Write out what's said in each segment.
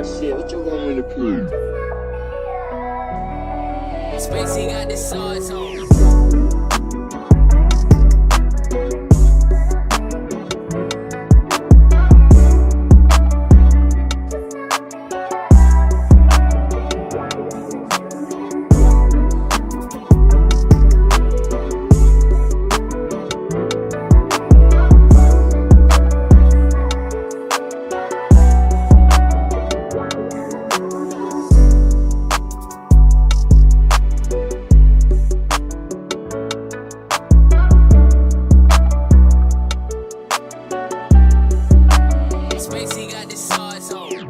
shit, what you want me to prove? Spacey got the sauce on. Spacey got the sauce on.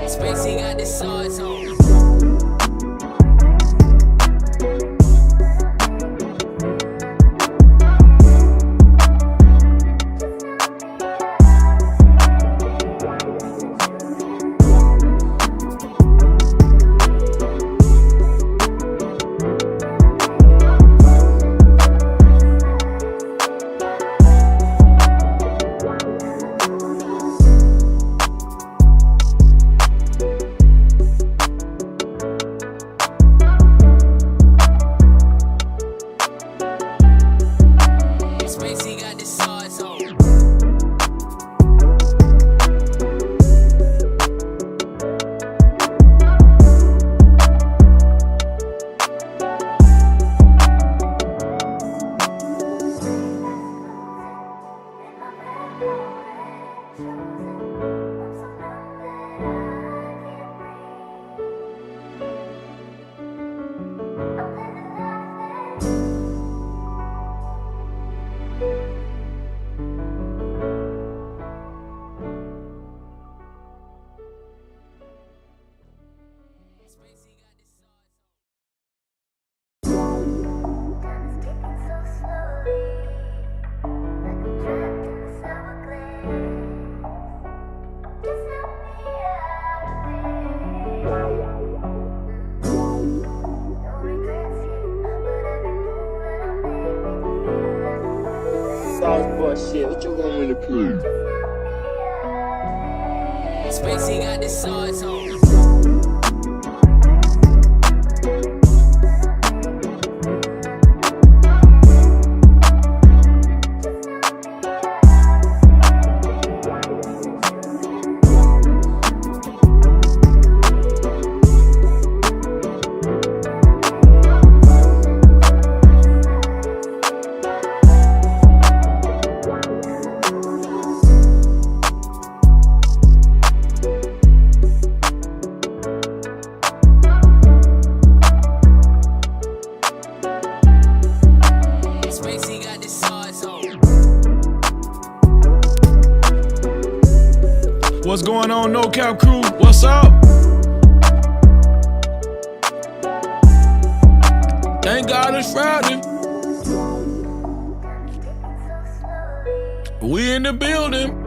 Spacey got the sauce on. Spacey got the sauce on. Sauce boy shit, what you want me to prove? Spacey got the sauce on. Spacey got the sauce on. What's going on, No Cap crew? What's up? Thank God it's Friday. We in the building.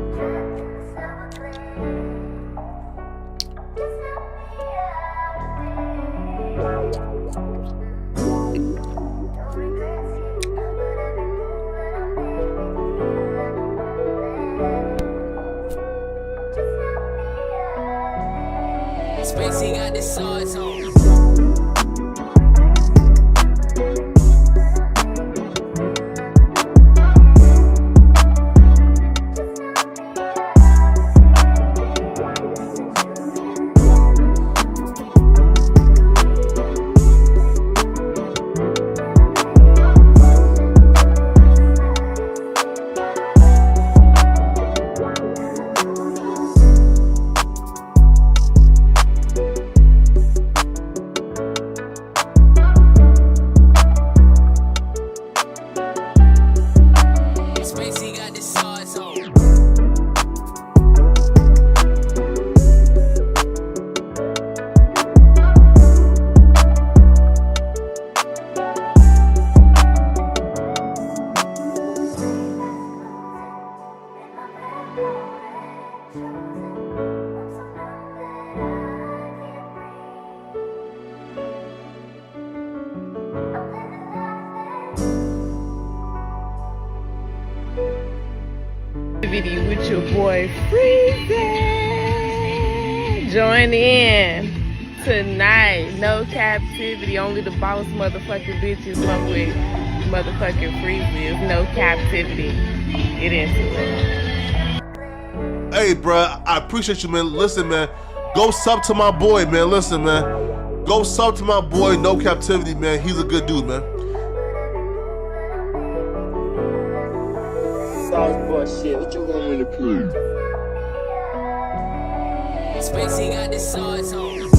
Spacey got the sauce on. Cap-tivity with your boy Freezy. Join in tonight. No captivity. Only the boss motherfucking bitches fuck with motherfucking Freezy. It's no captivity. Get into it. Hey, bruh, I appreciate you, man. Listen, man, go sub to my boy, man. Listen, man, go sub to my boy, No Captivity, man. He's a good dude, man. Sauce bullshit. What you want me to prove? Spacey got the sauce on.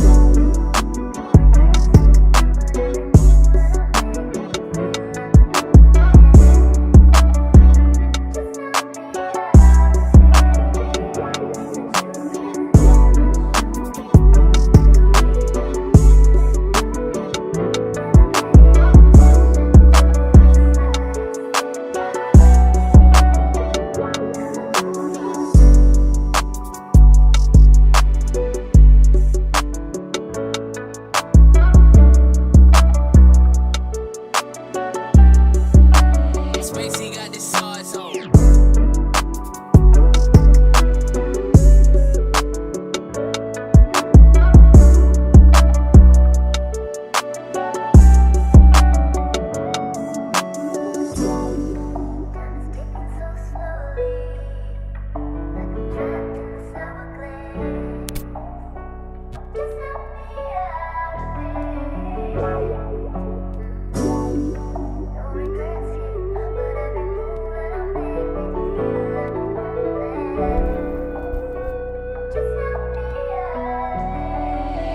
Spacey got the sauce on.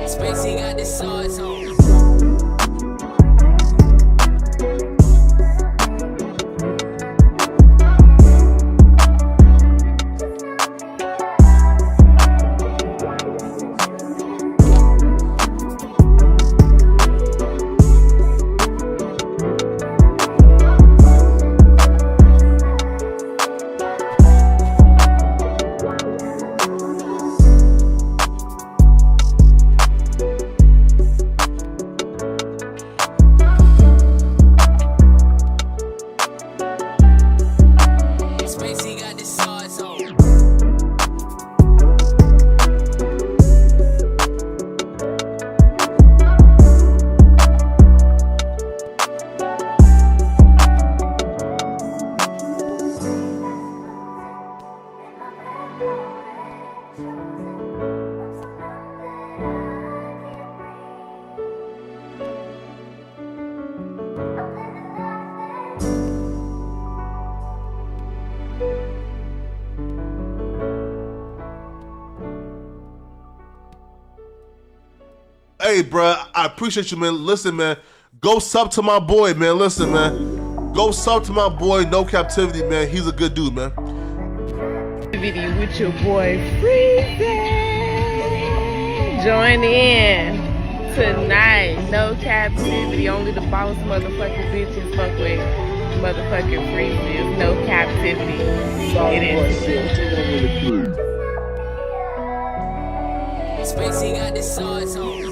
Spacey got the sauce on. Spacey got the sauce on. Hey, bruh, I appreciate you, man. Listen, man, go sub to my boy, man. Listen, man, go sub to my boy, No Captivity, man. He's a good dude, man. Video with your boy Freezy. Join in tonight. No captivity. Only the boss motherfucking bitches fuck with motherfucking Freezy. It's no captivity. Sauce It is. bullshit. What you want me to prove? Spacey got the sauce on.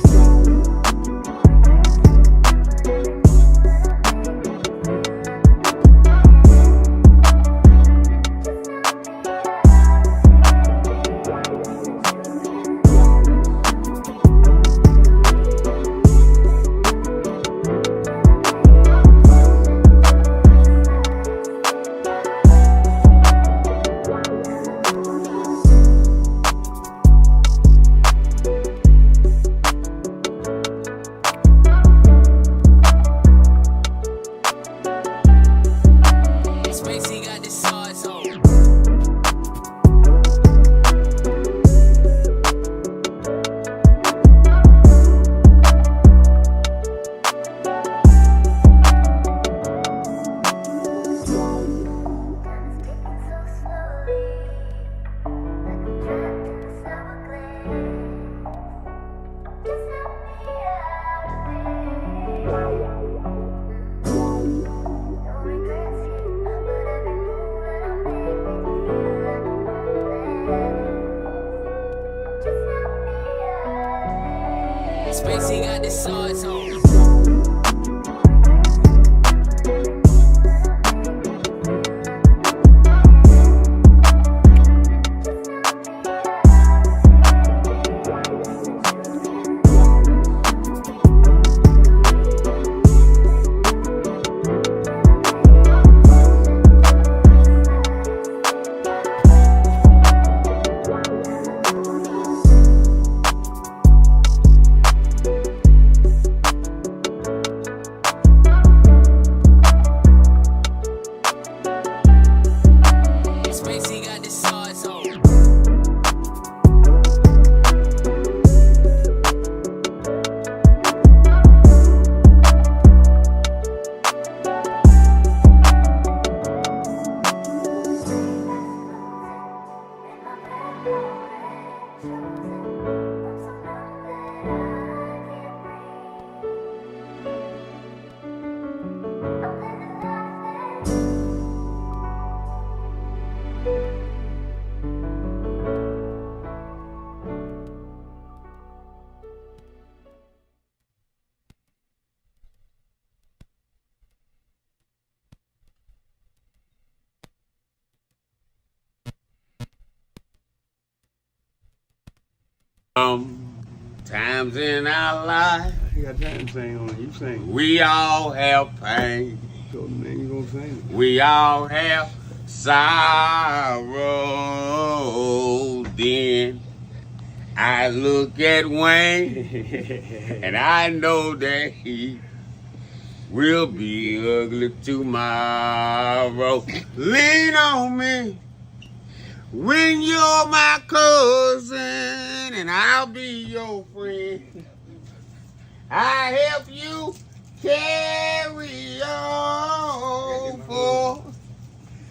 Times in our life, You got time to sing on it. You sing. we all have pain. So then you gonna sing. We all have sorrow. Then I look at Wayne and I know that he will be ugly tomorrow. Lean on me when you're my cousin and I'll be your friend. I help you carry on, for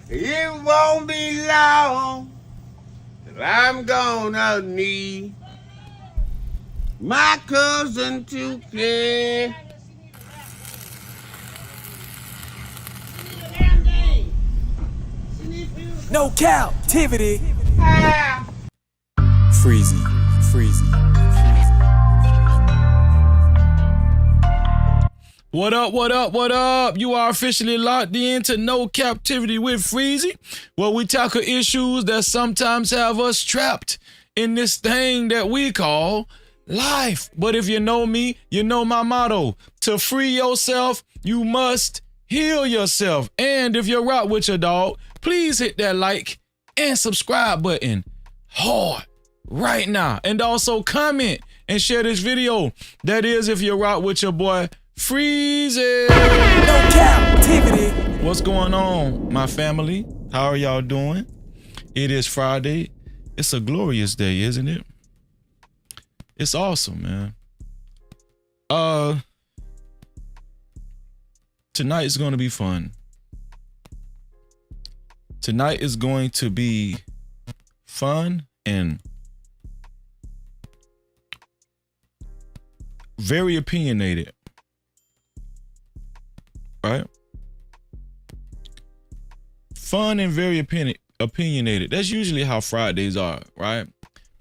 it won't be long till I'm gonna need my cousin to care. No captivity. Freezy. What up, what up, what up? You are officially locked in to No Captivity with Freezy, where we tackle issues that sometimes have us trapped in this thing that we call life. But if you know me, you know my motto. To free yourself, you must heal yourself. And if you're out with your dog, please hit that like and subscribe button hard right now. And also comment and share this video. That is if you're out with your boy Freezy. No captivity. What's going on, my family? How are y'all doing? It is Friday. It's a glorious day, isn't it? It's awesome, man. Tonight is going to be fun. Tonight is going to be fun and very opinionated. Right? Fun and very opinionated. That's usually how Fridays are, right?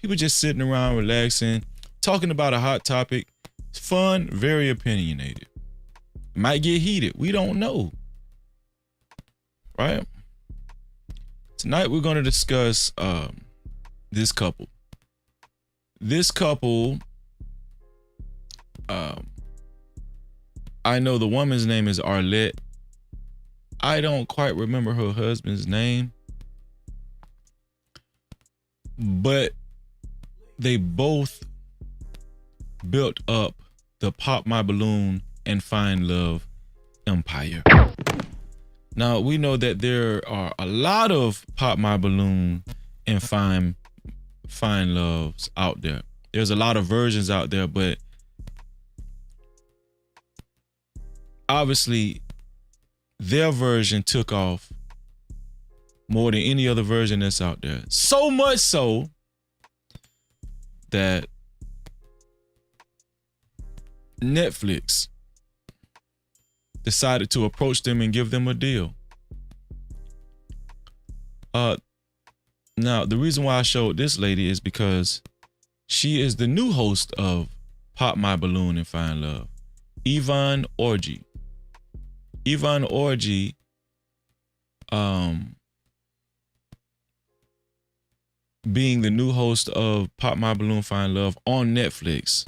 People just sitting around relaxing, talking about a hot topic. It's fun, very opinionated. Might get heated. We don't know. Right? Tonight we're going to discuss this couple. This couple, I know the woman's name is Arlette. I don't quite remember her husband's name, but they both built up the Pop My Balloon and Find Love empire. Now, we know that there are a lot of Pop My Balloon and Find Loves out there. There's a lot of versions out there, but obviously their version took off more than any other version that's out there. So much so that Netflix decided to approach them and give them a deal. Now, the reason why I showed this lady is because she is the new host of Pop My Balloon and Find Love, Yvonne Orji. Yvonne Orji, being the new host of Pop My Balloon Find Love on Netflix,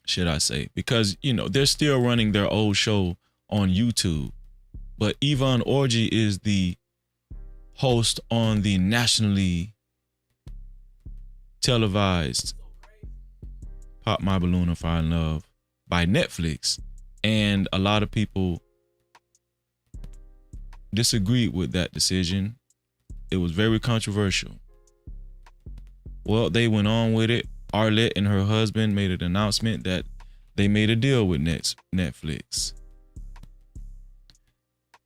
should I say, because, you know, they're still running their old show on YouTube, but Yvonne Orji is the host on the nationally televised Pop My Balloon and Find Love by Netflix. And a lot of people disagreed with that decision. It was very controversial. Well, they went on with it. Arlette and her husband made an announcement that they made a deal with Netflix.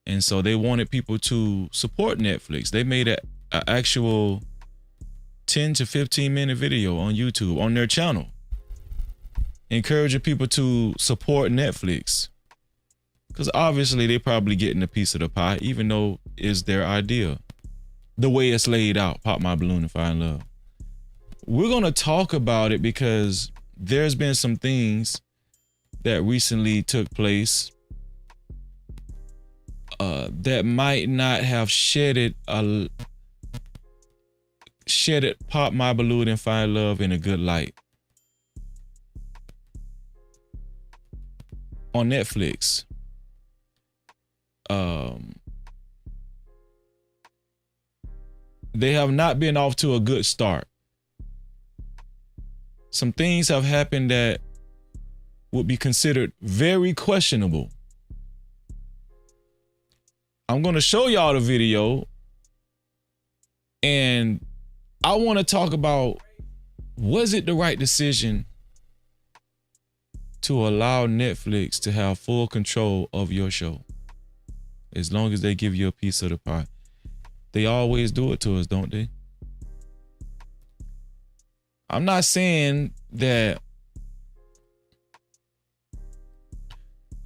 And so they wanted people to support Netflix. They made an actual 10 to 15 minute video on YouTube on their channel, encouraging people to support Netflix, because obviously they're probably getting a piece of the pie, even though it's their idea. The way it's laid out, Pop My Balloon and Find Love. We're going to talk about it because there's been some things that recently took place that might not have shedded Shed It, Pop My Balloon and Find Love in a Good Light. On Netflix. They have not been off to a good start. Some things have happened that would be considered very questionable. I'm going to show y'all the video, and I want to talk about, was it the right decision to allow Netflix to have full control of your show? As long as they give you a piece of the pie. They always do it to us, don't they? I'm not saying that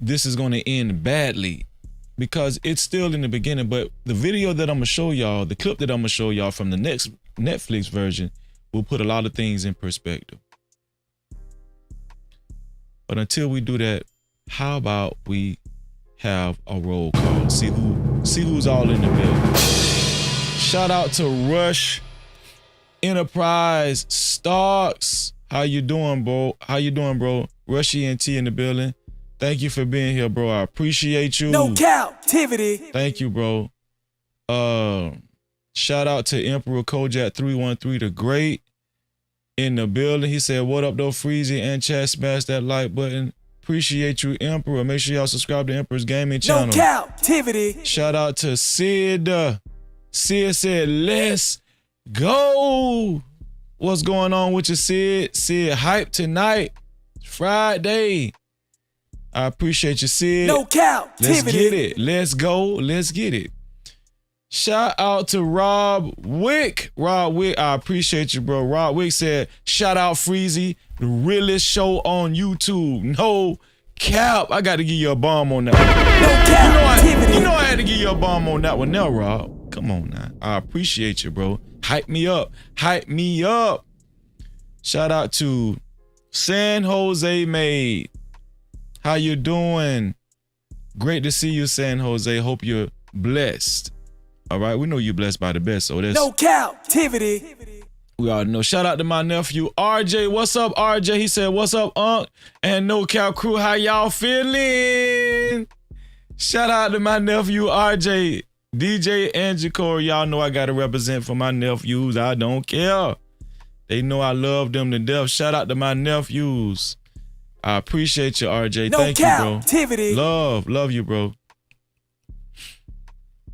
this is going to end badly, because it's still in the beginning, but the video that I'm going to show y'all, the clip that I'm going to show y'all from the next Netflix version will put a lot of things in perspective. But until we do that, how about we have a roll call? See who's all in the building. Shout out to Rush Enterprise Stocks. How you doing, bro? Rush ENT in the building. Thank you for being here, bro. I appreciate you. No Cap-tivity. Thank you, bro. Shout out to Emperor Kojak 313 the Great in the building. He said, what up though, Freezy and chat, smash that like button. Appreciate you, Emperor. Make sure y'all subscribe to Emperor's Gaming channel. No Cap-tivity. Shout out to Sid. Sid said, let's go. What's going on with you, Sid? Sid, hype tonight. It's Friday. I appreciate you, Sid. No Cap-tivity. Let's get it. Let's go. Let's get it. Shout out to Rob Wick. Rob Wick, I appreciate you, bro. Rob Wick said, shout out Freezy, the realest show on YouTube. No cap. I got to give you a bomb on that one. No Cap-tivity. You know I had to give you a bomb on that one now, Rob. Come on now. I appreciate you, bro. Hype me up. Hype me up. Shout out to San Jose Made. How you doing? Great to see you, San Jose. Hope you're blessed. All right, we know you're blessed by the best, so that's no Cap-tivity. We already know. Shout out to my nephew RJ. What's up, RJ? He said, "What's up, Unc?" And No Cap Crew. How y'all feeling? Shout out to my nephew RJ, DJ and Jacory. Y'all know I gotta represent for my nephews. I don't care. They know I love them to death. Shout out to my nephews. I appreciate you, RJ. No Thank you, bro. Cap-tivity. Love you, bro.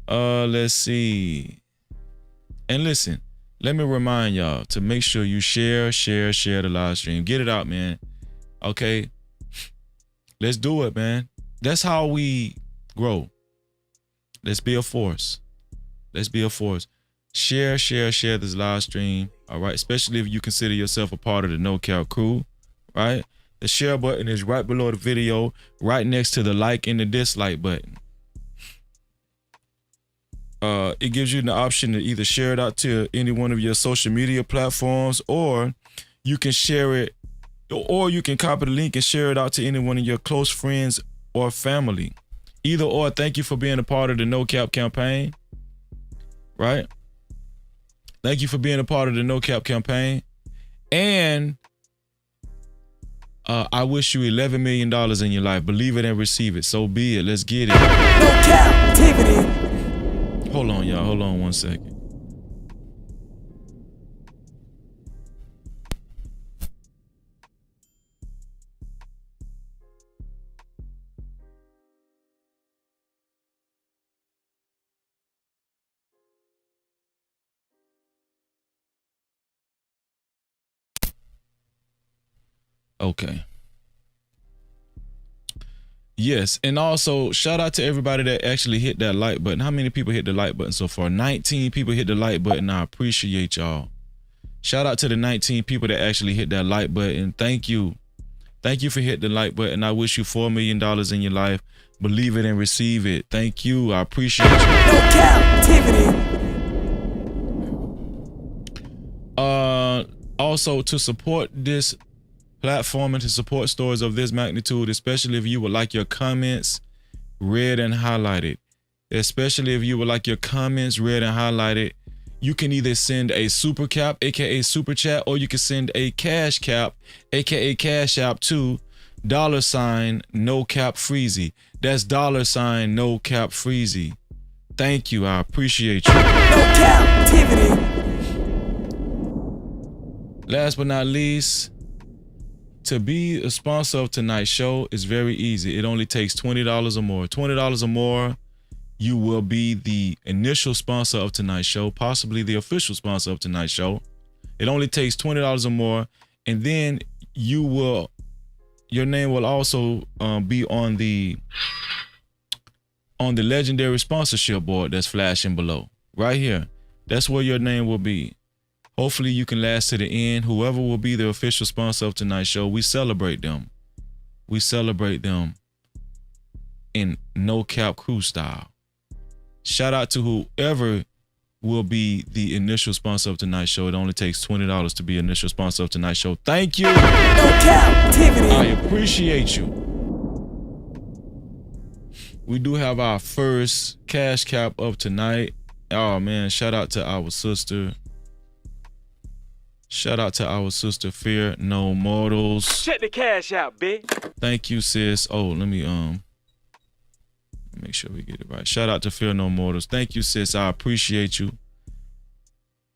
Let's see. And listen, let me remind y'all to make sure you share the live stream. Get it out, man. Okay? Let's do it, man. That's how we grow. Let's be a force. Let's be a force. Share this live stream. All right? Especially if you consider yourself a part of the No Cap crew, right? The share button is right below the video, right next to the like and the dislike button. It gives you the option to either share it out to any one of your social media platforms, or you can share it, or you can copy the link and share it out to any one of your close friends or family. Either or. Thank you for being a part of the No Cap campaign, right? Thank you for being a part of the No Cap campaign. And I wish you $11 million in your life. Believe it and receive it. So be it. Let's get it. No Cap-tivity. Hold on, y'all. Hold on one second. Okay. Yes, and also shout out to everybody that actually hit that like button. How many people hit the like button so far? 19 people hit the like button. I appreciate y'all. Shout out to the 19 people that actually hit that like button. Thank you. Thank you for hitting the like button. I wish you $4 million in your life. Believe it and receive it. Thank you. I appreciate you. No Cap-tivity. Also, to support this platform and to support stories of this magnitude, especially if you would like your comments read and highlighted, you can either send a super cap, aka super chat, or you can send a cash cap, aka cash app to $ no cap freezy. That's $ no cap freezy. Thank you. I appreciate you. No captivity. Last but not least, to be a sponsor of tonight's show is very easy. It only takes $20 or more. $20 or more, you will be the initial sponsor of tonight's show, possibly the official sponsor of tonight's show. It only takes $20 or more, and then your name will also be on the legendary sponsorship board that's flashing below. Right here. That's where your name will be. Hopefully you can last to the end. Whoever will be the official sponsor of tonight's show, we celebrate them. We celebrate them in no cap crew style. Shout out to whoever will be the initial sponsor of tonight's show. It only takes $20 to be initial sponsor of tonight's show. Thank you. No captivity. I appreciate you. We do have our first cash cap of tonight. Oh man, shout out to our sister. Shout out to our sister Fear No Mortals. Check the cash out, bitch. Thank you, sis. Oh, let me make sure we get it right. Shout out to Fear No Mortals. Thank you, sis. I appreciate you.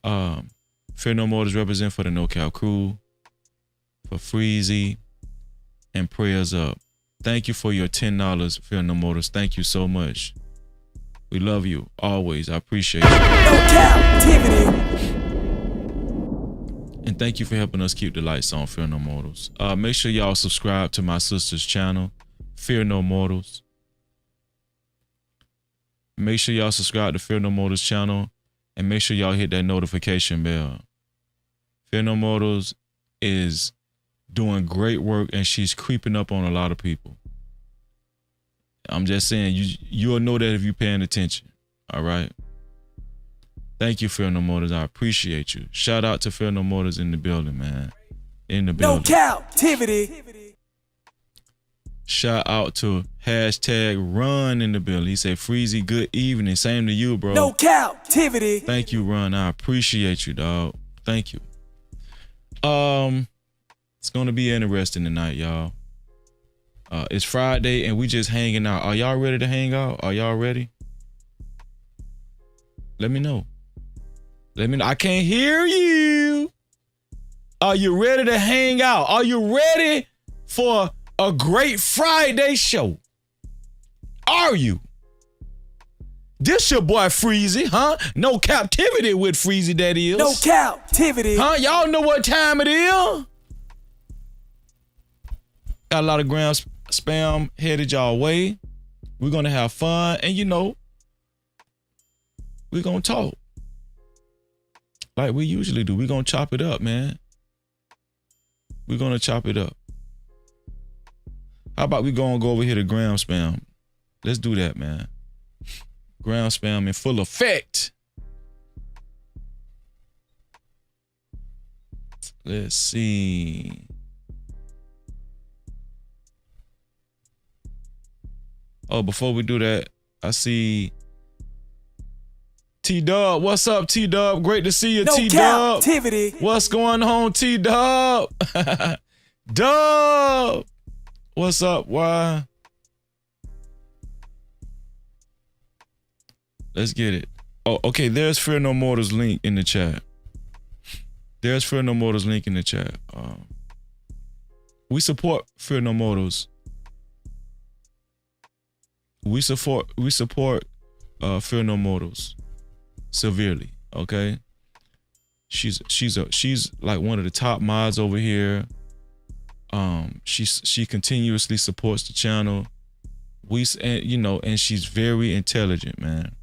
Fear No Mortals represent for the No Cap crew, for Freezy, and Prayers Up. Thank you for your $10, Fear No Mortals. Thank you so much. We love you always. I appreciate you. No captivity. And thank you for helping us keep the lights on, Fear No Mortals. Make sure y'all subscribe to my sister's channel, Fear No Mortals. Make sure y'all subscribe to Fear No Mortals channel, and make sure y'all hit that notification bell. Fear No Mortals is doing great work, and she's creeping up on a lot of people. I'm just saying, you'll know that if you're paying attention. All right. Thank you, Fear No Mortals. I appreciate you. Shout out to Fear No Mortals in the building, man. In the building. No captivity. Shout out to #Run in the building. He said, Freezy, good evening. Same to you, bro. No captivity. Thank you, Run. I appreciate you, dog. Thank you. It's gonna be interesting tonight, y'all. It's Friday and we just hanging out. Are y'all ready to hang out? Are y'all ready? Let me know. Let me know. I can't hear you. Are you ready to hang out? Are you ready for a great Friday show? Are you? This your boy Freezy, huh? No captivity with Freezy, that is. No captivity. Huh? Y'all know what time it is? Got a lot of gram spam headed y'all way. We're gonna have fun, and you know, we're gonna talk like we usually do. We're gonna chop it up, man. We're gonna chop it up. How about we go over here to gram spam? Let's do that, man. Gram spam in full effect. Let's see. Oh, before we do that, I see T-Dub. What's up, T-Dub? Great to see you, No T-Dub. captivity. What's going on, T-Dub? Dub. What's up? Why? Let's get it. Oh, okay. There's Fear No Mortals link in the chat. There's Fear No Mortals link in the chat. We support Fear No Mortals. We support Fear No Mortals severely. Okay. She's like one of the top mods over here. She continuously supports the channel. And she's very intelligent, man.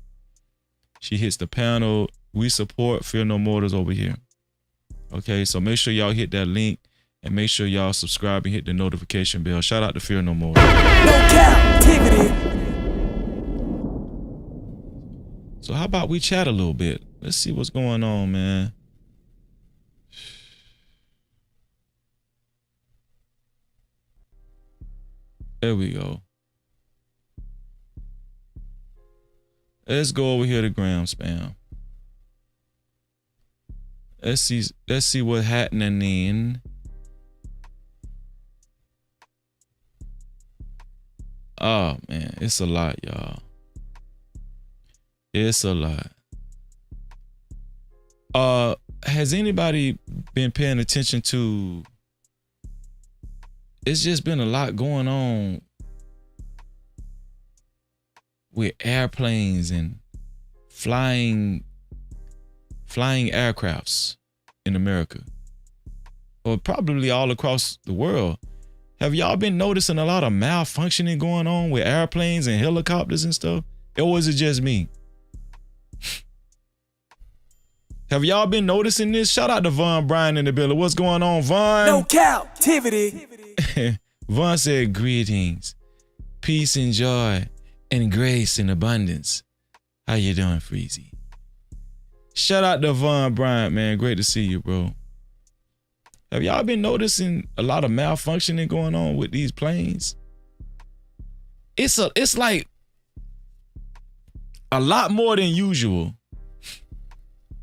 She hits the panel. We support Fear No Mortals over here. Okay, so make sure y'all hit that link and make sure y'all subscribe and hit the notification bell. Shout out to Fear No Mortals. No captivity. So how about we chat a little bit? Let's see what's going on, man. There we go. Let's go over here to gram spam. Let's see what's happening in. Oh man, it's a lot, y'all. It's a lot. Has anybody been paying attention to? It's just been a lot going on with airplanes and flying aircrafts in America, or probably all across the world. Have y'all been noticing a lot of malfunctioning going on with airplanes and helicopters and stuff? Or was it just me? Have y'all been noticing this? Shout out to Von Bryan in the building. What's going on, Von? No captivity. Von said, greetings, peace and joy, and grace and abundance. How you doing, Freezy? Shout out to Von Bryan, man. Great to see you, bro. Have y'all been noticing a lot of malfunctioning going on with these planes? It's like a lot more than usual.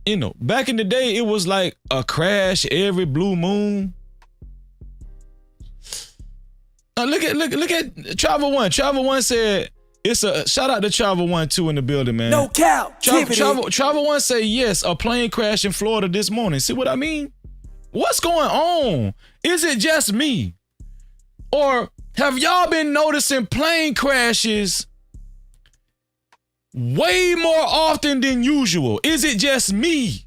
You know, back in the day, it was like a crash every blue moon. Look at Travel One. Travel One said it's a shout out to Travel One too in the building, man. No captivity. Travel One say yes, a plane crashed in Florida this morning. See what I mean? What's going on? Is it just me? Or have y'all been noticing plane crashes way more often than usual? Is it just me?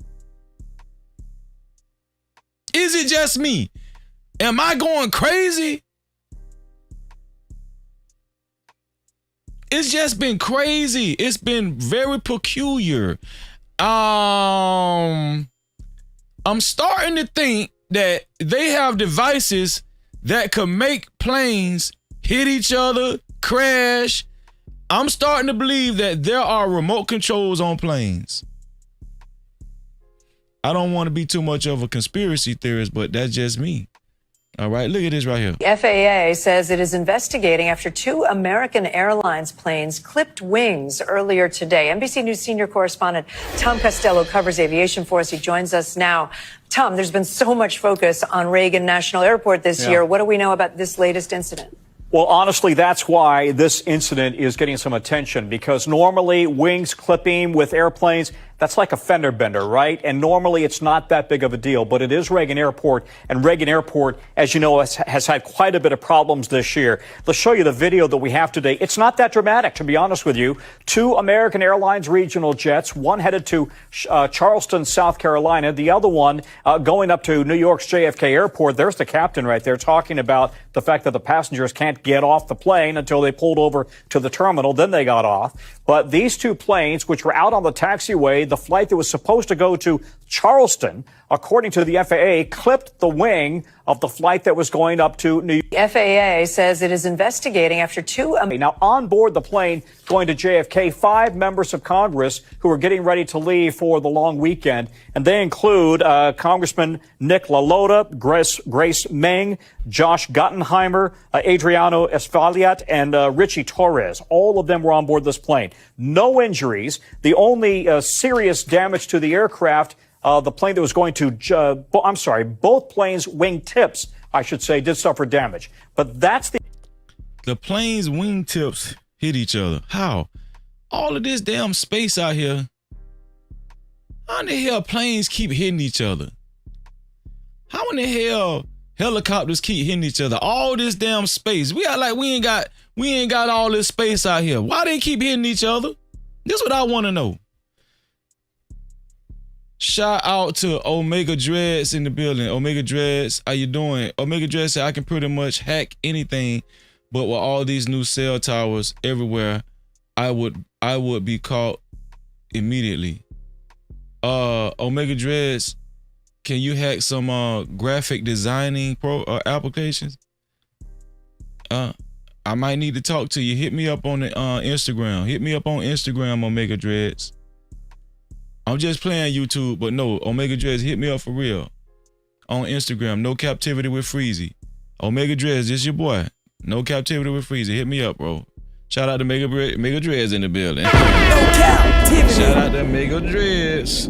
Is it just me? Am I going crazy? It's just been crazy. It's been very peculiar. I'm starting to think that they have devices that could make planes hit each other, crash. I'm starting to believe that there are remote controls on planes. I don't want to be too much of a conspiracy theorist, but that's just me. All right, look at this right here. The FAA says it is investigating after 2 American Airlines planes clipped wings earlier today. NBC News senior correspondent Tom Costello covers aviation for us. He joins us now. Tom, there's been so much focus on Reagan National Airport this year. What do we know about this latest incident? Well, honestly, that's why this incident is getting some attention, because normally wings clipping with airplanes, that's like a fender bender, right? And normally it's not that big of a deal, but it is Reagan Airport. And Reagan Airport, as you know, has had quite a bit of problems this year. Let's show you the video that we have today. It's not that dramatic, to be honest with you. 2 American Airlines regional jets, one headed to Charleston, South Carolina, the other one going up to New York's JFK Airport. There's the captain right there talking about the fact that the passengers can't get off the plane until they pulled over to the terminal. Then they got off. But these 2 planes, which were out on the taxiway, the flight that was supposed to go to Charleston, according to the FAA, clipped the wing of the flight that was going up to New York. The FAA says it is investigating after 2. Now, on board the plane going to JFK, 5 members of Congress who are getting ready to leave for the long weekend. And they include Congressman Nick LaLota, Grace Meng, Josh Gottenheimer, Adriano Espaillat, and Richie Torres. All of them were on board this plane. No injuries. The only serious damage to the aircraft, the plane that was going to, both planes' wing tips, I should say, did suffer damage. But that's the plane's wing tips hit each other. How? All of this damn space out here. How in the hell planes keep hitting each other? How in the hell helicopters keep hitting each other? All this damn space. We ain't got all this space out here. Why they keep hitting each other? This is what I want to know. Shout out to Omega Dreads in the building. Omega Dreads, how you doing? Omega Dreads said I can pretty much hack anything, but with all these new cell towers everywhere, I would be caught immediately. Omega Dreads, can you hack some graphic designing applications? I might need to talk to you. Hit me up on the Instagram. Hit me up on Instagram, Omega Dreads. I'm just playing YouTube, but no, Omega Dreads, hit me up for real. On Instagram, No Captivity with Freezy. Omega Dreads, this your boy. No Captivity with Freezy. Hit me up, bro. Shout out to Mega Dreads in the building. No captivity. Shout out to Mega Dreads.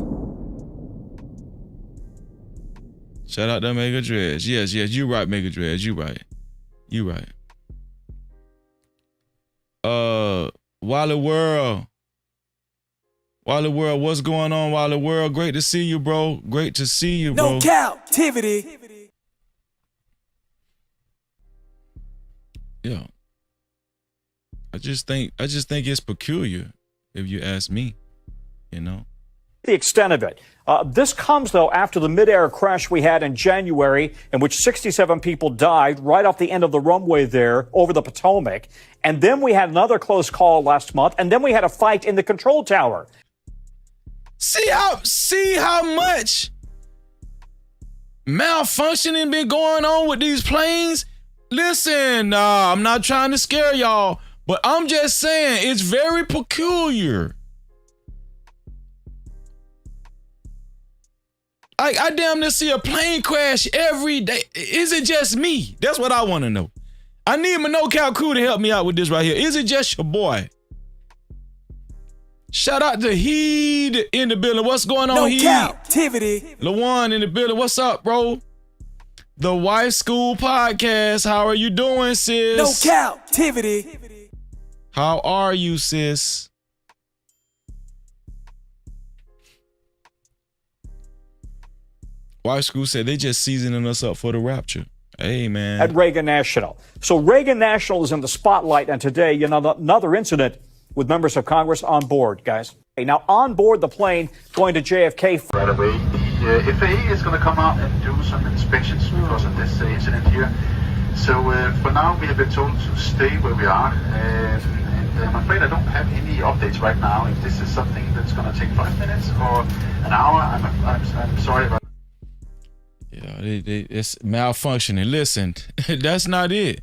Shout out to Mega Dreads. Yes, you right, Mega Dreads. You right. Wally World, what's going on, Wally World? Great to see you, bro. Great to see you, bro. No captivity. Yeah. I just think it's peculiar, if you ask me, you know. The extent of it. This comes, though, after the mid-air crash we had in January, in which 67 people died right off the end of the runway there over the Potomac. And then we had another close call last month, and then we had a fight in the control tower. See how much malfunctioning been going on with these planes? Listen, I'm not trying to scare y'all, but I'm just saying it's very peculiar. I damn near see a plane crash every day. Is it just me? That's what I want to know. I need my no-cap crew to help me out with this right here. Is it just your boy? Shout out to Heed in the building. What's going on, Heed? No captivity. LaJuan in the building. What's up, bro? The Wife School Podcast. How are you doing, sis? No captivity. How are you, sis? Wife School said they just seasoning us up for the rapture. Hey, man. At Reagan National. So Reagan National is in the spotlight, and today, you know, another incident with members of Congress on board, guys. Now, on board the plane going to JFK. Right away, the FAA is going to come out and do some inspections because of this incident here. So for now, we have been told to stay where we are, and I'm afraid I don't have any updates right now. If this is something that's going to take 5 minutes or an hour, I'm sorry about. Yeah, it's malfunctioning. Listen, that's not it.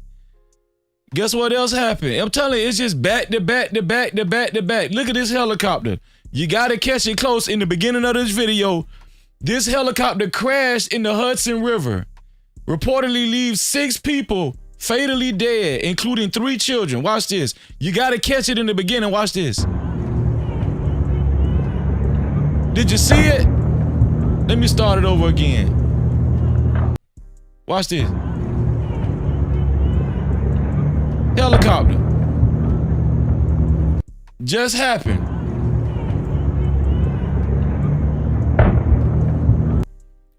Guess what else happened? I'm telling you, it's just back to back to back to back to back. Look at this helicopter. You got to catch it close. In the beginning of this video, this helicopter crashed in the Hudson River. Reportedly leaves 6 people fatally dead, including 3 children. Watch this. You got to catch it in the beginning. Watch this. Did you see it? Let me start it over again. Watch this. Helicopter. Just happened.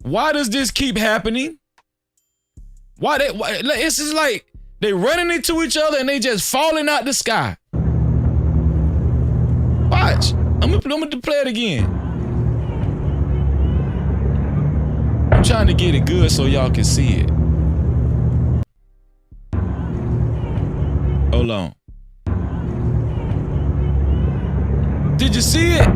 Why does this keep happening? It's just like they running into each other and they just falling out the sky. Watch. I'm gonna play it again. I'm trying to get it good so y'all can see it. Hold on. Did you see it?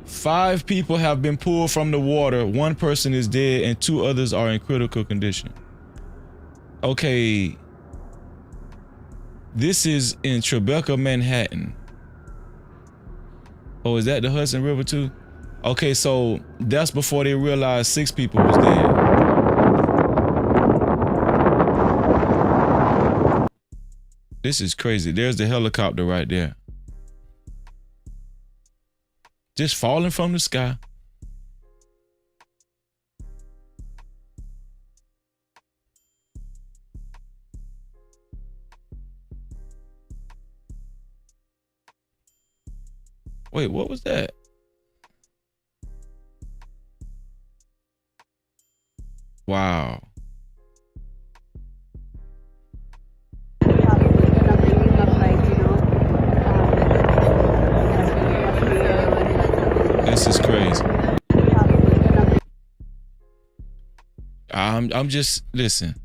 Five people have been pulled from the water. 1 person is dead and 2 others are in critical condition. Okay. This is in Tribeca, Manhattan. Oh, is that the Hudson River too? Okay, so that's before they realized 6 people was dead. This is crazy. There's the helicopter right there. Just falling from the sky. Wait, what was that? Wow. This is crazy. I'm just, listen.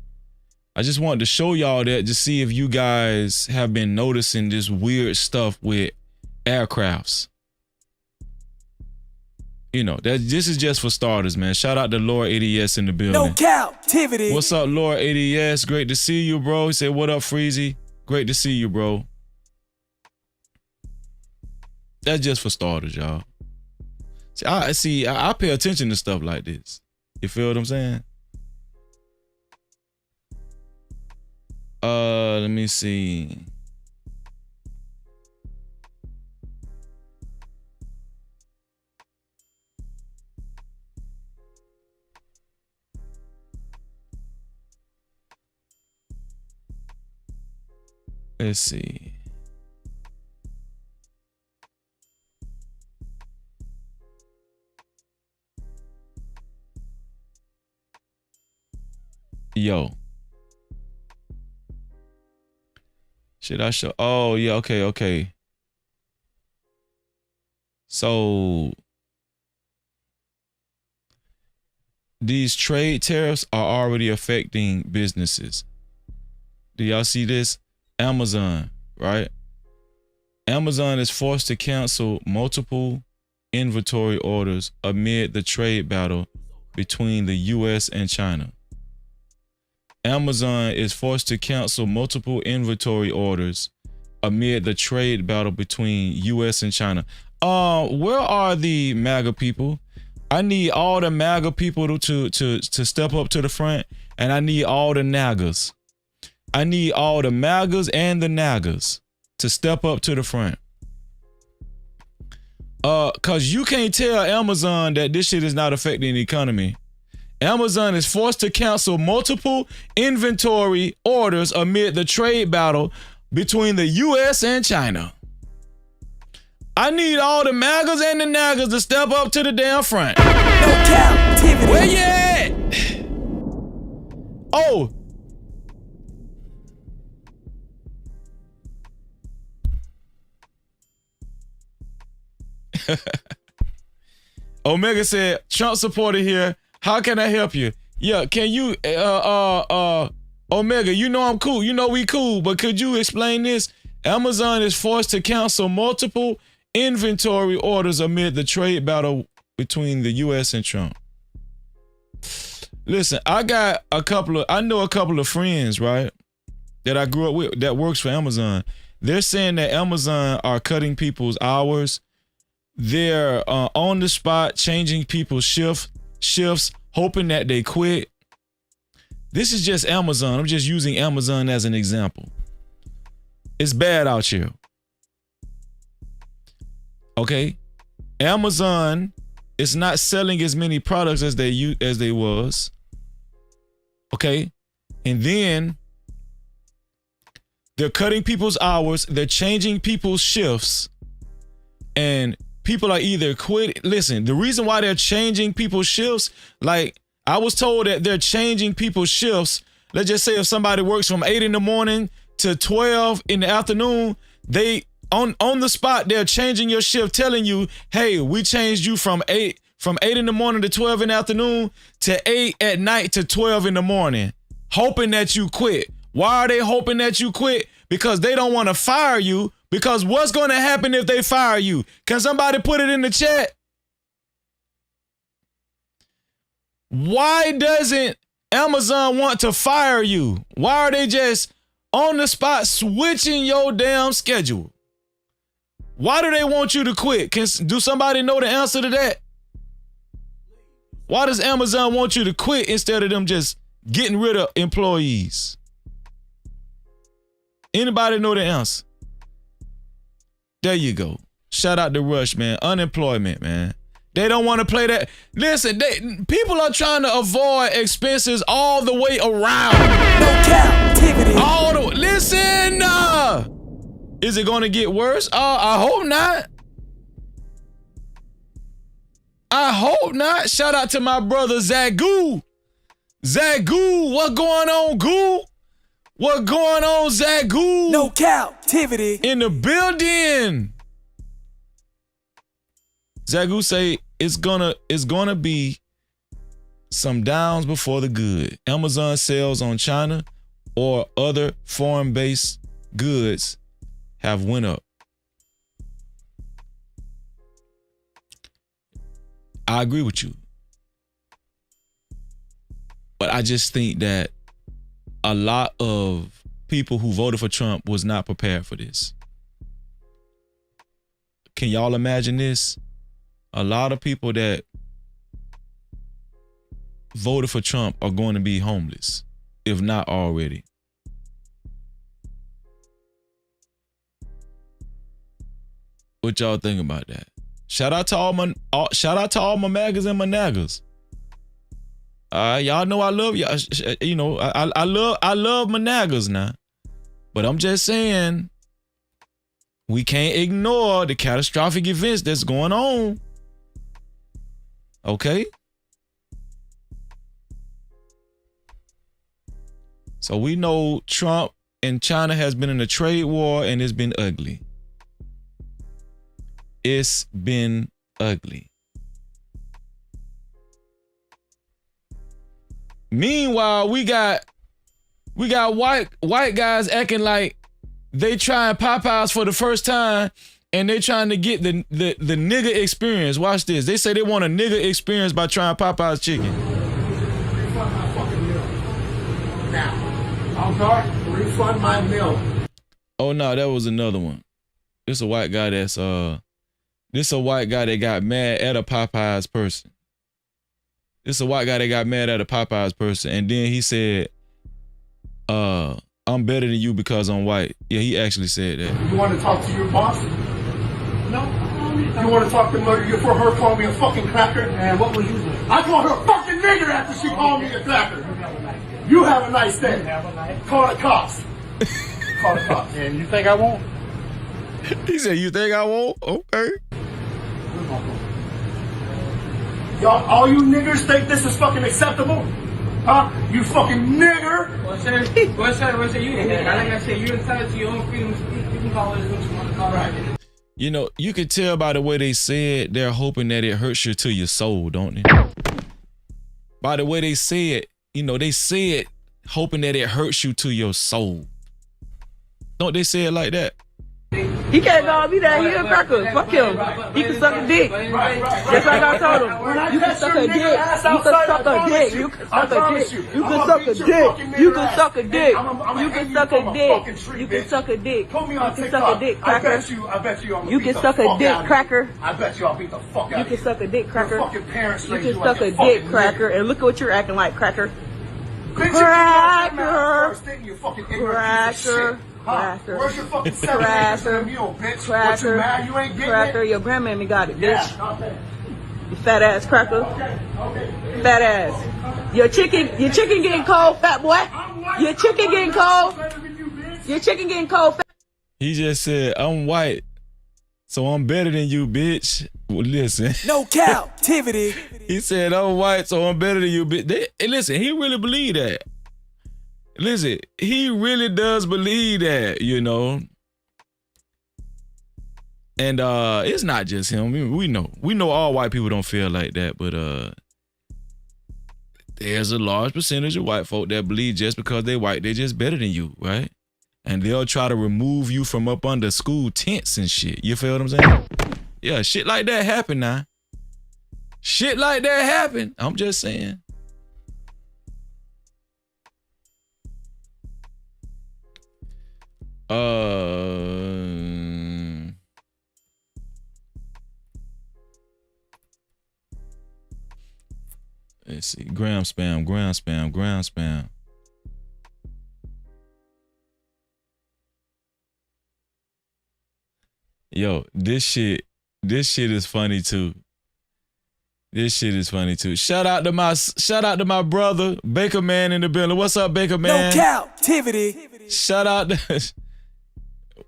I just wanted to show y'all that to see if you guys have been noticing this weird stuff with aircrafts. You know, this is just for starters, man. Shout out to Lord ADS in the building. No captivity. What's up, Lord ADS? Great to see you, bro. He said, what up, Freezy? Great to see you, bro. That's just for starters, y'all. See, I pay attention to stuff like this. You feel what I'm saying? Let me see. Let's see. Yo. Should I show? Oh, yeah. Okay. So these trade tariffs are already affecting businesses. Do y'all see this? Amazon, right? Amazon is forced to cancel multiple inventory orders amid the trade battle between the US and China. Amazon is forced to cancel multiple inventory orders amid the trade battle between US and China. Where are the MAGA people? I need all the MAGA people to step up to the front, and I need all the NAGAs. I need all the MAGAs and the NAGAs to step up to the front. Cause you can't tell Amazon that this shit is not affecting the economy. Amazon is forced to cancel multiple inventory orders amid the trade battle between the US and China. I need all the MAGAs and the NAGAs to step up to the damn front. No Cap-tivity. Where you at? Oh. Omega said, Trump supporter here. How can I help you? Yeah, can you, Omega, you know I'm cool. You know we cool, but could you explain this? Amazon is forced to cancel multiple inventory orders amid the trade battle between the US and Trump. Listen, I know a couple of friends, right, that I grew up with that works for Amazon. They're saying that Amazon are cutting people's hours. They're on the spot changing people's shifts, hoping that they quit. This is just Amazon. I'm just using Amazon as an example. It's bad out here. Okay? Amazon is not selling as many products as they was. Okay? And then they're cutting people's hours, they're changing people's shifts, and people are either quit. Listen, the reason why they're changing people's shifts, like I was told that they're changing people's shifts. Let's just say if somebody works from 8 in the morning to 12 in the afternoon, they on the spot, they're changing your shift, telling you, hey, we changed you from 8 in the morning to 12 in the afternoon to 8 at night to 12 in the morning, hoping that you quit. Why are they hoping that you quit? Because they don't want to fire you. Because what's going to happen if they fire you? Can somebody put it in the chat? Why doesn't Amazon want to fire you? Why are they just on the spot switching your damn schedule? Why do they want you to quit? Do somebody know the answer to that? Why does Amazon want you to quit instead of them just getting rid of employees? Anybody know the answer? There you go. Shout out to Rush, man. Unemployment, man. They don't want to play that. Listen, people are trying to avoid expenses all the way around. No Cap-tivity. Listen, is it going to get worse? I hope not. I hope not. Shout out to my brother Zagoo. Zagoo, what going on, Goo? What going on, Zagoo? No Cap-tivity. In the building. Zagoo say it's gonna be some downs before the good. Amazon sales on China or other foreign-based goods have went up. I agree with you. But I just think that a lot of people who voted for Trump was not prepared for this. Can y'all imagine this? A lot of people that voted for Trump are going to be homeless, if not already. What y'all think about that? Shout out to all my magas and my naggas. Y'all know I love y'all. You know, I love my naggas now. But I'm just saying, we can't ignore the catastrophic events that's going on. Okay? So we know Trump and China has been in a trade war and it's been ugly. It's been ugly. Meanwhile, we got white guys acting like they trying Popeyes for the first time and they trying to get the nigga experience. Watch this. They say they want a nigga experience by trying Popeyes chicken. Refund my fucking meal. Now. I'm sorry? Refund my meal. Oh no, that was another one. This a white guy that's This a white guy that got mad at a Popeyes person. This a white guy that got mad at a Popeyes person. And then he said, I'm better than you because I'm white. Yeah, he actually said that. You want to talk to your boss? No. You want to talk to her for her calling me a fucking cracker? And what will you do? I called her a fucking nigger after she called me a cracker. You have a nice day. Call the cops. Call the cops. And you think I won't? He said, you think I won't? Okay. Y'all, all you niggers think this is fucking acceptable? Huh? You fucking nigger! What's that? You like I said, you're entitled to your own freedom to speak. You can call it what you want to call it. You know, you could tell by the way they said they're hoping that it hurts you to your soul, don't they? By the way they say it, you know, they say it hoping that it hurts you to your soul. Don't they say it like that? He can't call me that. He a cracker. Fuck him. He can suck a dick. Just like I told him. You can suck a dick. You can suck a dick. You can suck a dick. You can suck a dick. You can suck a dick. You can suck a dick. You can suck a dick. You can suck a dick, cracker. I bet you You can suck a dick, cracker. I bet you I'll beat the fuck out of you. You can suck a dick, cracker. Your fucking parents You raised can you suck like a dick, cracker. And look at what you're acting like, cracker. Cracker. Cracker. Cracker. Where's your fucking 7 acres and a mule, bitch? What, you mad you ain't getting cracker. it? Your grandmammy got it, bitch. Yeah, okay. You fat ass cracker. Okay. Fat ass. Your chicken getting cold, fat boy. Your chicken getting cold. Your chicken getting cold, fat. He just said, I'm white, so I'm better than you, bitch. Well, listen. No captivity. He said, I'm white, so I'm better than you, bitch. Listen, he really believed that. Listen, he really does believe that, you know. And it's not just him. We know all white people don't feel like that, but there's a large percentage of white folk that believe just because they're white, they're just better than you, right? And they'll try to remove you from up under school tents and shit. You feel what I'm saying? Yeah, shit like that happen now. Shit like that happen. I'm just saying. Let's see. Gram spam. Yo, this shit is funny too. Shout out to my brother, Baker Man in the building. What's up, Baker Man? No captivity. Shout out to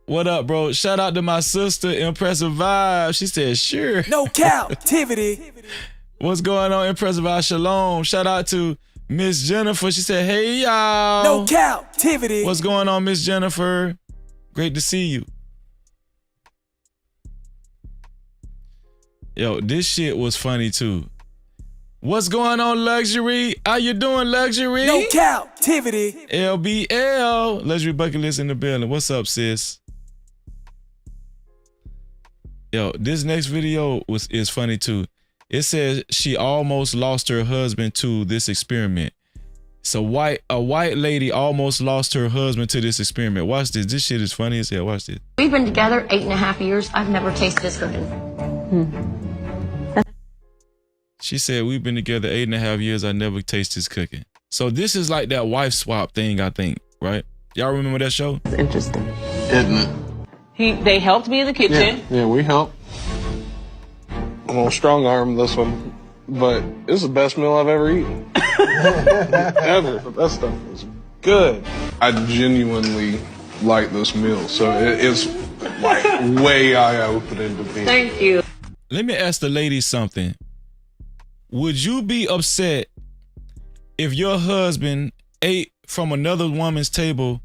what up, bro? Shout out to my sister, Impressive Vibe. She said, sure. No captivity. What's going on, Impressive Vibe? Shalom. Shout out to Miss Jennifer. She said, hey, y'all. No captivity. What's going on, Miss Jennifer? Great to see you. Yo, this shit was funny too. What's going on, Luxury? How you doing, Luxury? No captivity. LBL. Luxury Bucket List in the building. What's up, sis? Yo, this next video is funny too. It says she almost lost her husband to this experiment. So a white lady almost lost her husband to this experiment. Watch this. This shit is funny as hell. Watch this. We've been together 8.5 years. I've never tasted this good. She said, we've been together 8.5 years. I never tasted his cooking. So this is like that wife swap thing, I think, right? Y'all remember that show? It's interesting. Isn't it? They helped me in the kitchen. Yeah, we helped. I'm gonna strong arm this one, but it's the best meal I've ever eaten. Ever. That stuff is good. I genuinely like this meal, so it's like way eye-opening to me. Thank you. Let me ask the ladies something. Would you be upset if your husband ate from another woman's table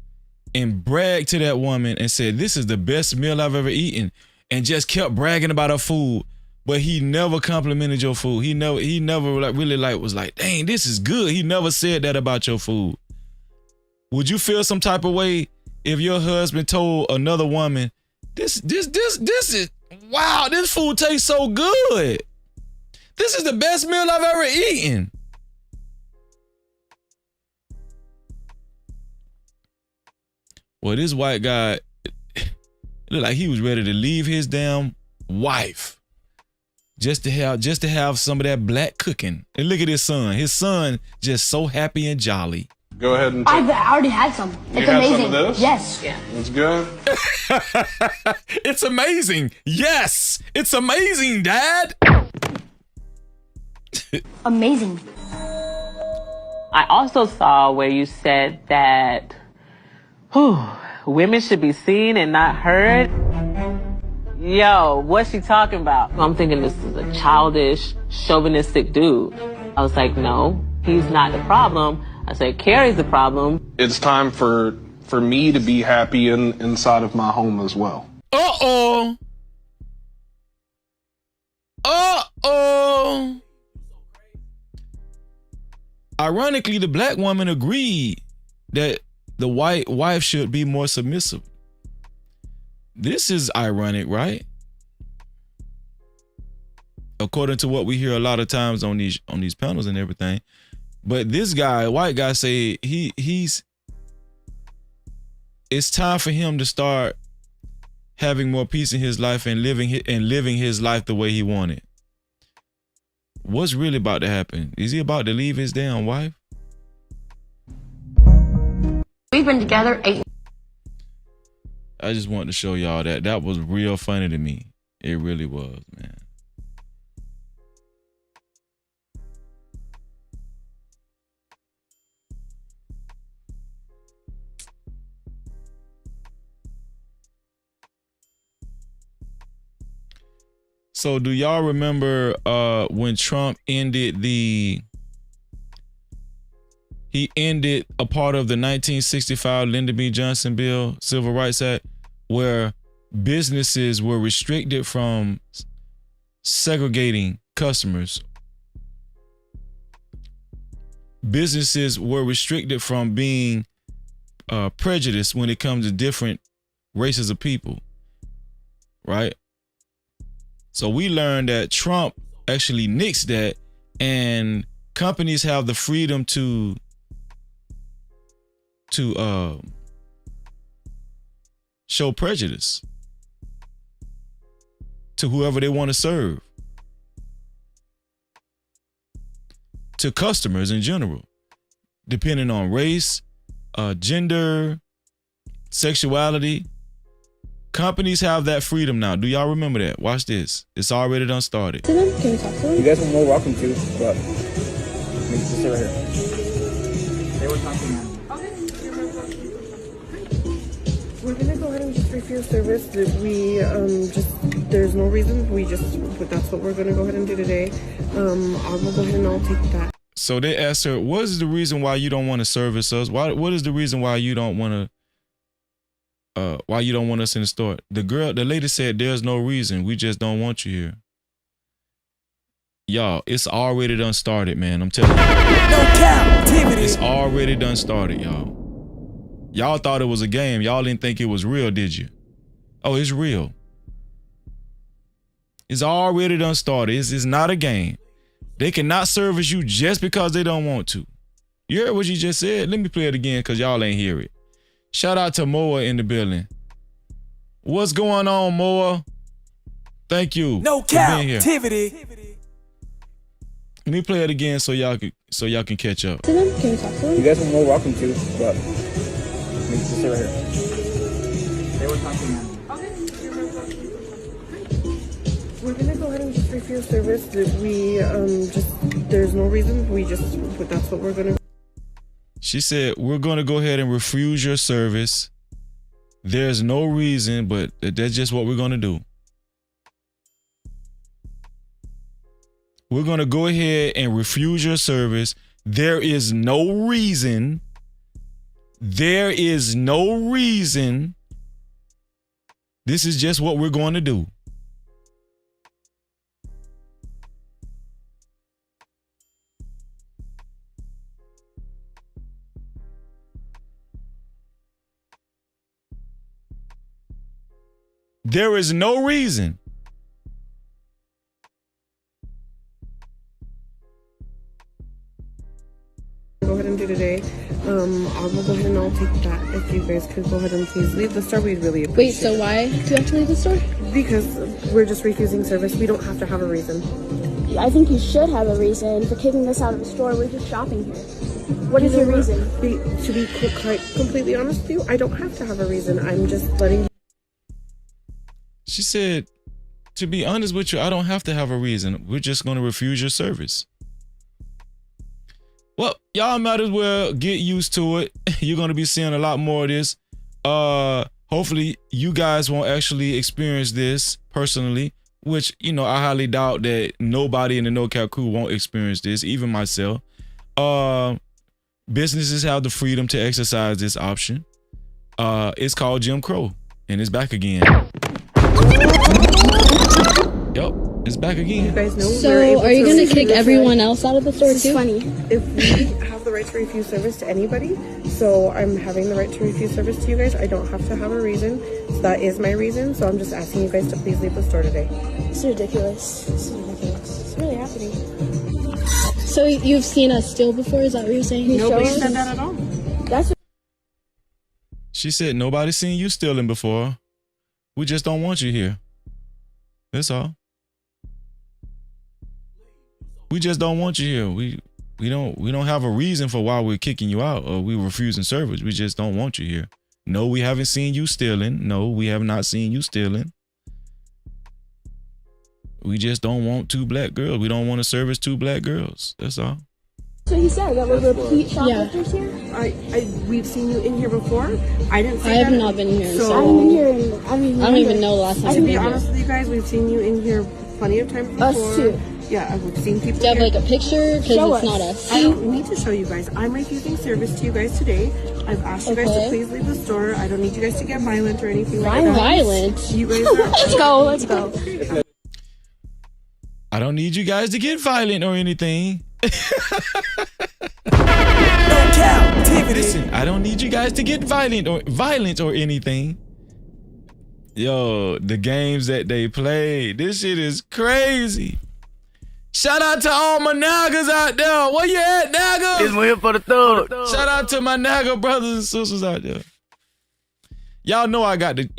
and bragged to that woman and said, this is the best meal I've ever eaten, and just kept bragging about her food, but he never complimented your food? He never like really like was like, dang, this is good. He never said that about your food. Would you feel some type of way if your husband told another woman, this is, wow, this food tastes so good. This is the best meal I've ever eaten. Well, this white guy, it looked like he was ready to leave his damn wife just to have some of that black cooking. And look at his son. His son just so happy and jolly. Go ahead and I already had some. It's amazing. Some of this? Yes. Yeah. It's good. It's amazing. Yes. It's amazing, Dad. Amazing. I also saw where you said that women should be seen and not heard. Yo, what's she talking about? I'm thinking this is a childish, chauvinistic dude. I was like, no, he's not the problem. I said, Carrie's the problem. It's time for me to be happy inside of my home as well. Uh-oh. Uh-oh. Ironically, the black woman agreed that the white wife should be more submissive. This is ironic, right? According to what we hear a lot of times on these panels and everything. But this guy, white guy, say it's time for him to start having more peace in his life and living his life the way he wanted. What's really about to happen? Is he about to leave his damn wife? We've been together 8. I just wanted to show y'all that was real funny to me. It really was, man. So do y'all remember when Trump ended a part of the 1965 Lyndon B. Johnson bill, Civil Rights Act, where businesses were restricted from segregating customers. Businesses were restricted from being prejudiced when it comes to different races of people, right? So we learned that Trump actually nixed that, and companies have the freedom to show prejudice to whoever they want to serve, to customers in general, depending on race, gender, sexuality. Companies have that freedom now. Do y'all remember that? Watch this. It's already done started. Can we talk to them? You guys are more welcome to, but just sit right here. They were talking now. We're gonna go ahead and just refuse service. There's no reason. That's what we're gonna go ahead and do today. I will go ahead and I'll take that. So they asked her, what is the reason why you don't want to service us? What is the reason why you don't want to us in the store? The lady said, there's no reason. We just don't want you here. Y'all, it's already done started, man. I'm telling you. No Cap-tivity. It's already done started, y'all. Y'all thought it was a game. Y'all didn't think it was real, did you? Oh, it's real. It's already done started. It's not a game. They cannot service you just because they don't want to. You heard what you just said? Let me play it again because y'all ain't hear it. Shout out to Moa in the building. What's going on, Moa? Thank you. No Cap-tivity. Let me play it again so y'all can catch up. To them? Can we talk to them? You guys are more welcome to, but just stay right here. They were talking now. We're gonna go ahead and just refuse service. There's no reason. That's what we're gonna. She said, we're gonna go ahead and refuse your service. There's no reason, but that's just what we're gonna do. We're gonna go ahead and refuse your service. There is no reason. There is no reason. This is just what we're going to do. There is no reason. Go ahead and do today. I will go ahead and I'll take that. If you guys could go ahead and please leave the store, we'd really appreciate it. Wait, so why do you have to leave the store? Because we're just refusing service. We don't have to have a reason. I think you should have a reason for kicking us out of the store. We're just shopping here. What is your reason? To be quite completely honest with you, I don't have to have a reason. I'm just letting you. She said, to be honest with you, I don't have to have a reason. We're just going to refuse your service. Well, y'all might as well get used to it. You're going to be seeing a lot more of this. Hopefully you guys won't actually experience this personally, which, you know, I highly doubt that nobody in the No Cap crew won't experience this, even myself. Businesses have the freedom to exercise this option. It's called Jim Crow, and it's back again. Yep, it's back again. You guys know. So, are you going to kick everyone else out of the store too? It's funny. If we have the right to refuse service to anybody, so I'm having the right to refuse service to you guys. I don't have to have a reason. So that is my reason. So I'm just asking you guys to please leave the store today. It's ridiculous. It's ridiculous. It's really happening. So you've seen us steal before? Is that what you're saying? Nobody said that at all. That's. She said nobody's seen you stealing before. We just don't want you here. That's all. We just don't want you here. We don't have a reason for why we're kicking you out or we're refusing service. We just don't want you here. No, we haven't seen you stealing. No, we have not seen you stealing. We just don't want two black girls. We don't want to service two black girls. That's all. So he said that we're repeat shoplifters here? We've seen you in here before. I didn't say I have not been here. So I haven't been here I don't even know the last time. To be honest with you guys, we've seen you in here plenty of times before. Us too. Yeah, we've seen people. Do you have like a picture? Because it's not us. I don't need to show you guys. I'm refusing service to you guys today. I've asked you guys to please leave the store. I don't need you guys to get violent or anything like that. Violent? You guys are. Let's go. I don't need you guys to get violent or anything. Listen, I don't need you guys to get violent or anything. Yo, the games that they play, this shit is crazy. Shout out to all my Nagas out there. Where you at, Naga? It's here for the thug. Shout out to my Naga brothers and sisters out there. Y'all know I got the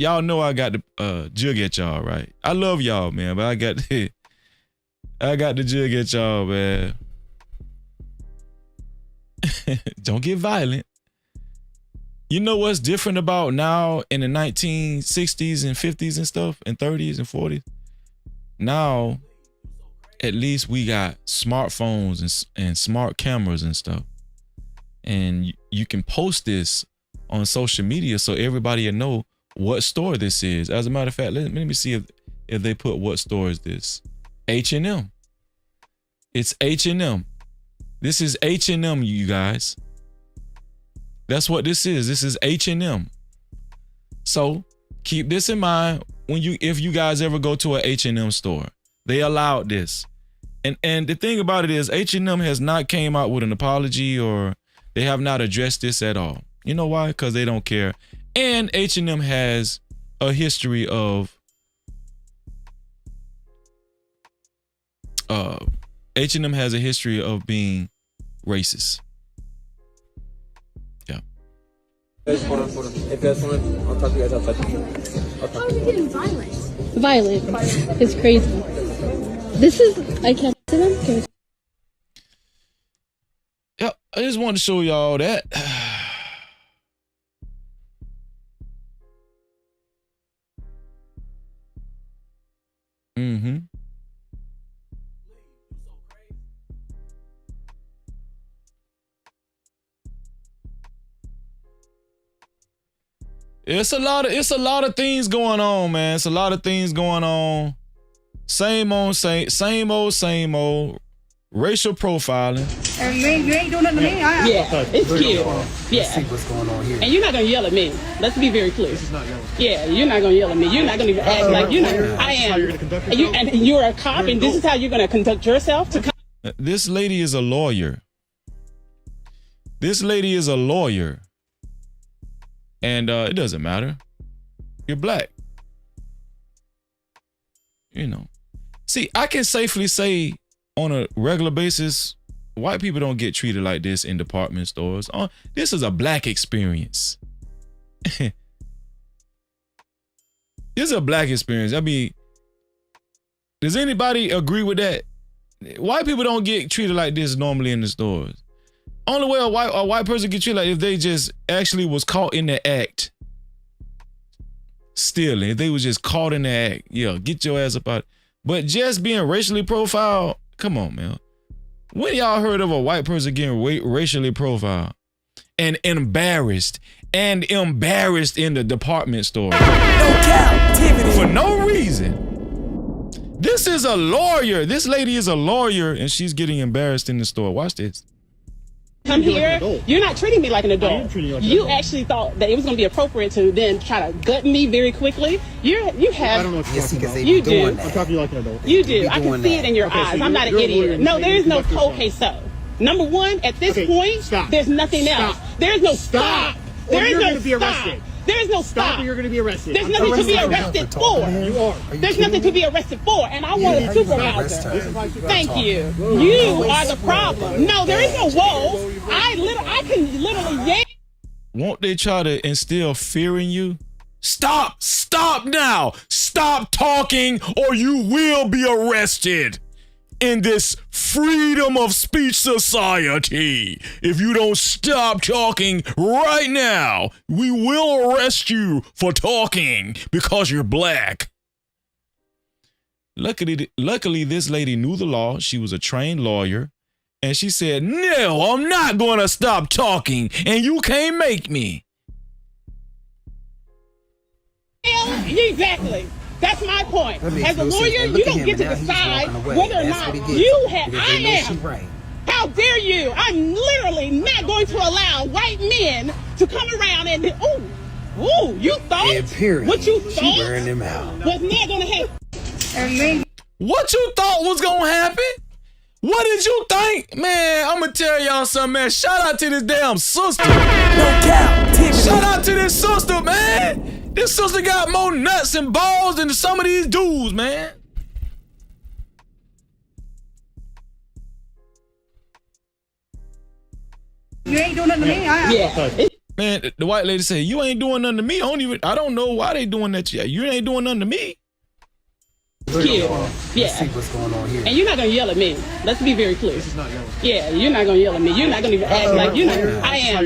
jug at y'all, right? I love y'all, man, but I got the jug at y'all, man. Don't get violent. You know what's different about now in the 1960s and 50s and stuff and 30s and 40s? Now, at least we got smartphones and smart cameras and stuff. And you can post this on social media so everybody will know what store this is. As a matter of fact, let me see if they put what store is this. H&M. It's H&M. This is H&M, you guys. That's what this is. This is H&M. So keep this in mind if you guys ever go to an H&M store. They allowed this. And the thing about it is H&M has not came out with an apology or they have not addressed this at all. You know why? Because they don't care. And H&M has a history of H&M has a history of being racist. Yeah. If you guys want, I'll talk to you guys outside. How are you getting violent? Violent. It's crazy. This is, I can't see them. I just wanted to show y'all that. Mm-hmm. It's a lot of things going on, man. It's a lot of things going on. Same old. Racial profiling. And you ain't doing nothing to me. Yeah, it's cute. Yeah. See what's going on here. And you're not gonna yell at me. Let's be very clear. Yeah, you're not gonna yell at me. You're not gonna even act like you know. I am. And you're a cop, and this is how you're gonna conduct yourself. This lady is a lawyer. And it doesn't matter. You're black. You know. See, I can safely say on a regular basis, white people don't get treated like this in department stores. This is a black experience. This is a black experience. I mean, does anybody agree with that? White people don't get treated like this normally in the stores. Only way a white person get treated like if they just actually was caught in the act stealing. If they was just caught in the act, yeah, get your ass up out. But just being racially profiled, come on, man. When y'all heard of a white person getting racially profiled and embarrassed in the department store? Cap-tivity. For no reason. This is a lawyer. This lady is a lawyer and she's getting embarrassed in the store. Watch this. Come here. You're not treating me like an adult. You actually thought that it was going to be appropriate to then try to gut me very quickly. You have. I don't know what you're talking about. You do. I'm talking to you like an adult. You do. I can see it in your eyes. So I'm not an idiot. No, there is no okay so. Number one, at this point, there's nothing else. There's no stop. There is no stop. There is no stop. You're going to be arrested. There's nothing to be arrested for. You are. There's nothing to be arrested for, and I want a supervisor. Thank you. You are the problem. No, there is no whoa. I can literally yell. Won't they try to instill fear in you? Stop now. Stop talking or you will be arrested in this freedom of speech society. If you don't stop talking right now, we will arrest you for talking because you're black. Luckily, this lady knew the law. She was a trained lawyer. And she said, no, I'm not going to stop talking, and you can't make me. Exactly. That's my point. As a lawyer, you don't get to decide whether or not you have. I am. How dare you? I'm literally not going to allow white men to come around and, ooh, you thought what you thought was not going to happen. What you thought was going to happen? What did you think? Man, I'm going to tell y'all something, man. Shout out to this damn sister. Shout out to this sister, man. This sister got more nuts and balls than some of these dudes, man. You ain't doing nothing to me. Yeah. Man, the white lady said, you ain't doing nothing to me. I don't know why they doing that to you. You ain't doing nothing to me. Yeah. See what's going on here. And you're not gonna yell at me. Let's be very clear. Yeah, you're not gonna yell at me. You're not gonna even act like you know. I am.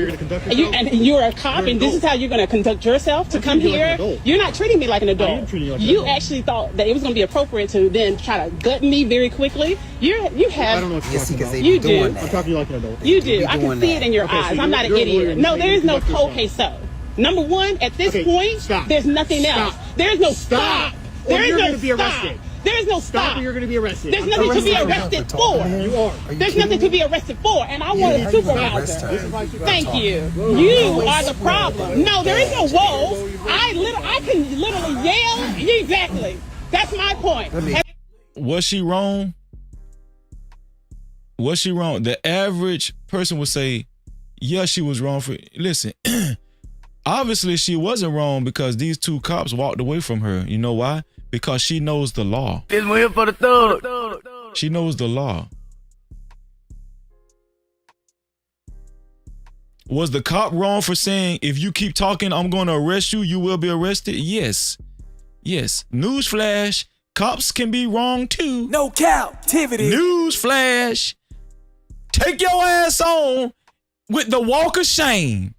And you're a cop, and this is how you're gonna conduct yourself. To come here, you're not treating me like an adult. You actually thought that it was gonna be appropriate to then try to gut me very quickly. You have. I don't know what you're talking about. You do. I'm talking to you like an adult. You do. I can see it in your eyes. I'm not an idiot. No, there is no okay so. Number one, at this point, there's nothing else. There is no stop. There is no stop. There is no stop. You're going to be arrested. There's nothing to be arrested for. You are. There's nothing to be arrested for, and I want a supervisor. Thank you. You are the problem. No, there is no whoa. I can literally yell. Exactly. That's my point. Was she wrong? Was she wrong? The average person would say, yeah, she was wrong for. Listen. Obviously, she wasn't wrong because these two cops walked away from her. You know why? Because she knows the law. This one here for the thug. She knows the law. Was the cop wrong for saying, if you keep talking, I'm going to arrest you, you will be arrested? Yes. Yes. Newsflash, cops can be wrong too. No cap-tivity. Newsflash. Take your ass on with the walk of shame.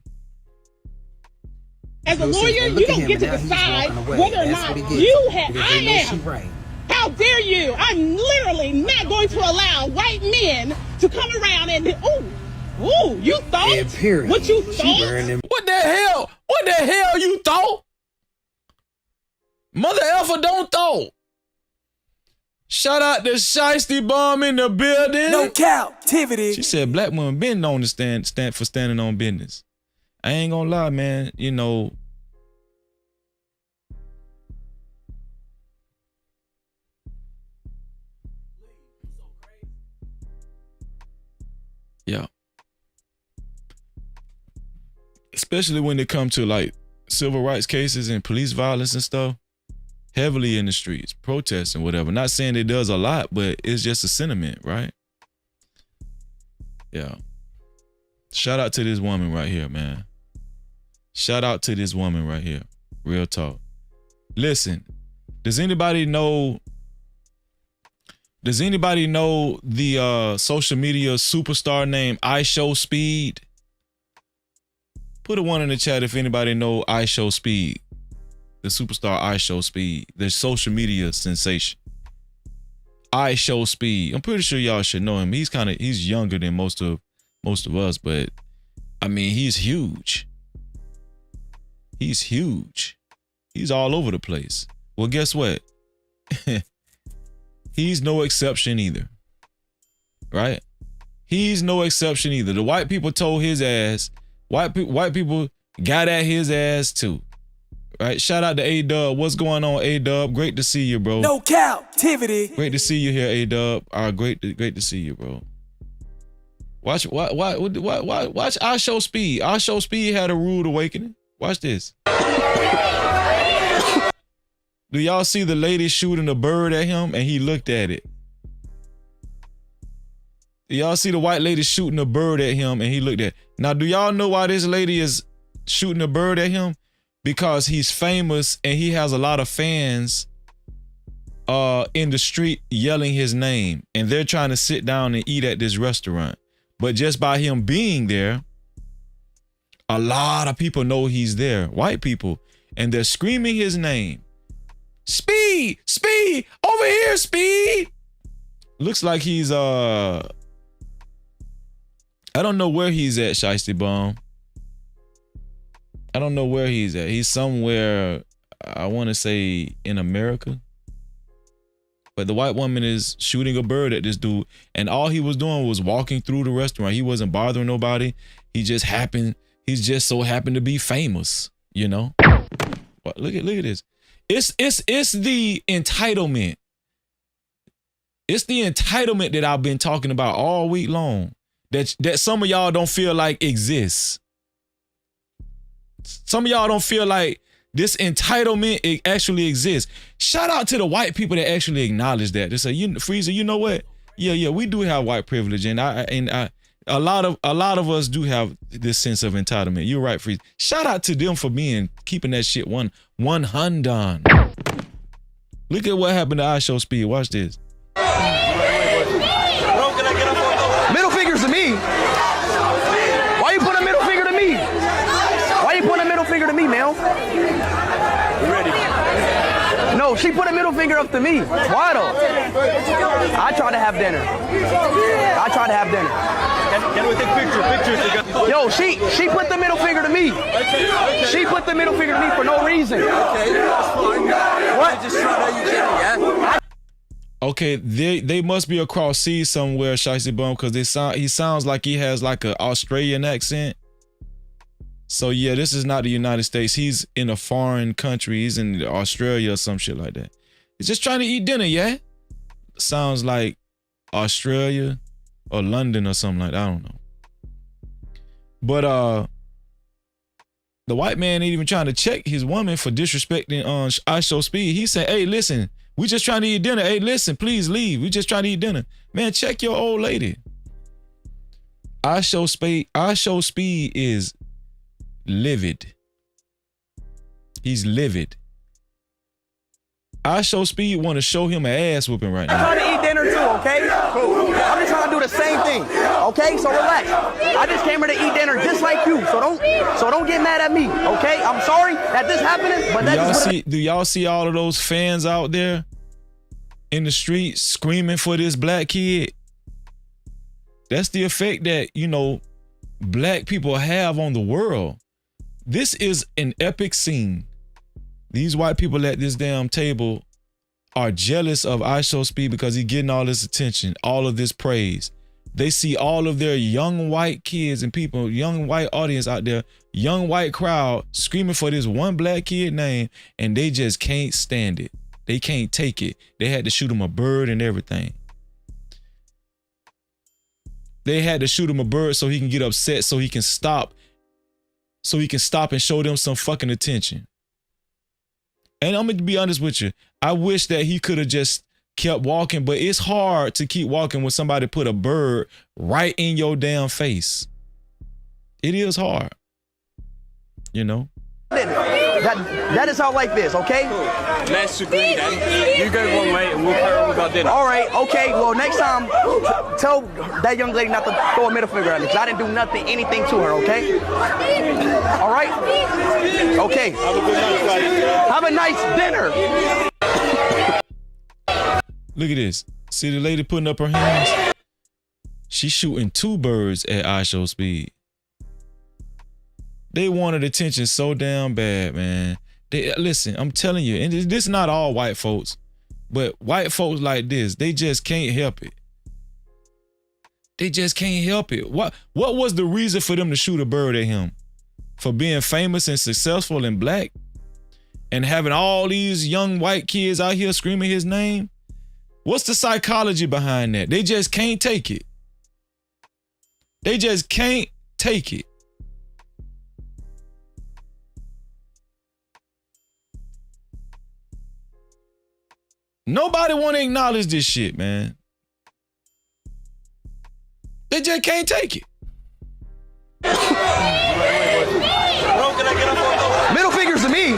As a lawyer, you don't get to decide whether or not you have. I am. How dare you? I'm literally not going to allow white men to come around and you thought? Yeah, period. What you thought? What the hell? What the hell you thought? Mother effer don't thought. Shout out to Shiesty Bomb in the building. No captivity. She said black women been known to stand for standing on business. I ain't gonna lie, man. You know, yeah. Especially when it comes to like civil rights cases and police violence and stuff, heavily in the streets, protesting, whatever. Not saying it does a lot, but it's just a sentiment, right? Yeah. Shout out to this woman right here, man. Shout out to this woman right here. Real talk. Listen, does anybody know the social media superstar named iShowSpeed? Put a one in the chat if anybody know iShowSpeed. The superstar iShowSpeed, the social media sensation. iShowSpeed. I'm pretty sure y'all should know him. He's younger than most of us, but I mean, he's huge. He's huge. He's all over the place. Well, guess what? He's no exception either. Right? He's no exception either. The white people told his ass. White people got at his ass too. Right? Shout out to A-Dub. What's going on, A-Dub? Great to see you, bro. No captivity. Great to see you here, A-Dub. Great to see you, bro. Watch iShowSpeed. iShowSpeed had a rude awakening. Watch this. Do y'all see the lady shooting a bird at him and he looked at it? Do y'all see the white lady shooting a bird at him and he looked at it? Now, do y'all know why this lady is shooting a bird at him? Because he's famous and he has a lot of fans in the street yelling his name, and they're trying to sit down and eat at this restaurant. But just by him being there, a lot of people know he's there, white people, and they're screaming his name. Speed, Speed, over here, Speed. Looks like he's I don't know where he's at, Shiesty Bomb. I don't know where he's at. He's somewhere, I want to say in America. But the white woman is shooting a bird at this dude, and all he was doing was walking through the restaurant. He wasn't bothering nobody. He just so happened to be famous, you know? But look at this. It's the entitlement. It's the entitlement that I've been talking about all week long. That some of y'all don't feel like exists. Some of y'all don't feel like this entitlement it actually exists. Shout out to the white people that actually acknowledge that. They say, Freezer, you know what? Yeah, we do have white privilege, and a lot of us do have this sense of entitlement. You're right, Freezer. Shout out to them for keeping that shit 100. Look at what happened to iShowSpeed. Watch this. Middle fingers to me. Why you put a middle finger to me? Why you put a middle finger to me, Mel? You ready? No, she put a middle finger up to me. Why though? I tried to have dinner. Can we take pictures? Yo, she put the middle finger to me. She put the middle finger to me for no reason. Okay, that's fine. What? Just trying to yeah? Okay, they must be across seas somewhere, Shiesty Bum, because he sounds like he has like an Australian accent. So yeah, this is not the United States. He's in a foreign country. He's in Australia or some shit like that. He's just trying to eat dinner, yeah? Sounds like Australia or London or something like that. I don't know. But the white man ain't even trying to check his woman for disrespecting iShowSpeed. He said, hey, listen, we just trying to eat dinner. Hey, listen, please leave. We just trying to eat dinner. Man, check your old lady. iShowSpeed is livid. He's livid. iShowSpeed want to show him an ass whooping right now. I'm trying to eat dinner too, okay? I'm just trying to do the same thing. Okay, so relax. I just came here to eat dinner just like you. So don't get mad at me. Okay, I'm sorry that this happening, but do y'all see all of those fans out there in the streets screaming for this black kid? That's the effect that, you know, black people have on the world. This is an epic scene. These white people at this damn table are jealous of IShowSpeed because he's getting all this attention, all of this praise. They see all of their young white kids and people, young white audience out there, young white crowd screaming for this one black kid name, and they just can't stand it. They can't take it. They had to shoot him a bird and everything. They had to shoot him a bird so he can get upset, so he can stop and show them some fucking attention. And I'm gonna be honest with you, I wish that he could have just kept walking, but it's hard to keep walking when somebody put a bird right in your damn face. It is hard, you know? That is how life is, okay? Let's agree then. You go one way and we'll carry on with our dinner. All right, okay. Well, next time, tell that young lady not to throw a middle finger at me, because I didn't do anything to her, okay? All right? Okay. Have a good night, guys. Have a nice dinner. Look at this. See the lady putting up her hands? She's shooting 2 birds at IShowSpeed. They wanted attention so damn bad, man. Listen, I'm telling you, and this is not all white folks, but white folks like this, they just can't help it. They just can't help it. What was the reason for them to shoot a bird at him? For being famous and successful and black? And having all these young white kids out here screaming his name? What's the psychology behind that? They just can't take it. They just can't take it. Nobody want to acknowledge this shit, man. They just can't take it. Middle fingers to me.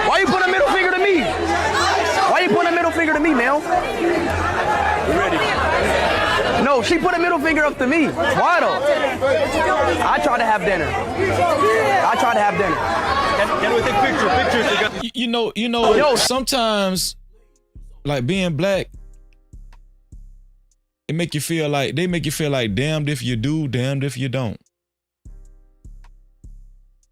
Why you putting a middle finger to me? Why you putting a middle finger to me, Mel? Ready? No, she put a middle finger up to me. Why though? I tried to have dinner. Can we take pictures together? You know, sometimes, like being black, they make you feel like damned if you do, damned if you don't.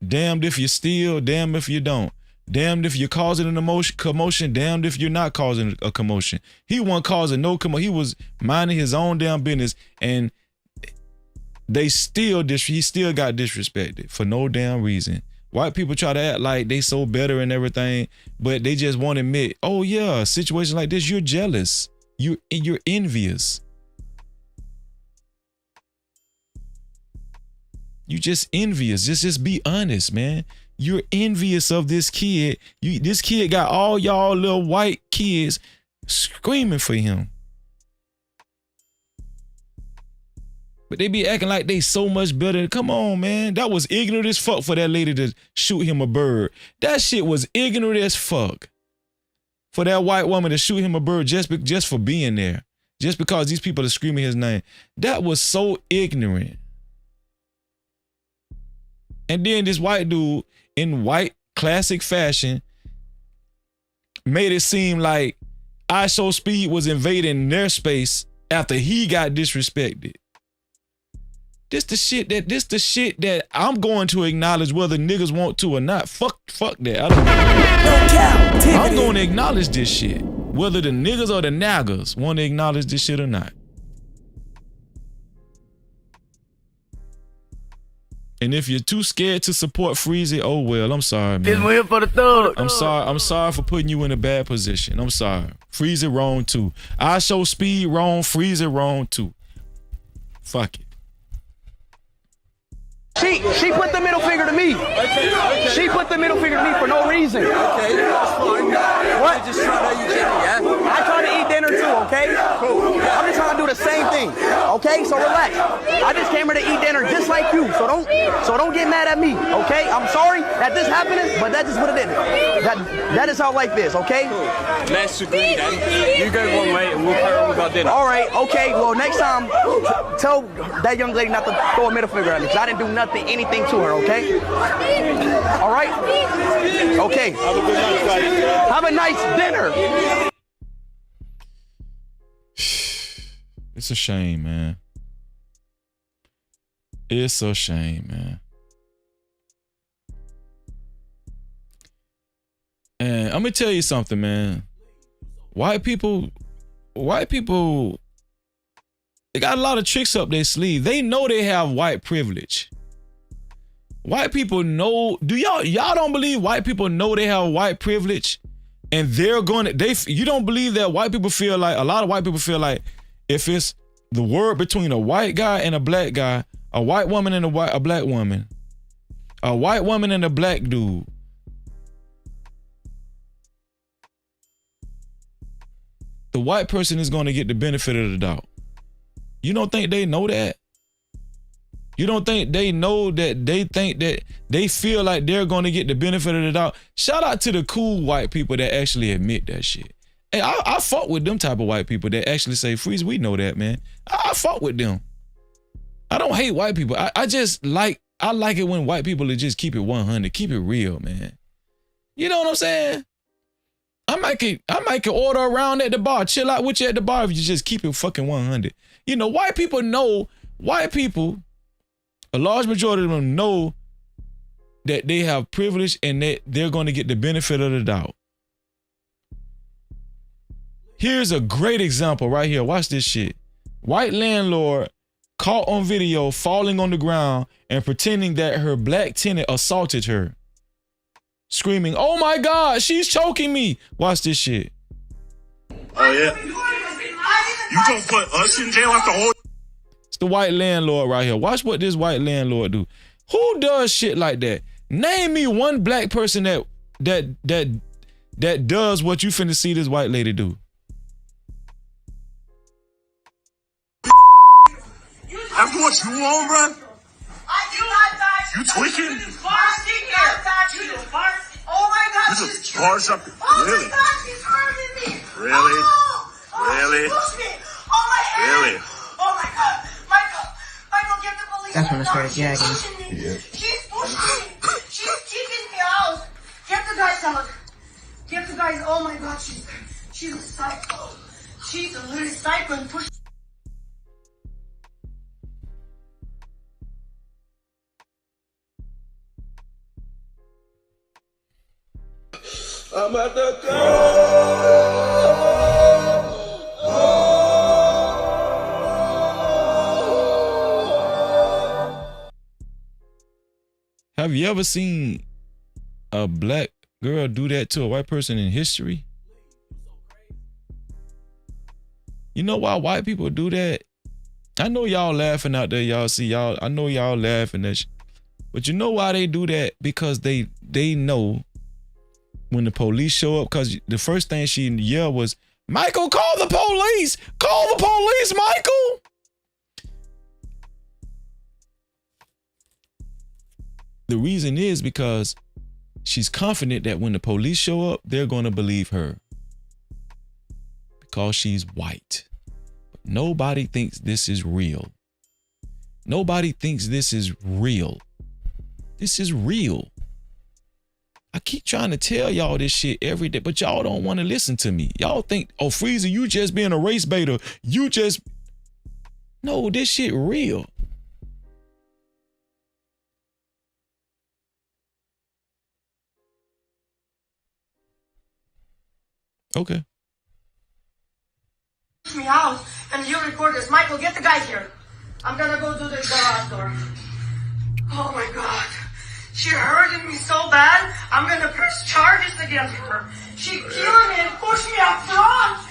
Damned if you steal, damned if you don't. Damned if you're causing an commotion, damned if you're not causing a commotion. He wasn't causing no commotion. He was minding his own damn business, and he still got disrespected for no damn reason. White people try to act like they so better and everything, but they just won't admit, oh yeah, situations like this, you're jealous. You're envious. You just envious. Just be honest, man. You're envious of this kid. This kid got all y'all little white kids screaming for him. But they be acting like they so much better. Come on, man. That was ignorant as fuck for that lady to shoot him a bird. That shit was ignorant as fuck. For that white woman to shoot him a bird just for being there. Just because these people are screaming his name. That was so ignorant. And then this white dude in white classic fashion made it seem like IShowSpeed was invading their space after he got disrespected. This the shit that I'm going to acknowledge whether niggas want to or not. Fuck that. I'm going to acknowledge this shit. Whether the niggas or the naggers want to acknowledge this shit or not. And if you're too scared to support Freezy, oh well, I'm sorry, man. It's here for the thug. I'm sorry for putting you in a bad position. I'm sorry. Freezy wrong too. IShowSpeed wrong, Freezy wrong too. Fuck it. She put the middle finger to me. Okay. She put the middle finger to me for no reason. Okay, that's fine. What? Just trying to eat dinner, yeah? I try to eat dinner too, okay? Cool. I'm just trying to do the same thing. Okay, so relax. I just came here to eat dinner just like you. So don't get mad at me. Okay, I'm sorry that this happened, but that's just what it is. That is how life is. Okay. Let's agree then. You go one way and we'll carry on with our dinner. All right. Okay. Well, next time, tell that young lady not to throw a middle finger at me, because I didn't do anything to her. Okay. All right. Okay. Have a good night, guys. Have a nice dinner. It's a shame, man. It's a shame, man. And I'm gonna tell you something, man. White people, they got a lot of tricks up their sleeve. They know they have white privilege. White people know. Do y'all don't believe white people know they have white privilege, and they're going to you don't believe that white people feel like, a lot of white people feel like, if it's the word between a white guy and a black guy, a white woman and a black woman, a white woman and a black dude, the white person is going to get the benefit of the doubt. You don't think they know that? You don't think they know that they think that they feel like they're going to get the benefit of the doubt? Shout out to the cool white people that actually admit that shit. Hey, I fuck with them type of white people that actually say, Freeze, we know that, man. I fuck with them. I don't hate white people. I just like, I like it when white people just keep it 100, keep it real, man. You know what I'm saying? I might can order around at the bar, chill out with you at the bar if you just keep it fucking 100. You know, white people, a large majority of them know that they have privilege and that they're going to get the benefit of the doubt. Here's a great example right here. Watch this shit. White landlord caught on video falling on the ground and pretending that her black tenant assaulted her. Screaming, "Oh my God, she's choking me." Watch this shit. Oh yeah? You gonna put us in jail after all? It's the white landlord right here. Watch what this white landlord do. Who does shit like that? Name me one black person that does what you finna see this white lady do. After what you on, bro? You tweaking? Oh my God, You just charged up. Oh Really? my God, she's hurting me. Really? Really? Push me. Oh my head. Really? Oh my God. Michael, get the police. That's when I started She's gagging. pushing me. She's pushing me. She's kicking me out. Get the guys out. Get the guys. Oh my God, she's a psycho. She's a little psycho and push. I'm at the Have you ever seen a black girl do that to a white person in history? You know why white people do that? I know y'all laughing out there, I know y'all laughing at but you know why they do that? Because they know when the police show up, because the first thing she yelled was, "Michael, call the police! Call the police, Michael!" The reason is because she's confident that when the police show up, they're going to believe her. Because she's white. But nobody thinks this is real. Nobody thinks this is real. This is real. I keep trying to tell y'all this shit every day, but y'all don't want to listen to me. Y'all think, oh, Freezer, you just being a race baiter. No, this shit real. Okay. Push me out and you record this. Michael, get the guy here. I'm gonna go do the garage door. Oh my God. She hurting me so bad, I'm gonna press charges against her. She killing me and push me up front.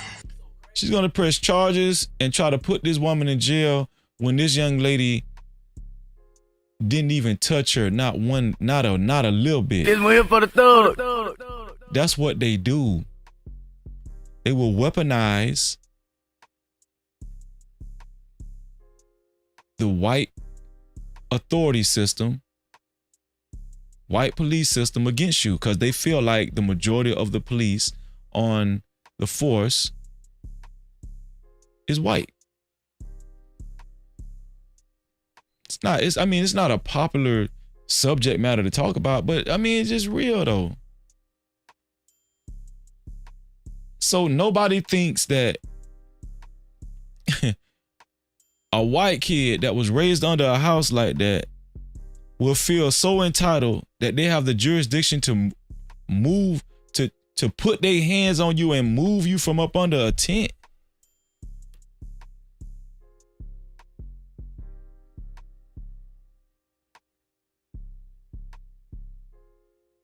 She's gonna press charges and try to put this woman in jail when this young lady didn't even touch her, not a little bit. This one here for the thug. That's what they do. They will weaponize the white authority system, white police system against you because they feel like the majority of the police on the force is white. It's not a popular subject matter to talk about, but I mean, it's just real though. So nobody thinks that a white kid that was raised under a house like that will feel so entitled that they have the jurisdiction to move, to put their hands on you and move you from up under a tent.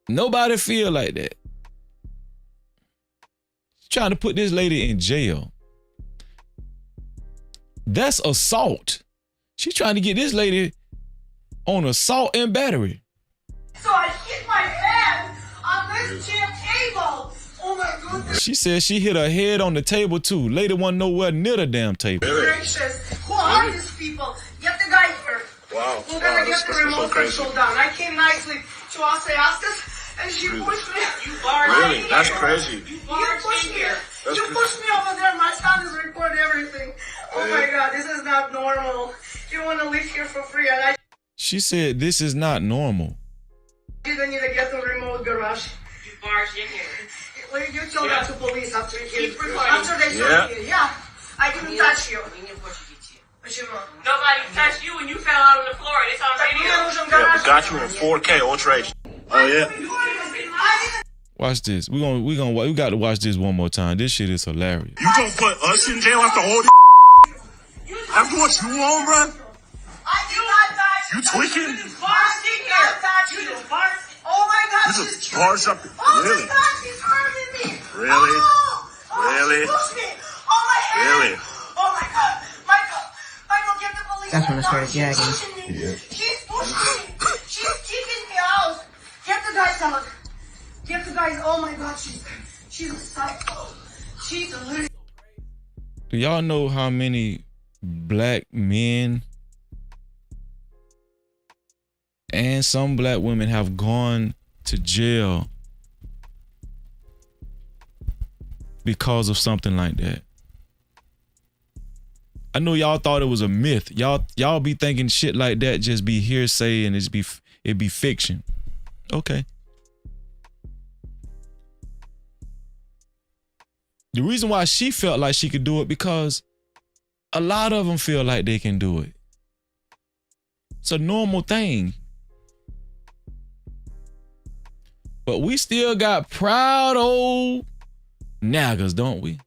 Nobody feel like that. Trying to put this lady in jail. That's assault. She's trying to get this lady on assault and battery. So I hit my head on this damn table. Oh my goodness. She said she hit her head on the table too. Lady wasn't nowhere near the damn table. Gracious. Who are these people? Get the guy here. Wow. We're gonna get the remote control down. I came nicely to ask us, and she pushed me. You barged Really? in That's here. crazy. You pushed me. You pushed me over there. My son is recording everything. Oh my God, this is not normal. You want to live here for free, and I She said this is not normal. didn't need to get the remote garage. You barged in here. Well, you told that to police after they shot you. Yeah, I didn't touch you. Nobody touched you when you fell out on the floor. It's on video. Yeah, we got you in 4K Ultra HD. Oh yeah. Watch this. We got to watch this one more time. This shit is hilarious. You gonna put us in jail after all After what you on, bro? I did not touch you. You tweaking? You just barged in here. You just barged. Oh my God. You just barged up. Oh Really? my God, she's hurting me. Really? Oh, Really? She pushed me. Oh my head. Really? Oh my God. Michael, get the police. That's when I started She's gagging. pushing me. She's pushing me. She's kicking me out. Get the guys out. Get the guys. Oh my God, she's a psycho. She's a little. Do y'all know how many black men and some black women have gone to jail because of something like that? I know y'all thought it was a myth. Y'all be thinking shit like that just be hearsay and it be fiction. Okay. The reason why she felt like she could do it because a lot of them feel like they can do it. It's a normal thing. But we still got proud old naggers, don't we?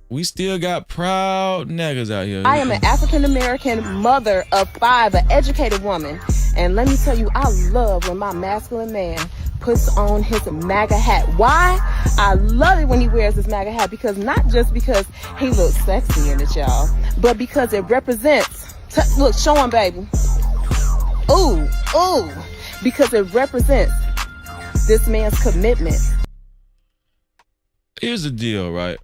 We still got proud naggers out here. I am an African-American mother of 5, an educated woman. And let me tell you, I love when my masculine man puts on his MAGA hat. Why? I love it when he wears his MAGA hat because not just because he looks sexy in it, y'all, but because it represents, look, show him, baby. Ooh, ooh, because it represents this man's commitment. Here's the deal, right?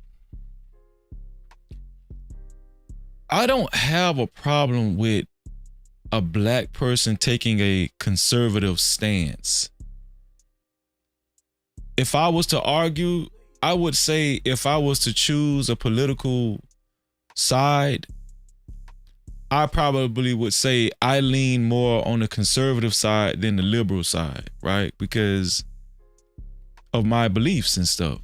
I don't have a problem with a black person taking a conservative stance. If I was to argue, I would say if I was to choose a political side, I probably would say I lean more on the conservative side than the liberal side, right? Because of my beliefs and stuff.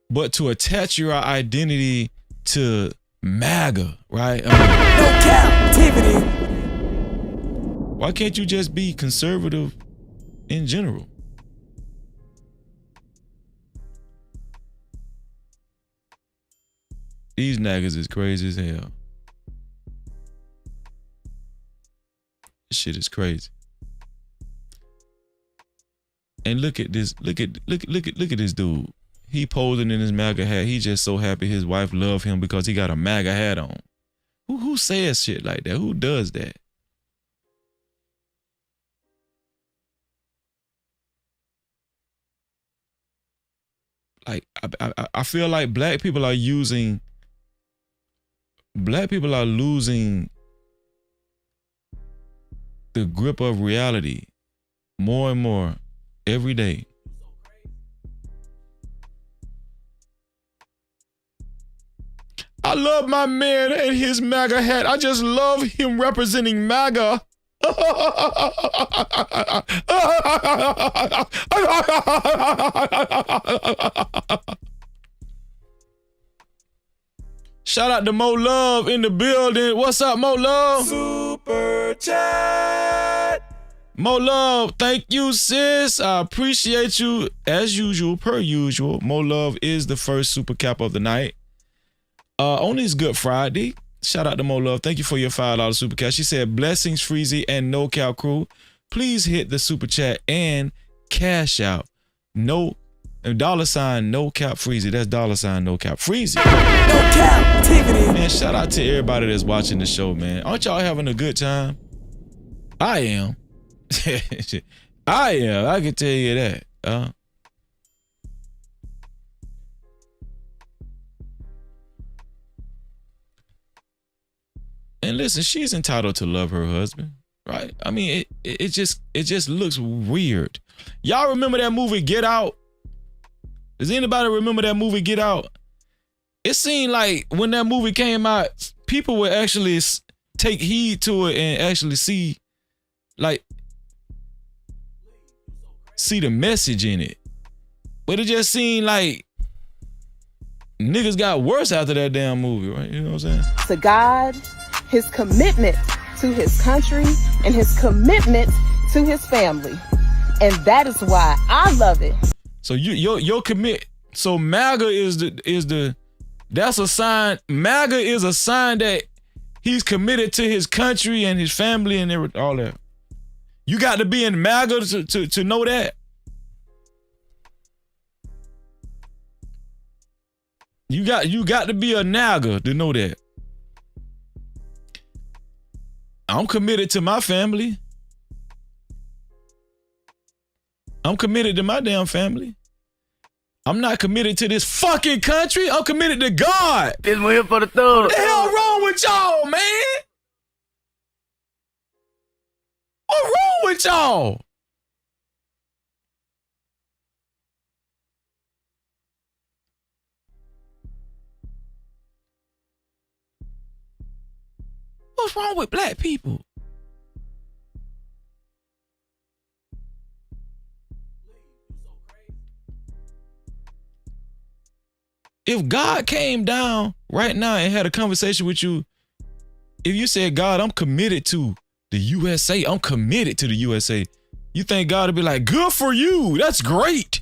But to attach your identity to MAGA, right? No captivity. Why can't you just be conservative in general? These niggas is crazy as hell. This shit is crazy. And look at this. Look at this dude. He posing in his MAGA hat. He just so happy his wife love him because he got a MAGA hat on. Who says shit like that? Who does that? Like I feel like black people are using Black people are losing the grip of reality more and more every day. I love my man and his MAGA hat. I just love him representing MAGA. Shout out to Mo Love in the building. What's up, Mo Love? Super chat. Mo Love, thank you, sis. I appreciate you as usual, per usual. Mo Love is the first super cap of the night. On this Good Friday. Shout out to Mo Love. Thank you for your $5 super chat. She said, blessings, Freezy and No Cap crew. Please hit the super chat and cash out. $, No Cap Freezy. That's $, No Cap Freezy. No Cap-tivity. Man, shout out to everybody that's watching the show, man. Aren't y'all having a good time? I am. I am. I can tell you that. And listen, she's entitled to love her husband, right? I mean, it just looks weird. Y'all remember that movie Get Out? Does anybody remember that movie Get Out? It seemed like when that movie came out, people would actually take heed to it and actually see the message in it. But it just seemed like niggas got worse after that damn movie, right? You know what I'm saying? To God, his commitment to his country, and his commitment to his family. And that is why I love it. So your commit. So MAGA that's a sign. MAGA is a sign that he's committed to his country and his family and all that. You got to be in MAGA to know that. You got to be a NAGA to know that. I'm committed to my family. I'm committed to my damn family. I'm not committed to this fucking country. I'm committed to God. This one here for the third. What the hell wrong with y'all, man? What's wrong with y'all? What's wrong with black people? If God came down right now and had a conversation with you, if you said, God, I'm committed to the USA, I'm committed to the USA, you think God would be like, good for you, that's great.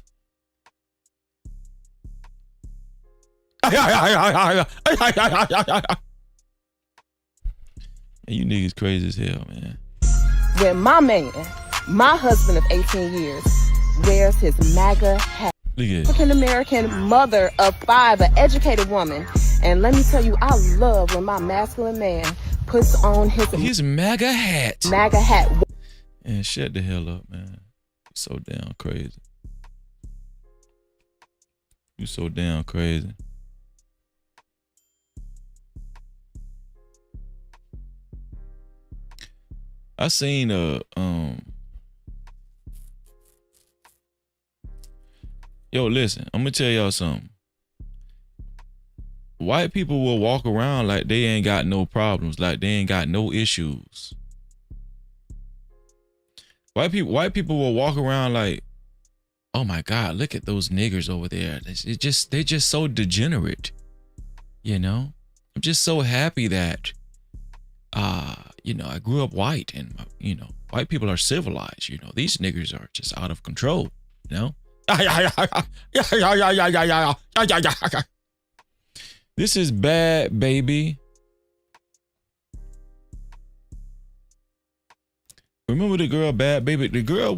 You niggas crazy as hell, man. When my man, my husband of 18 years, wears his MAGA hat. Look at it. African-American mother of 5, an educated woman. And let me tell you, I love when my masculine man puts on his MAGA hat. MAGA hat. And shut the hell up, man. You're so damn crazy. You so damn crazy. I seen yo, listen, I'm gonna tell y'all something. White people will walk around like they ain't got no problems, like they ain't got no issues. White people will walk around like, oh my God, look at those niggers over there. They just so degenerate, you know? I'm just so happy that you know, I grew up white and, you know, white people are civilized, you know. These niggers are just out of control, you know? This is bad, baby. Remember the girl, Bad Baby? The girl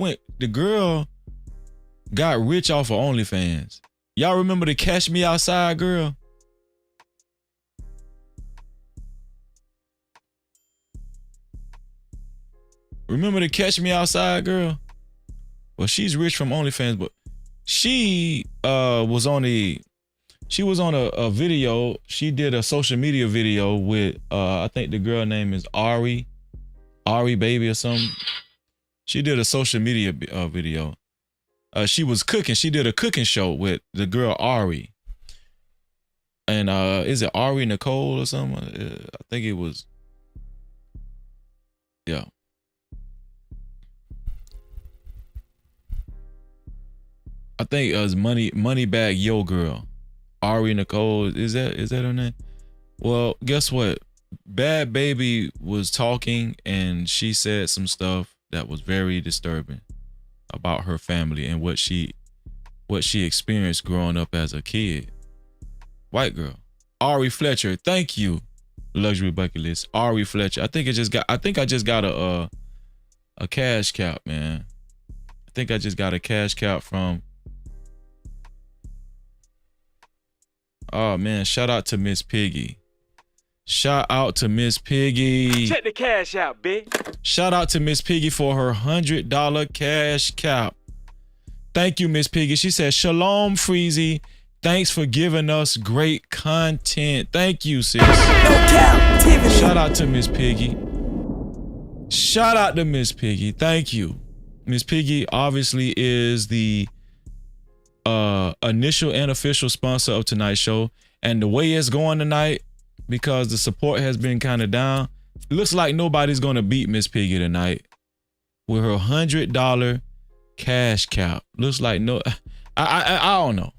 got rich off of OnlyFans. Y'all remember the Cash Me Outside girl? Remember the Catch Me Outside girl? Well, she's rich from OnlyFans, but she was on the She was on a video. She did a social media video with I think the girl name is Ari Baby or something. She did a social media video. She was cooking. She did a cooking show with the girl Ari. And is it Ari Nicole or something? I think it was. Yeah. I think it was Moneybag Yo Girl. Ari Nicole. Is that her name? Well, guess what? Bad Baby was talking and she said some stuff that was very disturbing about her family and what she experienced growing up as a kid. White girl. Ari Fletcher. Thank you. Luxury bucket list. Ari Fletcher. I think I just got a cash cap, man. I think I just got a cash cap from. Oh man, shout out to Miss Piggy. Shout out to Miss Piggy. Check the cash out, bitch. Shout out to Miss Piggy for her $100 cash cap. Thank you, Miss Piggy. She said, Shalom, Freezy. Thanks for giving us great content. Thank you, sis. Shout out to Miss Piggy. Shout out to Miss Piggy. Thank you. Miss Piggy obviously is the initial and official sponsor of tonight's show. And the way it's going tonight, because the support has been kind of down, it looks like nobody's going to beat Miss Piggy tonight with her $100 cash cap. Looks like no, I don't know.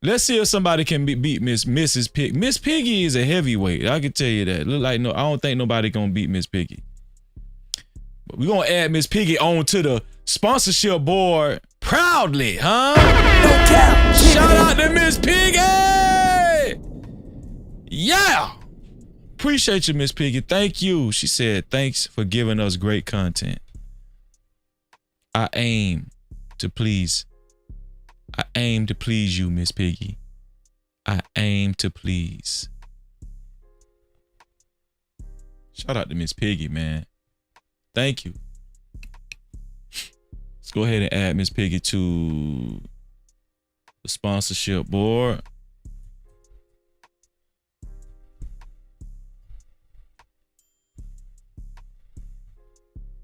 Let's see if somebody can beat Mrs. Piggy. Miss Piggy is a heavyweight. I can tell you that. Look like no, I don't think nobody gonna beat Miss Piggy. But we're gonna add Miss Piggy onto the sponsorship board proudly, huh? Shout out to Miss Piggy! Yeah! Appreciate you, Miss Piggy. Thank you. She said, thanks for giving us great content. I aim to please you, Miss Piggy. I aim to please. Shout out to Miss Piggy, man. Thank you. Let's go ahead and add Miss Piggy to the sponsorship board.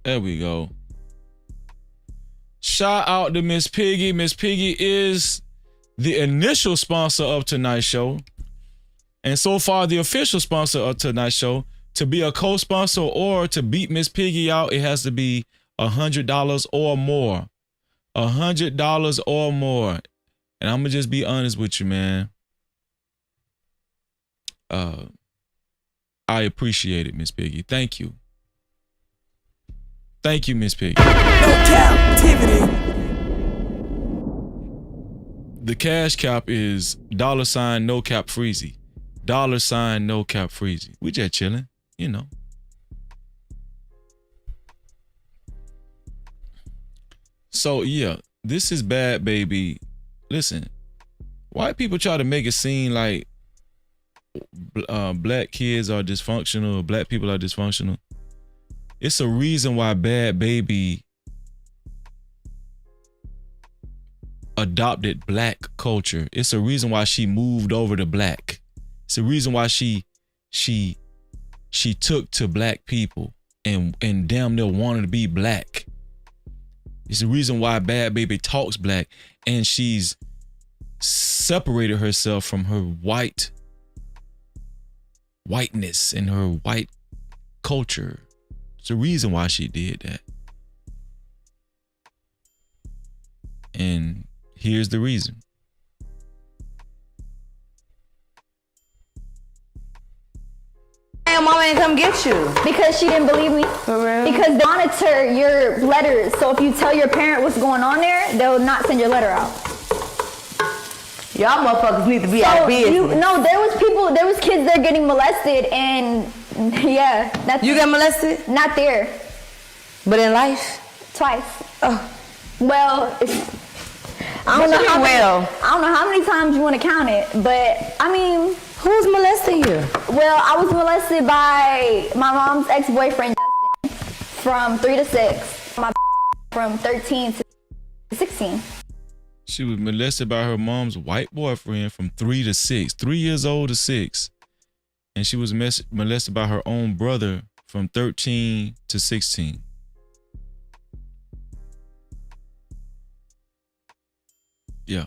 There we go. Shout out to Miss Piggy. Miss Piggy is the initial sponsor of tonight's show. And so far, the official sponsor of tonight's show. To be a co-sponsor or to beat Miss Piggy out, it has to be $100 or more. $100 or more. And I'm going to just be honest with you, man. I appreciate it, Miss Piggy. Thank you. Thank you, Miss Piggy. Cap-tivity. The cash cap is $ no cap freezy. $ no cap freezy. We just chilling, you know. So yeah, this is Bad Baby. Listen, white people try to make it seem like black kids are dysfunctional or black people are dysfunctional. It's a reason why Bad Baby adopted black culture. It's a reason why she moved over to black. It's a reason why she took to black people and damn near wanted to be black. It's the reason why Bad Baby talks black and she's separated herself from her whiteness and her white culture. It's the reason why she did that. And here's the reason. Hey, mama didn't come get you. Because she didn't believe me. For real? Because they monitor your letters. So if you tell your parent what's going on there, they'll not send your letter out. Y'all motherfuckers need to be out of business. No, there was kids there getting molested and yeah. You got molested? Not there. But in life? Twice. Oh. Well, I don't know how many times you want to count it, but I mean, who's molesting you? Well, I was molested by my mom's ex-boyfriend from 3 to 6, my from 13 to 16. She was molested by her mom's white boyfriend from 3 to 6, 3 years old to 6. And she was molested by her own brother from 13 to 16. Yeah.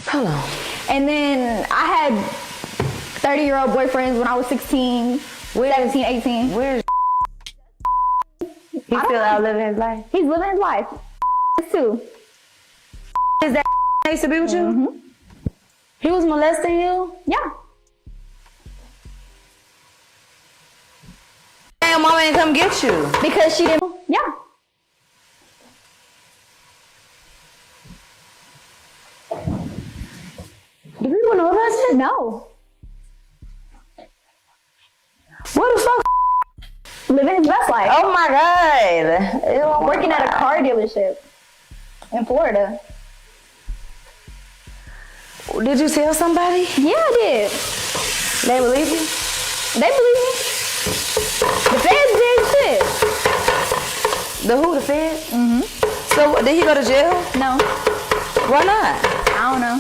Hold on. And then I had 30-year-old boyfriends when I was 16, 17, 18. Where's he still out living his life? He's living his life. Too. Is that used to be with you? Mm-hmm. He was molesting you? Yeah. Damn, mama ain't come get you. Because she didn't. Yeah. Do you want to arrest him? No. What the fuck? Living his best life. Oh my God. Working at a car dealership in Florida. Did you tell somebody? Yeah, I did. They believe you? They believe me. The feds did shit. The who? The feds? Mm-hmm. So did he go to jail? No. Why not? I don't know.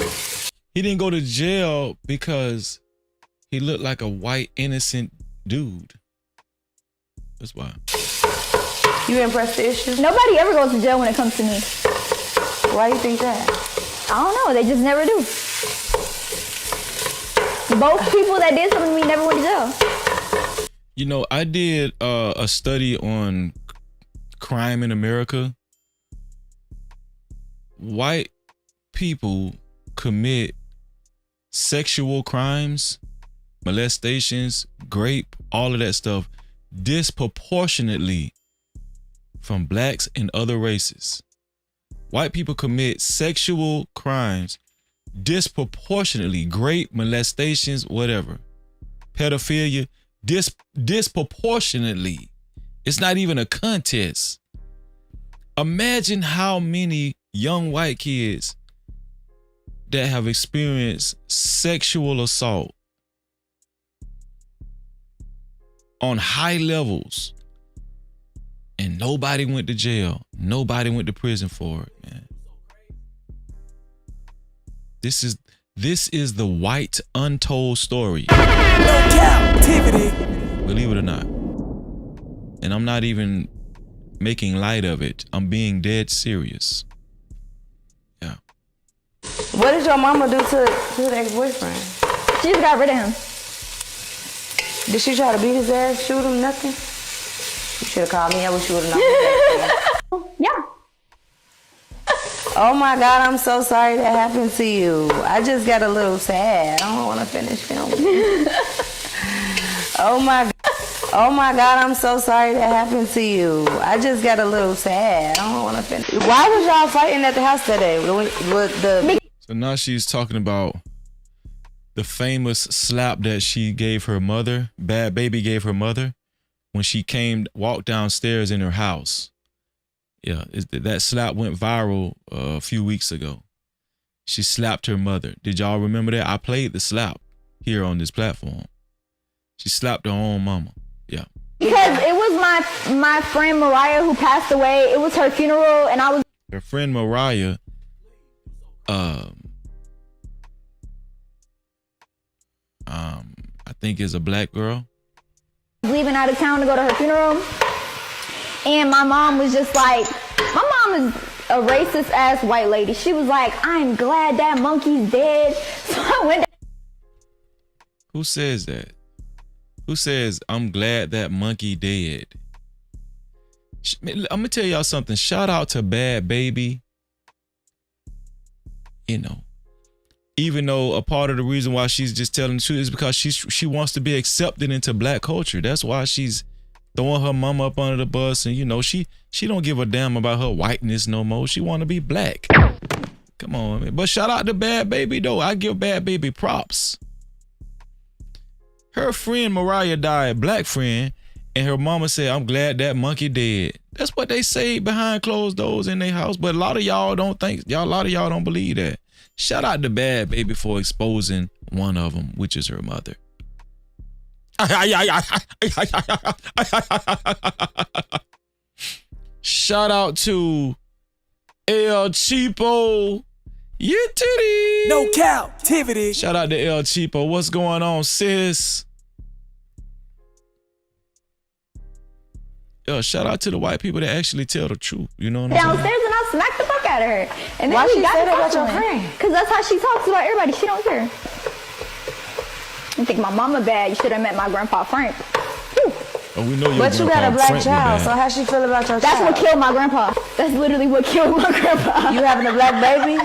He didn't go to jail because he looked like a white, innocent dude. That's why. You didn't press the issue? Nobody ever goes to jail when it comes to me. Why you think that? I don't know. They just never do. Both people that did something to me never went to jail. You know, I did a study on crime in America. White people commit sexual crimes, molestations, rape, all of that stuff disproportionately from blacks and other races. White people commit sexual crimes disproportionately, rape, molestations, whatever, pedophilia, disproportionately. It's not even a contest. Imagine how many young white kids that have experienced sexual assault on high levels and nobody went to jail. Nobody went to prison for it, man. This is the white untold story. No captivity. Believe it or not. And I'm not even making light of it. I'm being dead serious. Yeah. What did your mama do to the ex-boyfriend? She just got rid of him. Did she try to beat his ass, shoot him, nothing? You should have called me. I wish you would have known. Yeah. Oh my God, I'm so sorry that happened to you. I just got a little sad. I don't want to finish filming. Oh my God, I'm so sorry that happened to you. I just got a little sad. I don't want to finish. Why was y'all fighting at the house today? So now she's talking about the famous slap that she gave her mother, Bad Baby gave her mother, when she walked downstairs in her house. Yeah, that slap went viral a few weeks ago. She slapped her mother. Did y'all remember that? I played the slap here on this platform. She slapped her own mama. Yeah. Because it was my friend Mariah who passed away. It was her funeral, and I was. Her friend Mariah, I think is a black girl. Leaving out of town to go to her funeral, and my mom was just like, my mom is a racist ass white lady. She was like, I'm glad that monkey's dead. So I went. Who says that? Who says I'm glad that monkey dead? I'm gonna tell y'all something. Shout out to Bad Baby. You know, even though a part of the reason why she's just telling the truth is because she wants to be accepted into black culture. That's why she's throwing her mama up under the bus, and you know she don't give a damn about her whiteness no more. She want to be black. Come on, man. But shout out to Bad Baby though. I give Bad Baby props. Her friend Mariah died, black friend, and her mama said, I'm glad that monkey dead. That's what they say behind closed doors in their house. But a lot of y'all don't believe that. Shout out to Bad Baby for exposing one of them, which is her mother. Shout out to El Cheapo. Yeah, titty. No Cap-tivity. Shout out to El Cheapo. What's going on, sis? Yo, shout out to the white people that actually tell the truth. You know what I'm saying? Downstairs and I smacked the fuck out of her. And then Why we she got say to that about your talking. friend? Because that's how she talks about everybody. She don't care. You think my mama bad? You should have met my grandpa Frank. Whew. Oh, we know But you got a black child, so how she feel about your That's child? what killed my grandpa. That's literally what killed my grandpa. You having a black baby?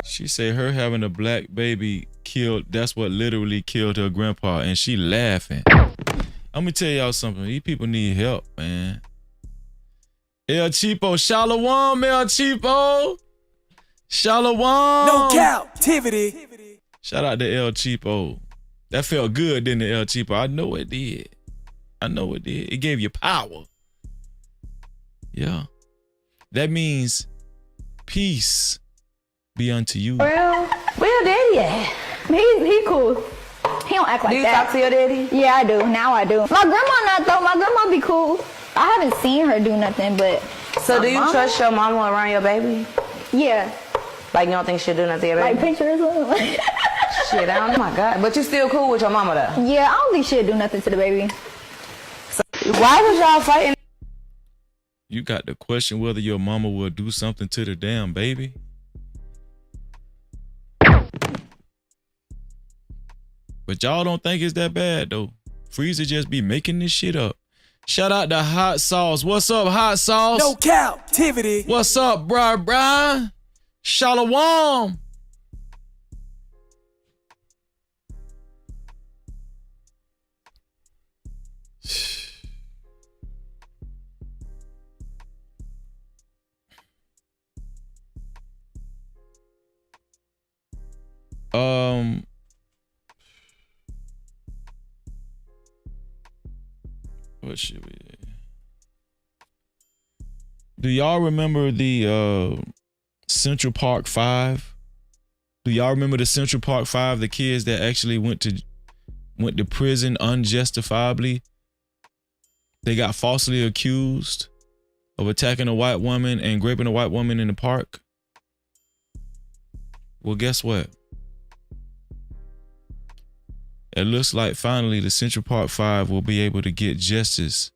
She said her having a black baby killed, that's what literally killed her grandpa, and she laughing. Let me tell y'all something. These people need help, man. El Cheapo, Shalom, El Cheapo. Shalom. No Cap-tivity. Shout out to El Cheapo. That felt good, didn't it, El Cheapo? I know it did. I know it did. It gave you power. Yeah. That means peace be unto you. Well, where daddy at? He cool. He don't act like that. Do you talk to your daddy? Yeah, I do. Now I do. My grandma not though. My grandma be cool. I haven't seen her do nothing, but. So do you trust your mama around your baby? Yeah. Like you don't think she'll do nothing to your baby? Like pictures or something? Shit, I don't know. My God. But you still cool with your mama though? Yeah, I don't think she'll do nothing to the baby. So why was y'all fighting? You got to question whether your mama will do something to the damn baby. But y'all don't think it's that bad though. Freezer just be making this shit up. Shout out to Hot Sauce. What's up, Hot Sauce? No Cap-tivity. What's up, bruh? Shalom. What should we? Do y'all remember the Central Park 5? Do y'all remember the Central Park 5? The kids that actually went to prison unjustifiably. They got falsely accused of attacking a white woman and raping a white woman in the park. Well, guess what? It looks like finally the Central Park 5 will be able to get justice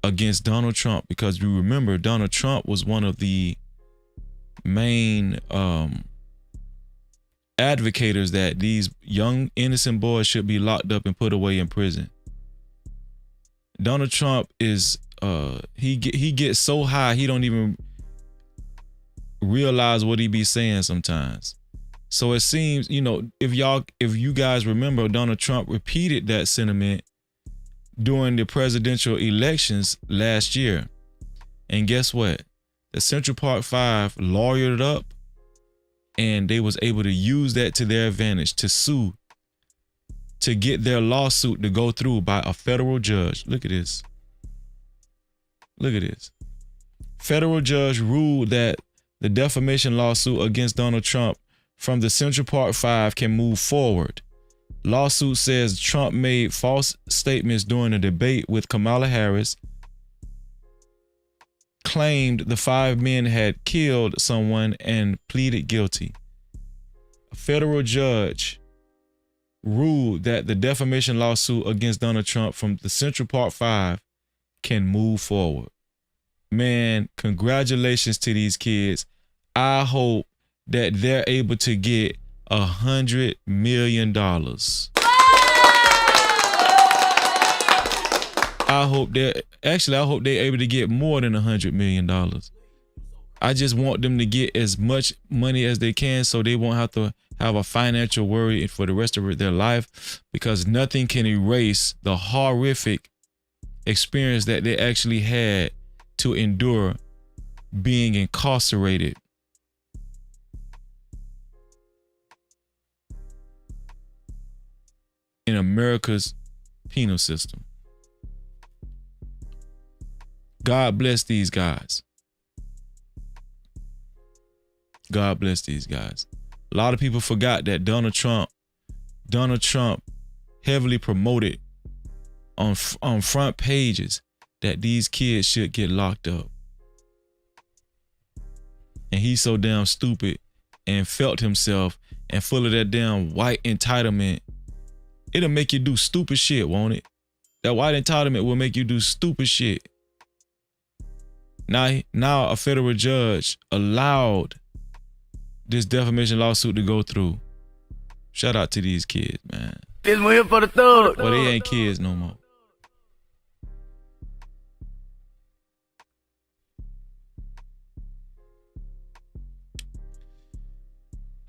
against Donald Trump, because we remember Donald Trump was one of the main advocators that these young innocent boys should be locked up and put away in prison. Donald Trump is he gets so high he don't even realize what he be saying sometimes. So it seems, you know, if you guys remember, Donald Trump repeated that sentiment during the presidential elections last year. And guess what? The Central Park 5 lawyered up and they was able to use that to their advantage to sue, to get their lawsuit to go through by a federal judge. Look at this. Look at this. Federal judge ruled that the defamation lawsuit against Donald Trump from the Central Park 5 can move forward. Lawsuit says Trump made false statements during a debate with Kamala Harris, claimed the 5 men had killed someone, and pleaded guilty. A federal judge ruled that the defamation lawsuit against Donald Trump from the Central Park 5 can move forward. Man, congratulations to these kids. I hope that they're able to get $100 million. I hope they're able to get more than $100 million. I just want them to get as much money as they can so they won't have to have a financial worry for the rest of their life, because nothing can erase the horrific experience that they actually had to endure being incarcerated in America's penal system. God bless these guys. God bless these guys. A lot of people forgot that Donald Trump heavily promoted on front pages that these kids should get locked up. and he's so damn stupid and felt himself and full of that damn white entitlement, it'll make you do stupid shit, won't it? That white entitlement will make you do stupid shit. Now a federal judge allowed this defamation lawsuit to go through. Shout out to these kids, man. This one here for the thug. Well, they ain't kids no more.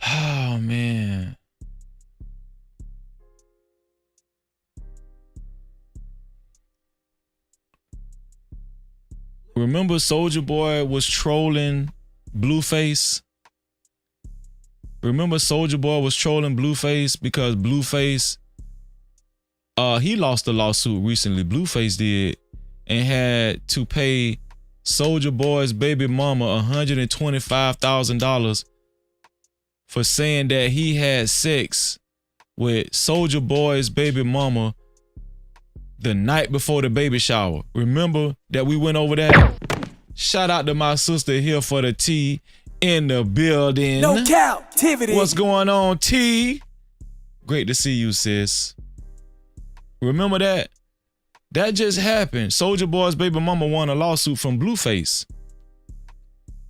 Oh, man. Remember Soulja Boy was trolling Blueface? Remember Soulja Boy was trolling Blueface because Blueface, he lost a lawsuit recently, Blueface did, and had to pay Soulja Boy's baby mama $125,000 for saying that he had sex with Soulja Boy's baby mama the night before the baby shower. Remember that we went over that? Shout out to my sister here for the tea in the building. No Cap-tivity. What's going on, T? Great to see you, sis. Remember that? That just happened. Soulja Boy's baby mama won a lawsuit from Blueface.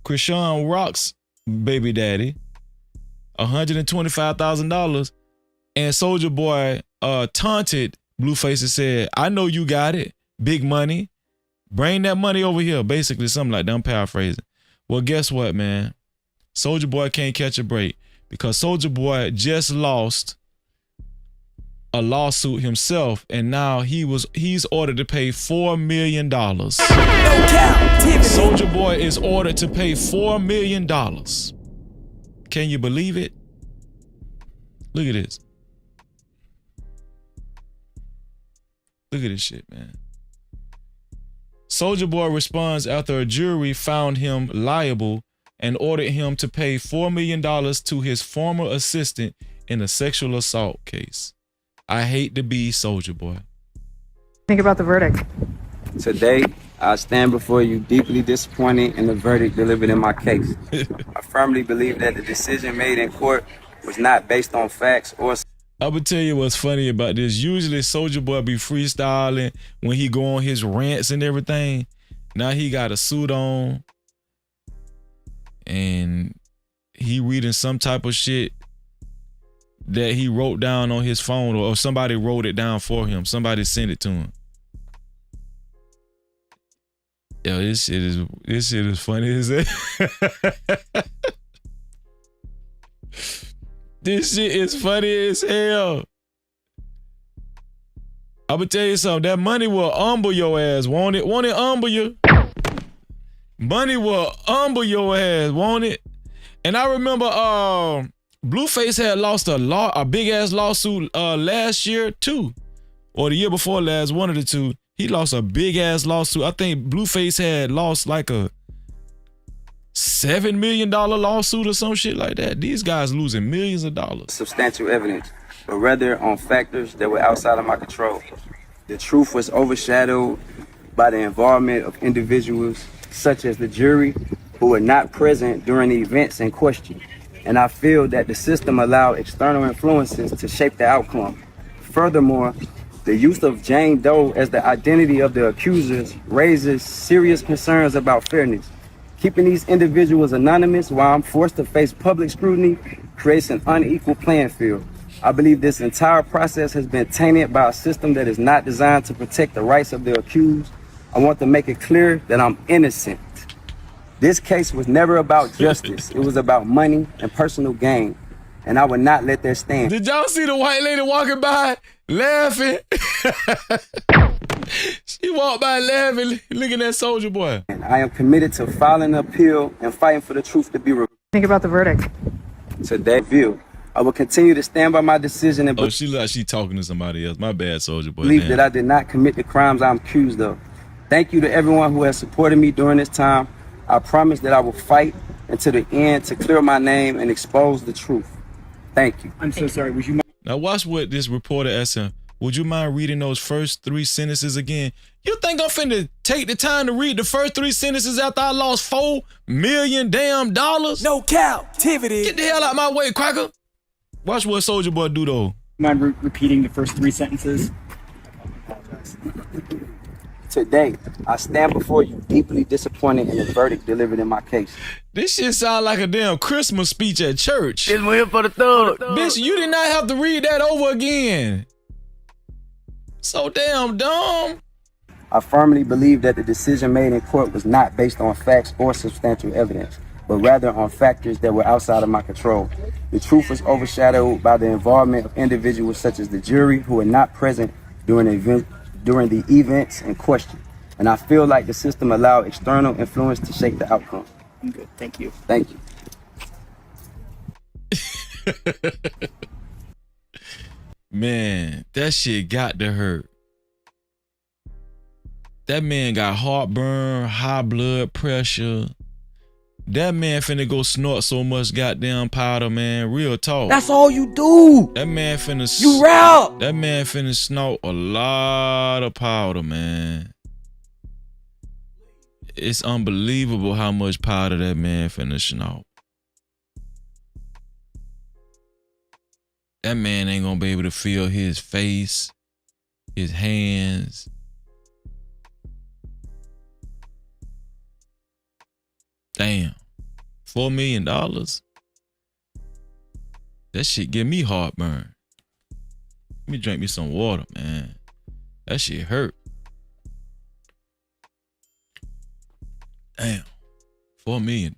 Krishan Rock's baby daddy, $125,000, and Soulja Boy taunted Blueface and said, I know you got it. Big money. Bring that money over here. Basically, something like that. I'm paraphrasing. Well, guess what, man? Soulja Boy can't catch a break because Soulja Boy just lost a lawsuit himself, and now he's ordered to pay $4 million. Soulja Boy is ordered to pay $4 million. Can you believe it? Look at this. Look at this shit, man. Soulja Boy responds after a jury found him liable and ordered him to pay $4 million to his former assistant in a sexual assault case. I hate to be Soulja Boy. Think about the verdict. Today, I stand before you deeply disappointed in the verdict delivered in my case. I firmly believe that the decision made in court was not based on facts or... I would tell you what's funny about this. Usually Soulja Boy be freestyling when he go on his rants and everything. Now he got a suit on and he reading some type of shit that he wrote down on his phone, or somebody wrote it down for him. Somebody sent it to him. Yo, this shit is funny as hell. This shit is funny as hell. I'm gonna tell you something. That money will humble your ass, won't it? Won't it humble you? Money will humble your ass, won't it? And I remember Blueface had lost a big ass lawsuit last year too, or the year before last, one of the two. He lost a big ass lawsuit. I think Blueface had lost like a $7 million lawsuit or some shit like that. These guys losing millions of dollars. Substantial evidence, but rather on factors that were outside of my control. The truth was overshadowed by the involvement of individuals such as the jury who were not present during the events in question. And I feel that the system allowed external influences to shape the outcome. Furthermore, the use of Jane Doe as the identity of the accusers raises serious concerns about fairness. Keeping these individuals anonymous while I'm forced to face public scrutiny creates an unequal playing field. I believe this entire process has been tainted by a system that is not designed to protect the rights of the accused. I want to make it clear that I'm innocent. This case was never about justice. It was about money and personal gain. And I would not let that stand. Did y'all see the white lady walking by laughing? She walked by laughing, looking at Soulja Boy. And I am committed to filing an appeal and fighting for the truth to be revealed. Think about the verdict. Today, I will continue to stand by my decision and she look like she talking to somebody else. My bad, Soulja Boy. Believe that I did not commit the crimes I'm accused of. Thank you to everyone who has supported me during this time. I promise that I will fight until the end to clear my name and expose the truth. Thank you. I'm so sorry. Would you? Now watch what this reporter asked him. Would you mind reading those first 3 sentences again? You think I'm finna take the time to read the first 3 sentences after I lost $4 million damn dollars? No captivity. Get the hell out my way, cracker. Watch what Soulja Boy do though. Mind repeating the first 3 sentences? Today, I stand before you deeply disappointed in the verdict delivered in my case. This shit sound like a damn Christmas speech at church. It's here for the thug. Bitch, you did not have to read that over again. So damn dumb. I firmly believe that the decision made in court was not based on facts or substantial evidence, but rather on factors that were outside of my control. The truth was overshadowed by the involvement of individuals such as the jury who were not present during the events in question. And I feel like the system allowed external influence to shape the outcome. I'm good, thank you. Thank you. Man, that shit got to hurt. That man got heartburn, high blood pressure. That man finna go snort so much goddamn powder, man. Real talk. That's all you do. That man finna... You rap. That man finna snort a lot of powder, man. It's unbelievable how much powder that man finna snort. That man ain't gonna be able to feel his face, his hands. Damn. $4 million? That shit give me heartburn. Let me drink me some water, man. That shit hurt. Damn. $4 million.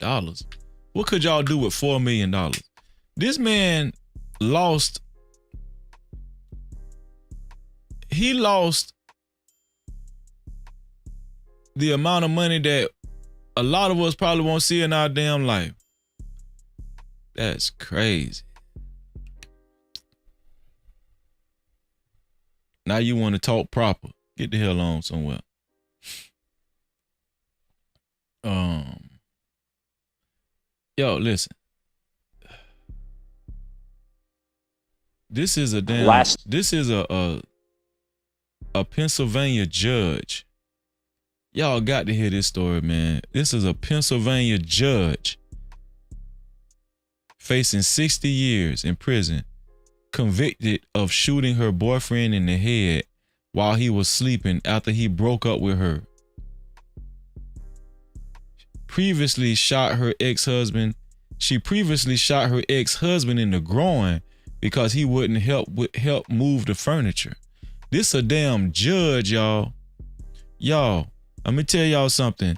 What could y'all do with $4 million? This man lost. He lost the amount of money that a lot of us probably won't see in our damn life. That's crazy. Now you want to talk proper. Get the hell on somewhere. Yo, listen. This is a damn this is a Pennsylvania judge. Y'all got to hear this story, man. This is a Pennsylvania judge facing 60 years in prison, convicted of shooting her boyfriend in the head while he was sleeping after he broke up with her. Previously shot her ex-husband. She previously shot her ex-husband in the groin because he wouldn't help move the furniture. This a damn judge, y'all. Y'all, let me tell y'all something.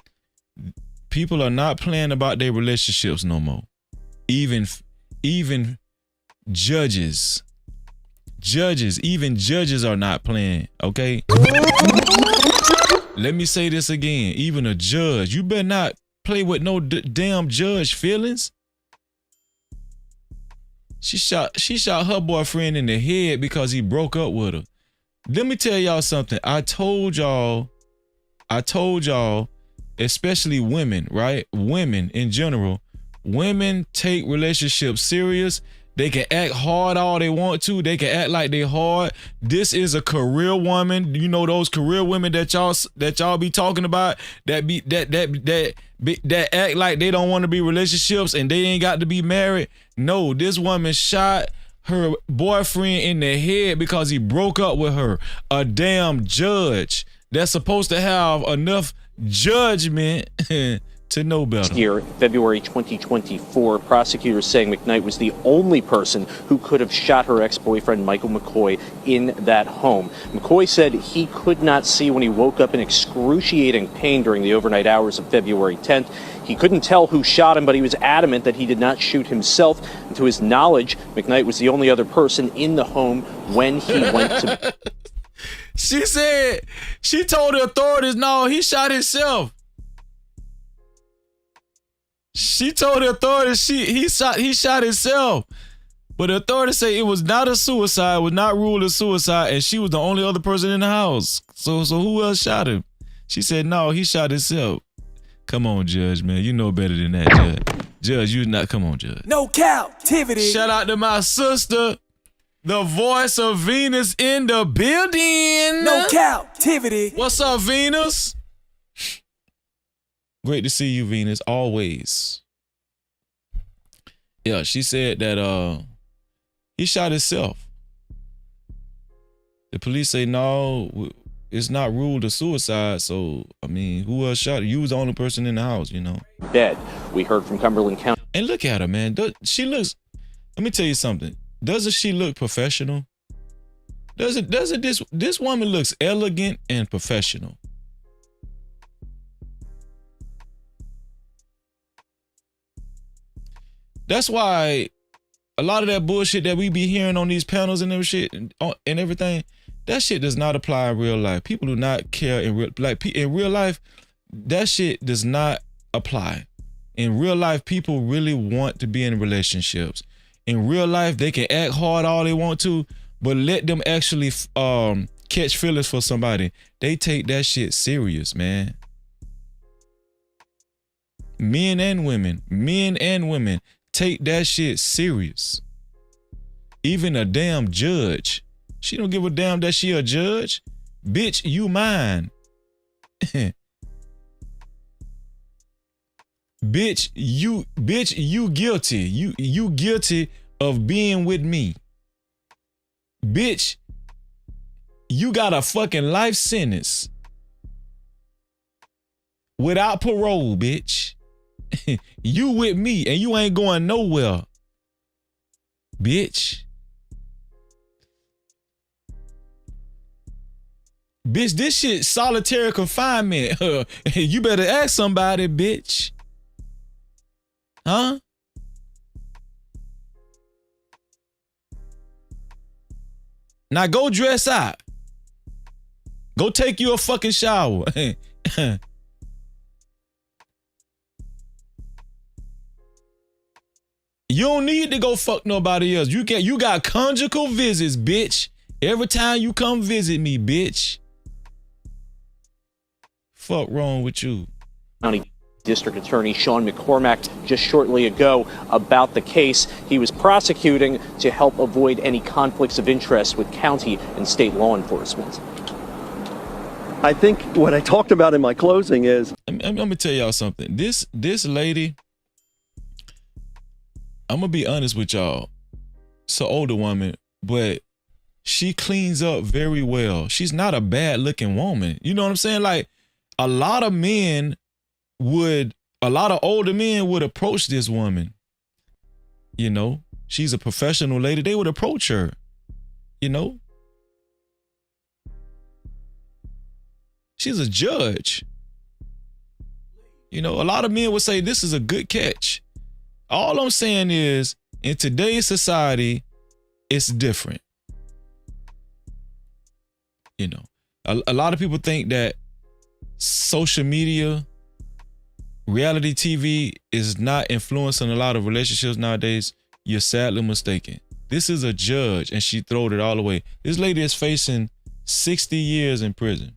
People are not playing about their relationships no more. Even judges. Even judges are not playing, okay? Let me say this again. Even a judge, you better not play with no damn judge feelings. She shot her boyfriend in the head because he broke up with her. Let me tell y'all something. I told y'all, especially women, right? Women in general, women take relationships serious. They can act hard all they want to. They can act like they hard. This is a career woman. You know those career women that y'all be talking about that act like they don't want to be relationships and they ain't got to be married. No, this woman shot her boyfriend in the head because he broke up with her. A damn judge that's supposed to have enough judgment to know better. Year, February 2024, prosecutors saying McKnight was the only person who could have shot her ex-boyfriend Michael McCoy in that home. McCoy said he could not see when he woke up in excruciating pain during the overnight hours of February 10th. He couldn't tell who shot him, but he was adamant that he did not shoot himself. And to his knowledge, McKnight was the only other person in the home when he went to... She said, she told the authorities, no, he shot himself. She told the authorities he shot himself. But the authorities say it was not a suicide, was not ruled a suicide, and she was the only other person in the house. So who else shot him? She said, no, he shot himself. Come on, Judge, man. You know better than that, Judge. Judge, you not, come on, Judge. No captivity. Shout out to my sister. The voice of Venus in the building. No captivity. What's up, Venus? Great to see you, Venus, always. Yeah, she said that he shot himself. The police say, no, it's not ruled a suicide. So, I mean, who else shot it? You was the only person in the house, you know. Dead. We heard from Cumberland County. And look at her, man. She looks, let me tell you something. Doesn't she look professional? Doesn't this woman looks elegant and professional. That's why a lot of that bullshit that we be hearing on these panels and everything, that shit does not apply in real life. People do not care in real life. That shit does not apply. In real life, people really want to be in relationships. In real life, they can act hard all they want to, but let them actually catch feelings for somebody. They take that shit serious, man. Men and women take that shit serious. Even a damn judge. She don't give a damn that she a judge. Bitch, you mine. Bitch, you guilty. You guilty of being with me. Bitch, you got a fucking life sentence. Without parole, bitch. You with me and you ain't going nowhere. Bitch. Bitch, this shit solitary confinement. You better ask somebody, bitch. Huh? Now go dress out. Go take you a fucking shower. You don't need to go fuck nobody else. You got conjugal visits, bitch. Every time you come visit me, bitch. Fuck wrong with you? County District Attorney Sean McCormack just shortly ago about the case he was prosecuting to help avoid any conflicts of interest with county and state law enforcement. I think what I talked about in my closing is... I'm gonna tell y'all something. This lady, I'm gonna be honest with y'all. It's an older woman, but she cleans up very well. She's not a bad looking woman. You know what I'm saying? Like, a lot of older men would approach this woman. You know, she's a professional lady. They would approach her, you know. She's a judge. You know, a lot of men would say this is a good catch. All I'm saying is, in today's society, it's different. You know, a lot of people think that social media, reality TV is not influencing a lot of relationships nowadays. You're sadly mistaken. This is a judge and she throwed it all away. This lady is facing 60 years in prison.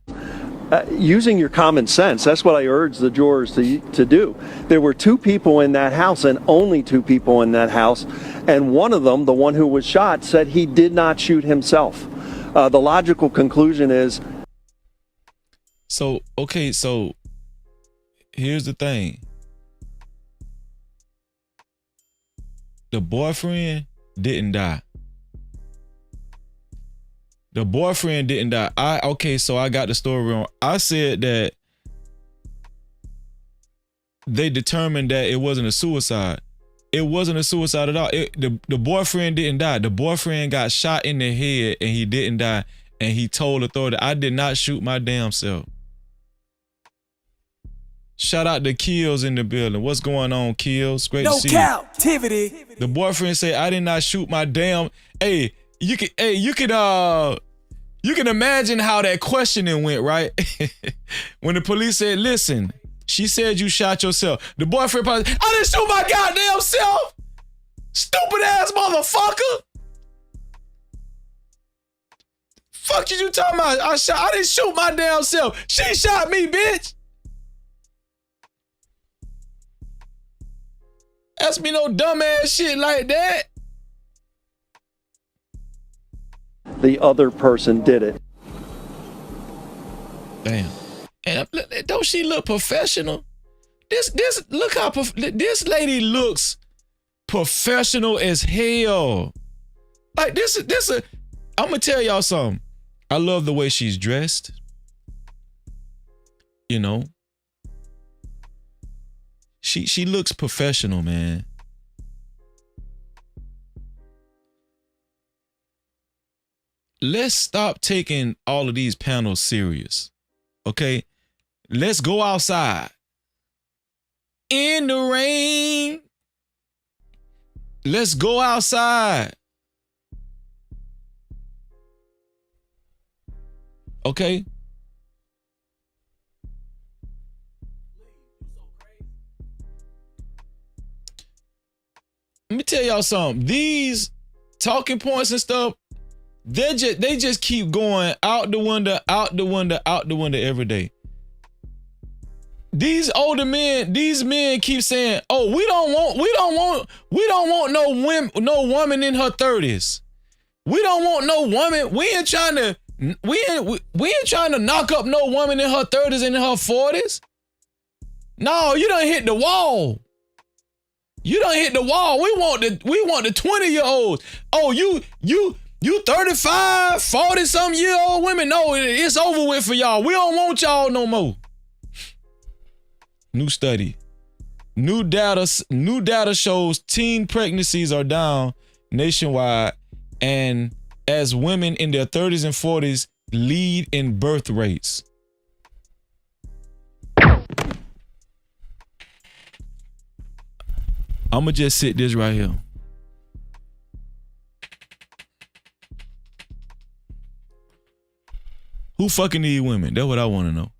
Using your common sense, that's what I urge the jurors to do. There were two people in that house and only two people in that house. And one of them, the one who was shot, said he did not shoot himself. The logical conclusion is... So here's the thing. The boyfriend didn't die. The boyfriend didn't die. So I got the story wrong. I said that they determined that it wasn't a suicide. It wasn't a suicide at all. The boyfriend didn't die. The boyfriend got shot in the head and he didn't die. And he told authority, I did not shoot my damn self. Shout out to Kills in the building. What's going on, Kills? Great to see you. No captivity. The boyfriend said, I did not shoot my damn. Hey, you can imagine how that questioning went, right? When the police said, listen, she said you shot yourself. The boyfriend probably, I didn't shoot my goddamn self. Stupid ass motherfucker. Fuck you talking about? I didn't shoot my damn self. She shot me, bitch. Ask me no dumbass shit like that. the other person did it. Damn. And don't she look professional? Look how this lady looks professional as hell. Like I'm gonna tell y'all something. I love the way she's dressed. You know, she looks professional, man. Let's stop taking all of these panels serious. Okay? Let's go outside. In the rain. Let's go outside. Okay? Let me tell y'all something. These talking points and stuff, they just keep going out the window every day. These older men, these men keep saying, "Oh, we don't want no woman in her 30s. We don't want no woman. We ain't trying to knock up no woman in her 30s and in her 40s. No, you done hit the wall. You done hit the wall. We want the 20-year-olds. Oh, you 35, 40-some-year-old women. No, it's over with for y'all. We don't want y'all no more." New study. New data shows teen pregnancies are down nationwide, and as women in their 30s and 40s lead in birth rates. I'ma just sit this right here. Who fucking these women? That's what I want to know.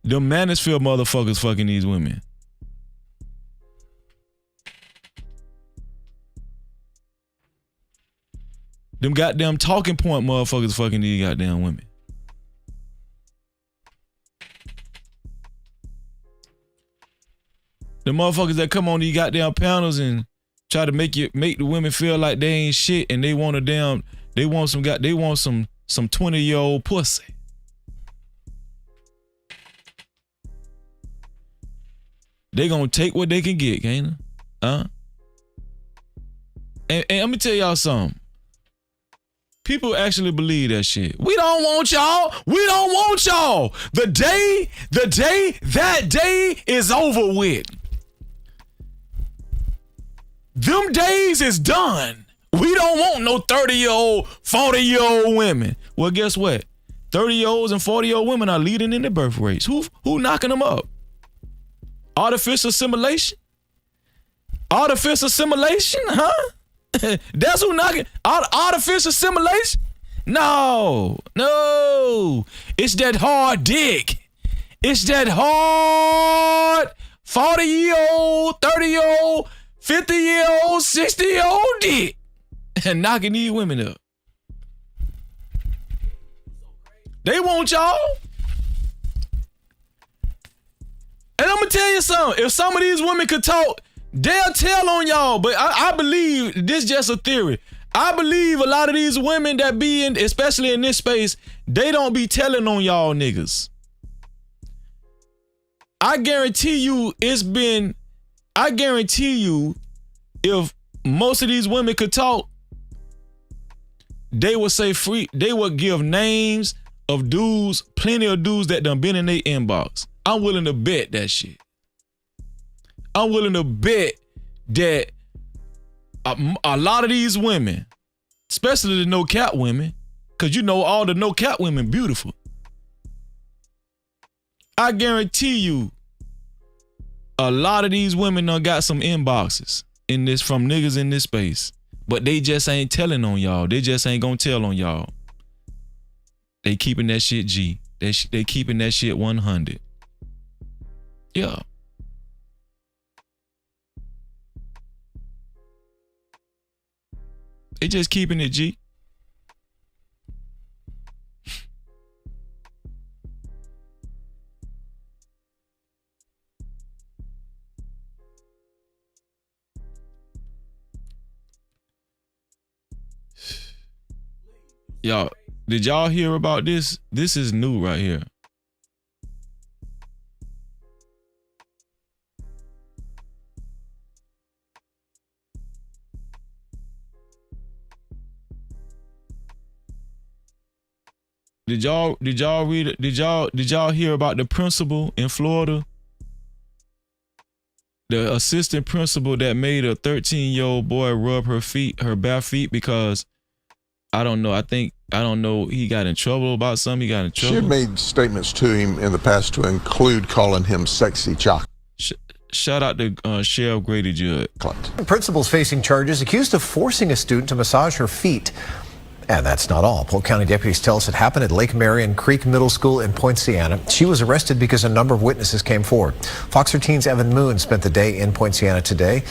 Them Mansfield motherfuckers fucking these women. Them goddamn talking point motherfuckers fucking these goddamn women. The motherfuckers that come on these goddamn panels and try to make the women feel like they ain't shit and they want some 20-year-old pussy. They gonna take what they can get, can't they? Huh? And let me tell y'all something. People actually believe that shit. We don't want y'all. We don't want y'all. That day is over with. Them days is done. We don't want no 30-year-old, 40-year-old women. Well, guess what? 30-year-olds and 40-year-old women are leading in the birth rates. Who knocking them up? Artificial assimilation? Artificial assimilation, huh? That's who knocking artificial assimilation? No. It's that hard dick. It's that hard 40-year-old, 30-year-old, 50-year-old, 60-year-old dick and knocking these women up. They want y'all. And I'm gonna tell you something. If some of these women could talk, they'll tell on y'all. But I believe this is just a theory. I believe a lot of these women that be in, especially in this space, they don't be telling on y'all niggas. I guarantee you if most of these women could talk, they would say they would give names of dudes, plenty of dudes that done been in their inbox. I'm willing to bet that shit. I'm willing to bet that a lot of these women, especially the no cap women, because you know all the no cap women beautiful. I guarantee you a lot of these women done got some inboxes in this from niggas in this space, but they just ain't telling on y'all. They just ain't gonna tell on y'all. They keeping that shit G. They keeping that shit 100. Yeah. They just keeping it G. Y'all, did y'all hear about this? This is new right here. Did y'all read it? Did y'all hear about the principal in Florida? The assistant principal that made a 13-year-old boy rub her bare feet because I don't know, he got in trouble about something. He got in trouble. She had made statements to him in the past to include calling him sexy chocolate. Shout out to Sheriff Grady Judd. The principal's facing charges accused of forcing a student to massage her feet. And that's not all. Polk County deputies tell us it happened at Lake Marion Creek Middle School in Poinciana. She was arrested because a number of witnesses came forward. Fox 13's Evan Moon spent the day in Poinciana today.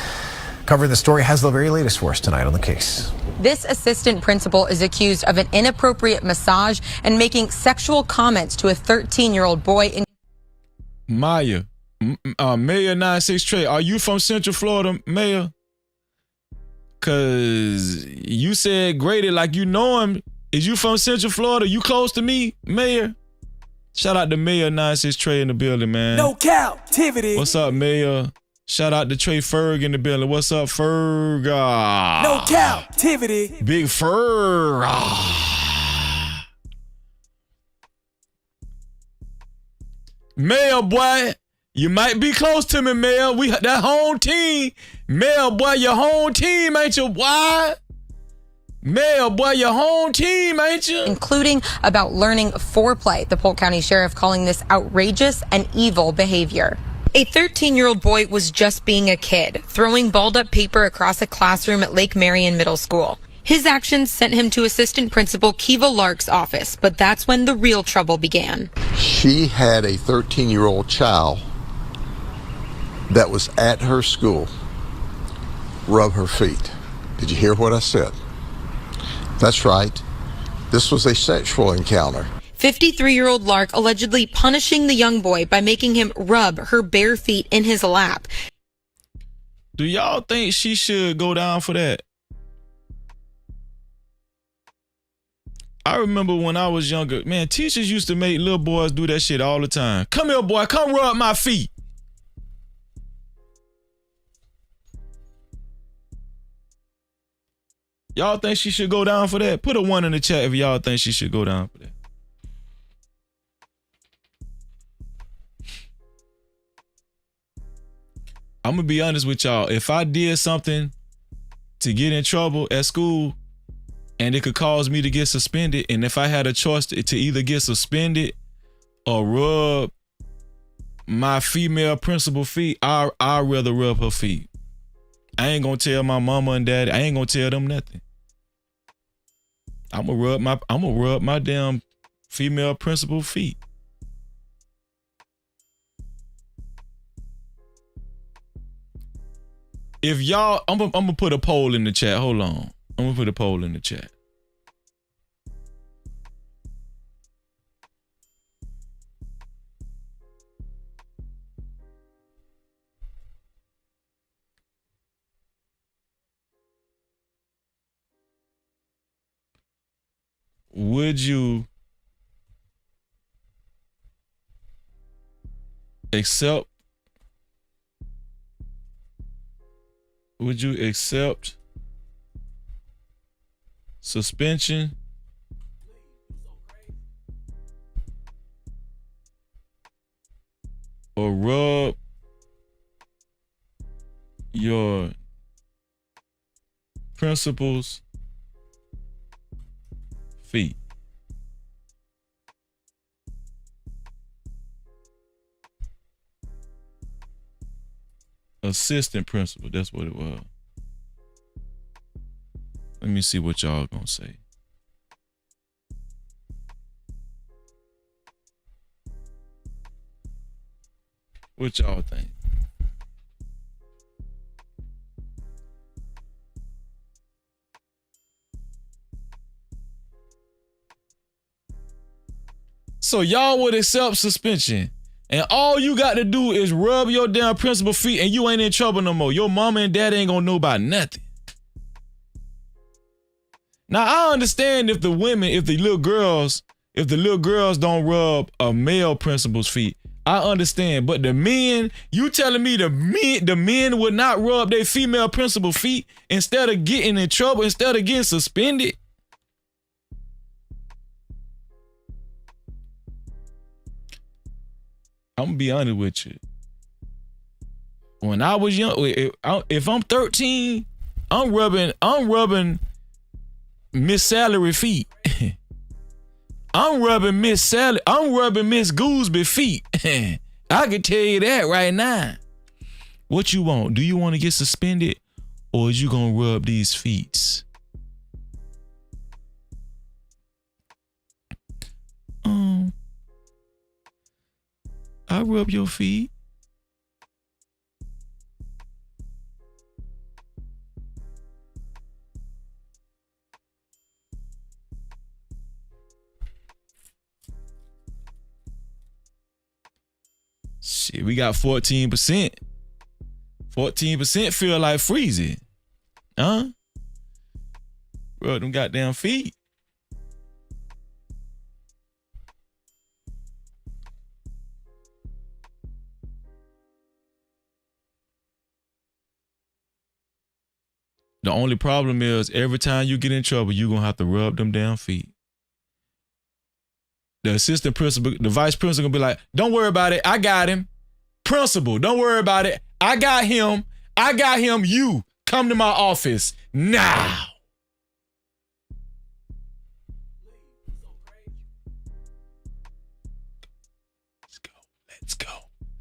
Covering the story has the very latest for us tonight on the case. This assistant principal is accused of an inappropriate massage and making sexual comments to a 13-year-old boy. Maya, Mayor 96 Trey, are you from Central Florida, Mayor? Cause you said Grady like you know him. Is you from Central Florida? You close to me, Mayor? Shout out to Mayor 96 Trey in the building, man. No Cap-tivity. What's up, Mayor? Shout out to Trey Ferg in the building. What's up, Ferg? No Cap-tivity. Big Ferg. Mayor, boy, you might be close to me, Mayor. We that home team. Mayor, boy, your home team, ain't you? Why? Mayor, boy, your home team, ain't you? Including about learning foreplay. The Polk County Sheriff calling this outrageous and evil behavior. A 13-year-old boy was just being a kid, throwing balled-up paper across a classroom at Lake Marion Middle School. His actions sent him to Assistant Principal Kiva Lark's office, but that's when the real trouble began. She had a 13-year-old child that was at her school rub her feet. Did you hear what I said? That's right. This was a sexual encounter. 53-year-old Lark allegedly punishing the young boy by making him rub her bare feet in his lap. Do y'all think she should go down for that? I remember when I was younger, man, teachers used to make little boys do that shit all the time. Come here, boy, come rub my feet. Y'all think she should go down for that? Put a 1 in the chat if y'all think she should go down for that. I'm gonna be honest with y'all. If I did something to get in trouble at school and it could cause me to get suspended, and if I had a choice to either get suspended or rub my female principal feet, I'd rather rub her feet. I ain't gonna tell my mama and daddy. I ain't gonna tell them nothing. I'm gonna rub my damn female principal feet. If y'all, I'm gonna put a poll in the chat. Hold on. I'm gonna put a poll in the chat. Would you accept suspension or rub your principal's feet? Assistant principal, that's what it was. Let me see what y'all gonna say. What y'all think? So y'all would accept suspension, and all you got to do is rub your damn principal feet and you ain't in trouble no more. Your mama and daddy ain't gonna know about nothing. Now I understand if the little girls don't rub a male principal's feet. I understand, but the men, you telling me the men would not rub their female principal feet instead of getting in trouble, instead of getting suspended? I'm gonna be honest with you. When I was young, if I'm 13, I'm rubbing Miss Salary feet. I'm rubbing Miss Gooseby feet. I can tell you that right now. What you want? Do you want to get suspended, or is you gonna rub these feet? I rub your feet. Shit, we got 14%. 14% feel like freezing. Huh? Rub them goddamn feet. The only problem is every time you get in trouble, you're going to have to rub them damn feet. The assistant principal, the vice principal gonna be like, don't worry about it. I got him. Principal, don't worry about it. I got him. You come to my office now.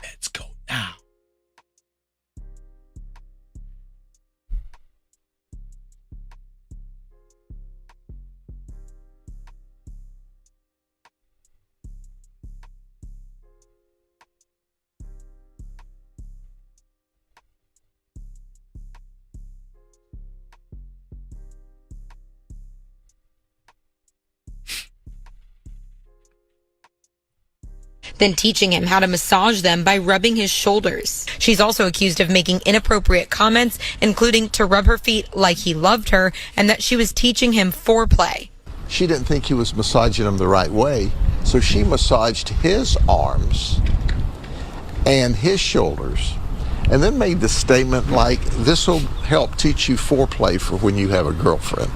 Let's go now. Then teaching him how to massage them by rubbing his shoulders. She's also accused of making inappropriate comments, including to rub her feet like he loved her, and that she was teaching him foreplay. She didn't think he was massaging them the right way, so she massaged his arms and his shoulders, and then made the statement like, this will help teach you foreplay for when you have a girlfriend.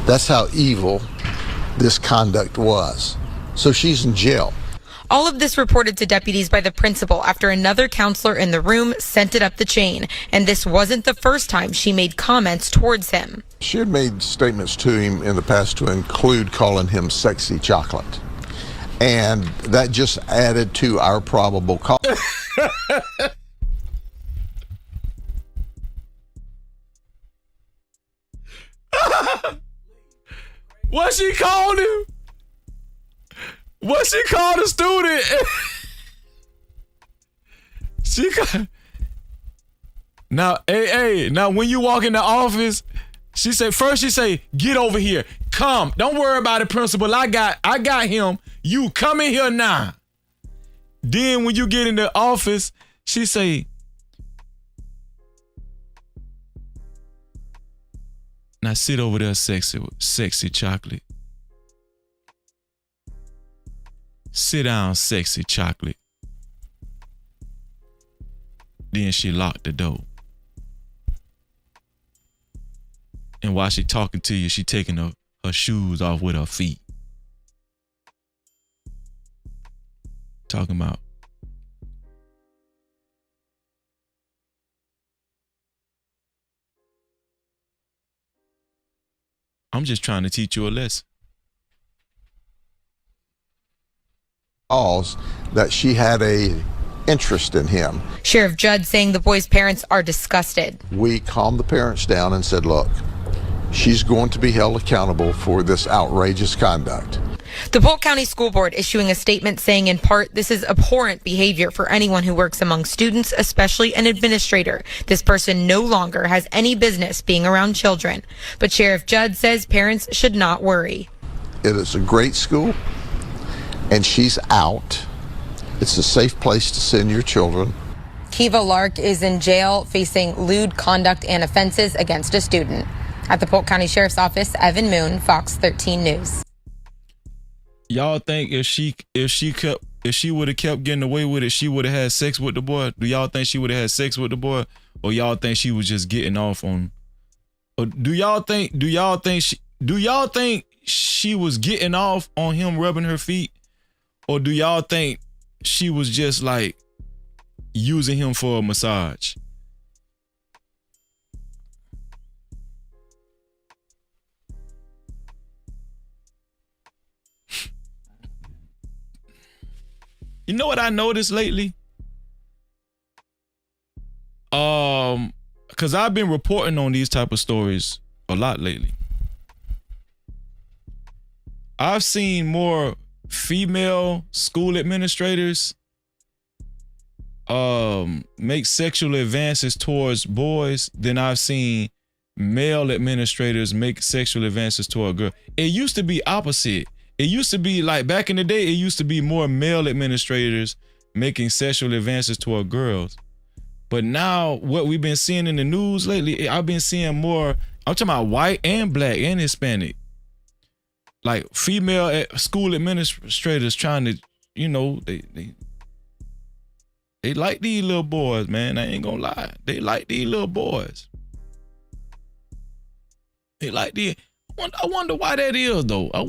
That's how evil this conduct was. So she's in jail. All of this reported to deputies by the principal after another counselor in the room sent it up the chain. And this wasn't the first time she made comments towards him. She had made statements to him in the past to include calling him sexy chocolate. And that just added to our probable cause. What she called him? What she called a student? Now, now when you walk in the office, she say, get over here. Come. Don't worry about it, principal. I got him. You come in here now. Then when you get in the office, she say, now sit over there, sexy chocolate. Sit down, sexy chocolate. Then she locked the door. And while she talking to you, she taking her shoes off with her feet. Talking about, I'm just trying to teach you a lesson. That she had a interest in him. Sheriff Judd saying the boy's parents are disgusted. We calmed the parents down and said, look, she's going to be held accountable for this outrageous conduct. The Polk County School Board issuing a statement saying in part, this is abhorrent behavior for anyone who works among students, especially an administrator. This person no longer has any business being around children. But Sheriff Judd says parents should not worry. It is a great school, and she's out. It's a safe place to send your children. Kiva Lark is in jail facing lewd conduct and offenses against a student. At the Polk County Sheriff's Office, Evan Moon, Fox 13 News. Y'all think if she would have kept getting away with it, she would have had sex with the boy? Do y'all think she would have had sex with the boy, or y'all think she was just getting off on? Or do y'all think she was getting off on him rubbing her feet, or do y'all think she was just like using him for a massage? You know what I noticed lately? Because I've been reporting on these type of stories a lot lately. I've seen more female school administrators make sexual advances towards boys than I've seen male administrators make sexual advances toward a girl. It used to be opposite. It used to be like back in the day, it used to be more male administrators making sexual advances toward girls. But now what we've been seeing in the news lately, I've been seeing more, I'm talking about white and black and Hispanic, like female school administrators trying to, you know, they like these little boys, man. I ain't gonna lie. They like these little boys. They like these. I wonder why that is, though. I'm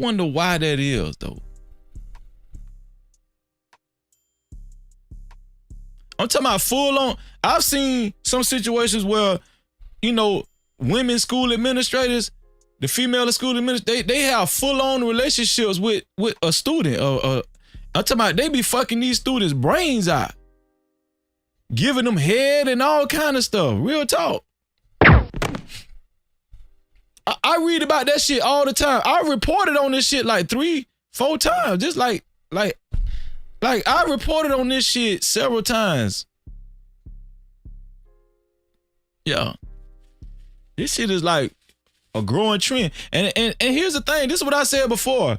talking about full on. I've seen some situations where, you know, women school administrators, the female school administrators, they have full on relationships with a student. I'm talking about they be fucking these students' brains out, giving them head and all kind of stuff. Real talk. I read about that shit all the time. I reported on this shit like 3-4 times. Just like I reported on this shit several times. Yeah. This shit is like a growing trend. And here's the thing. This is what I said before.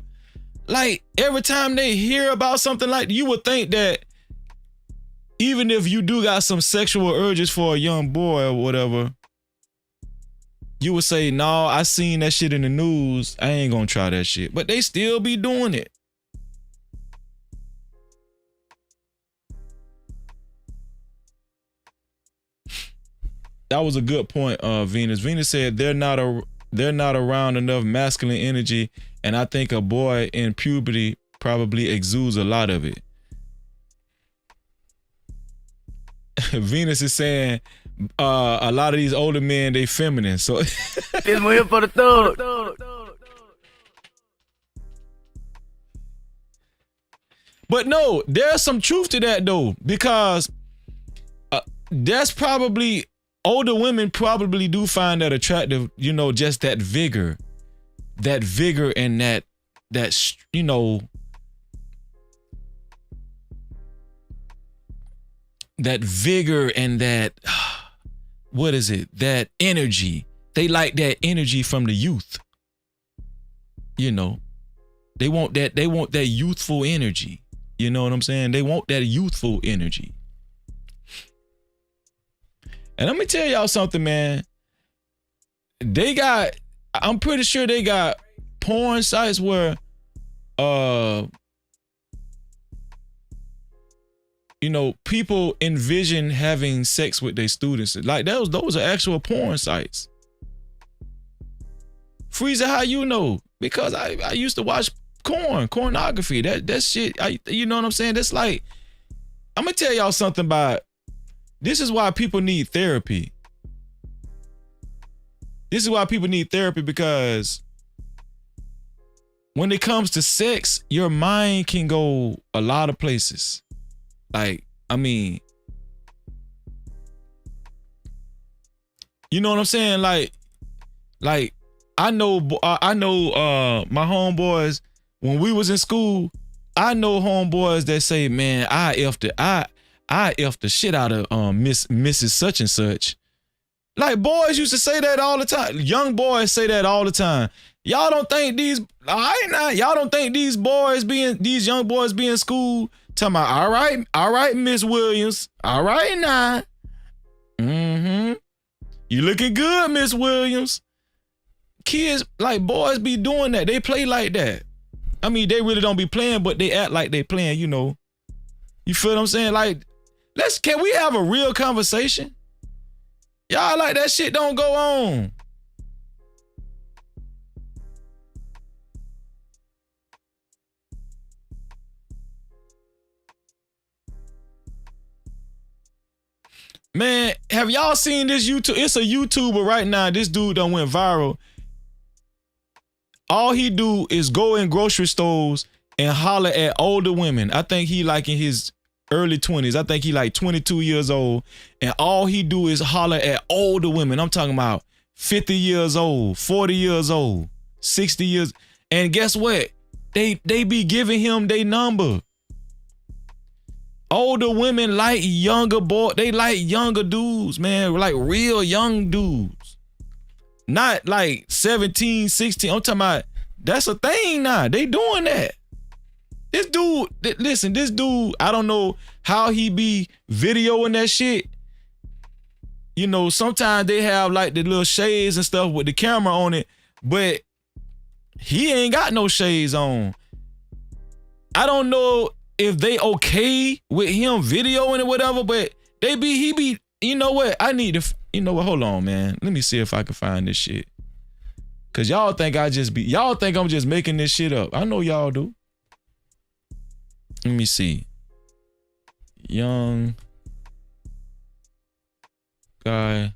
Like every time they hear about something like, you would think that even if you do got some sexual urges for a young boy or whatever, you would say, no, I seen that shit in the news. I ain't gonna try that shit. But they still be doing it. That was a good point, Venus. Venus said they're not around enough masculine energy, and I think a boy in puberty probably exudes a lot of it. Venus is saying a lot of these older men, they feminine. So This one here for the thug. But no, there's some truth to that though, because that's probably, older women probably do find that attractive, you know, just that vigor and that, you know, that vigor and that, what is it? That energy. They like that energy from the youth. You know, they want that youthful energy. You know what I'm saying? They want that youthful energy. And let me tell y'all something, man. I'm pretty sure they got porn sites where, you know, people envision having sex with their students. Like those are actual porn sites. Freezer, how you know? Because I used to watch pornography. That shit, you know what I'm saying? That's like, I'm gonna tell y'all something about, this is why people need therapy. This is why people need therapy, because when it comes to sex, your mind can go a lot of places. Like, I mean, you know what I'm saying? Like I know my homeboys, when we was in school, I know homeboys that say, man, I effed the shit out of Mrs. such and such. Like, boys used to say that all the time. Young boys say that all the time. Y'all don't think these young boys be in school talking about, all right, Miss Williams. All right now. You looking good, Miss Williams. kids, like boys be doing that. They play like that. I mean, they really don't be playing, but they act like they playing, you know. You feel what I'm saying? Like, can we have a real conversation? Y'all like that shit don't go on. Man, have y'all seen this YouTube? It's a YouTuber right now. This dude done went viral. All he do is go in grocery stores and holler at older women. I think he like in his early 20s. I think he like 22 years old. And all he do is holler at older women. I'm talking about 50 years old, 40 years old, 60 years. And guess what? They be giving him their number. Older women like younger boys. They like younger dudes, man. Like real young dudes. Not like 17, 16. I'm talking about, that's a thing now. They doing that. This dude, listen, this dude, I don't know how he be videoing that shit. You know, sometimes they have like the little shades and stuff with the camera on it, but he ain't got no shades on. I don't know if they okay with him videoing it, whatever, but he be, you know what? You know what? Hold on, man. Let me see if I can find this shit. Cause y'all think y'all think I'm just making this shit up. I know y'all do. Let me see. Young guy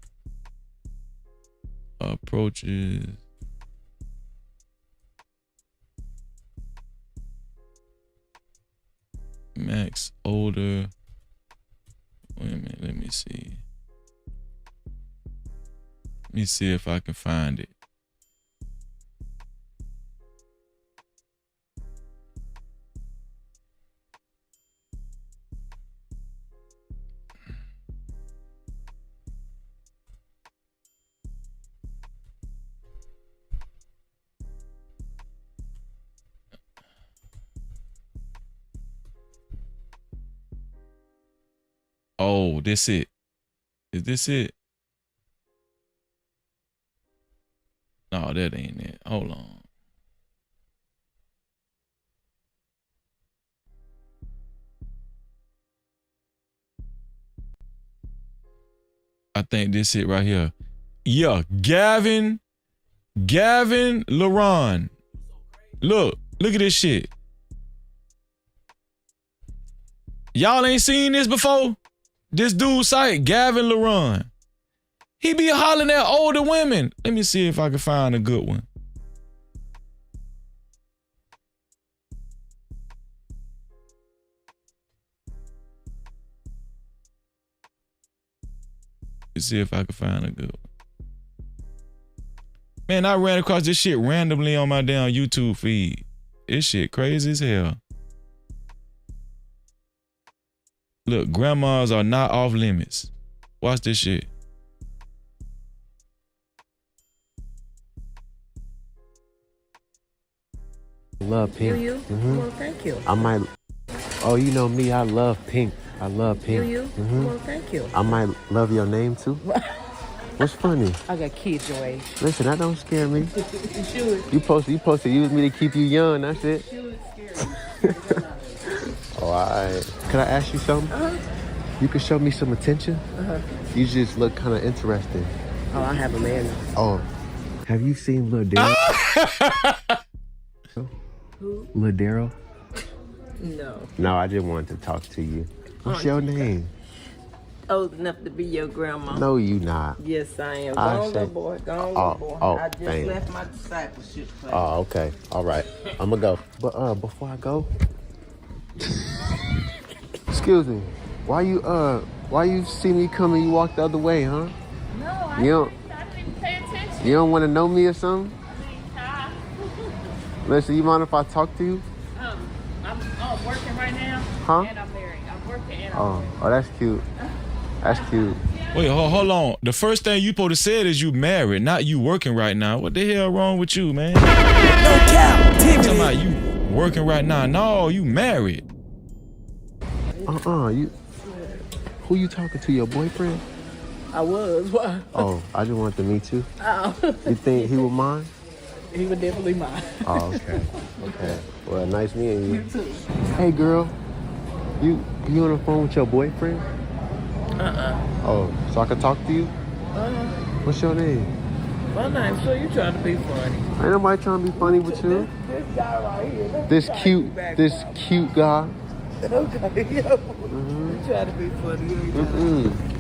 approaches Max older. Wait a minute, let me see. Let me see if I can find it. Oh, this it. Is this it? No, that ain't it. Hold on. I think this it right here. Yeah, Gavin LaRon. Look at this shit. Y'all ain't seen this before? This dude's site, Gavin LaRon. He be hollering at older women. Let me see if I can find a good one. Let's see if I can find a good one. Man, I ran across this shit randomly on my damn YouTube feed. This shit crazy as hell. Look, grandmas are not off limits. Watch this shit. Love pink. Do you? Well, thank you. I might. Oh, you know me. I love pink. I love pink. Do you? Well, thank you. I might love your name too. What's funny? I got kids your age. Listen, that don't scare me. You should. You supposed to use me to keep you young. That's it. You should scare me. Oh, all right. Can I ask you something? Uh-huh. You can show me some attention? Uh-huh. You just look kind of interesting. Oh, I have a man. Oh, have you seen Lil Daryl? Who? Lil Daryl? No. No, I just wanted to talk to you. What's your name? Old enough to be your grandma. No, you not. Yes, I am. Go on, little boy. Go on, little boy. I just thanks. left my discipleship class. Oh, okay. All right. I'm gonna go. But before I go, excuse me. Why you see me coming? You walk the other way, huh? No, I You didn't even pay attention. You don't want to know me or something? Hi. Listen, you mind if I talk to you? I'm working right now. Huh? And I'm married. I'm working and I'm married. Oh, that's cute. That's cute. Wait, hold on. The first thing you supposed to say is you married, not you working right now. What the hell wrong with you, man? No Cap-tivity. Talking about you working right now. No, you married. Who you talking to? Your boyfriend? I was. Why? Oh, I just wanted to meet you. Oh. You think he would mind? He was definitely mine. Oh, okay. Okay. Well, nice meeting you. You too. Hey, girl. You on the phone with your boyfriend? Oh, so I can talk to you? What's your name? My name's sure you trying to be funny. Ain't nobody trying to be funny with you. This guy right here. This cute guy. Okay, yo. You trying to be funny.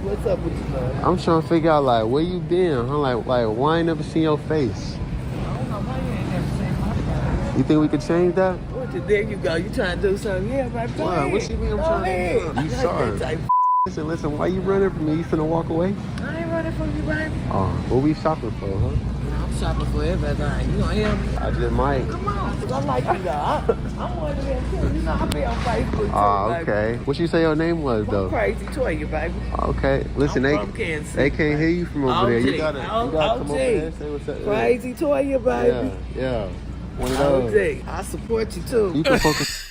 What's up with you, man? I'm trying to figure out, like, where you been? Huh? Like, why I ain't never seen your face? I don't know why you ain't never seen my face. You think we could change that? There you go. You trying to do something? Yeah, baby. What? What you mean I'm trying to do? You sorry. Listen, why you running from me? You finna walk away? I ain't running from you, baby. Oh, what we shopping for, huh? I'm shopping for everything. You gonna hear me? I just might. Come on, cause I like you, though. I'm one of them too. You know, I be on Facebook too, Oh, baby. okay. What you say your name was, though? I'm Crazy Toya, baby. Okay. Listen, I'm from Kansas. they can't hear you from over there. You gotta come over there and say what's up. Crazy Toya, baby. Yeah. One of those. I support you too. You can focus.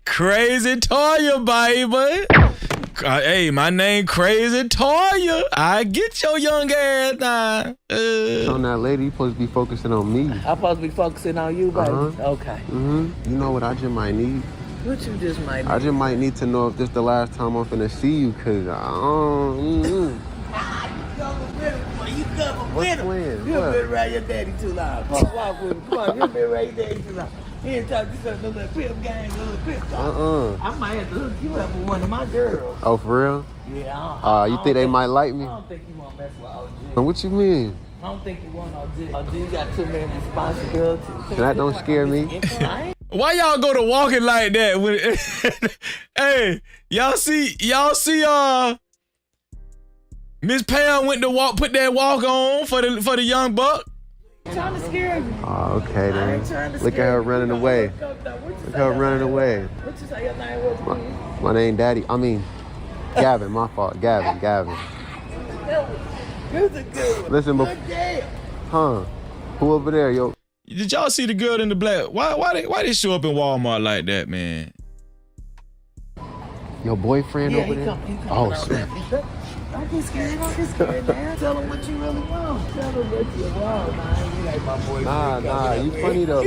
Crazy Toya, baby. Hey, my name Crazy Toya. I get your young ass now. On that lady, you supposed to be focusing on me. I'm supposed to be focusing on you, baby. Okay. You know what I just might need? What you just might need? I just might need to know if this the last time I'm finna see you, cause I don't. You come with him. You've been around your daddy too long. Come on, walk with him. Come on, you've been around your daddy too long. He ain't talking to some little pimp gang, little pimp talk. I might have to hook you up with one of my girls. Oh, for real? Yeah. You think they might like me? I don't think you want to mess with OG. What you mean? I don't think you want OG. OG got too many responsibilities. That don't scare me. Why y'all go to walking like that? Hey, y'all see Miss Pam went to put that walk on for the young buck. I'm trying to scare you. Oh, okay then. Look at her running away. Look at her running away. What you say your name was? My name Gavin, my fault. Gavin. Who's a good one? Listen, huh? Who over there, yo? Did y'all see the girl in the black? Why they show up in Walmart like that, man? Your boyfriend over there? Oh, snap. Don't get scared, man. Tell him what you really want. Tell him what you want, man. You like my boyfriend. Nah, you funny though.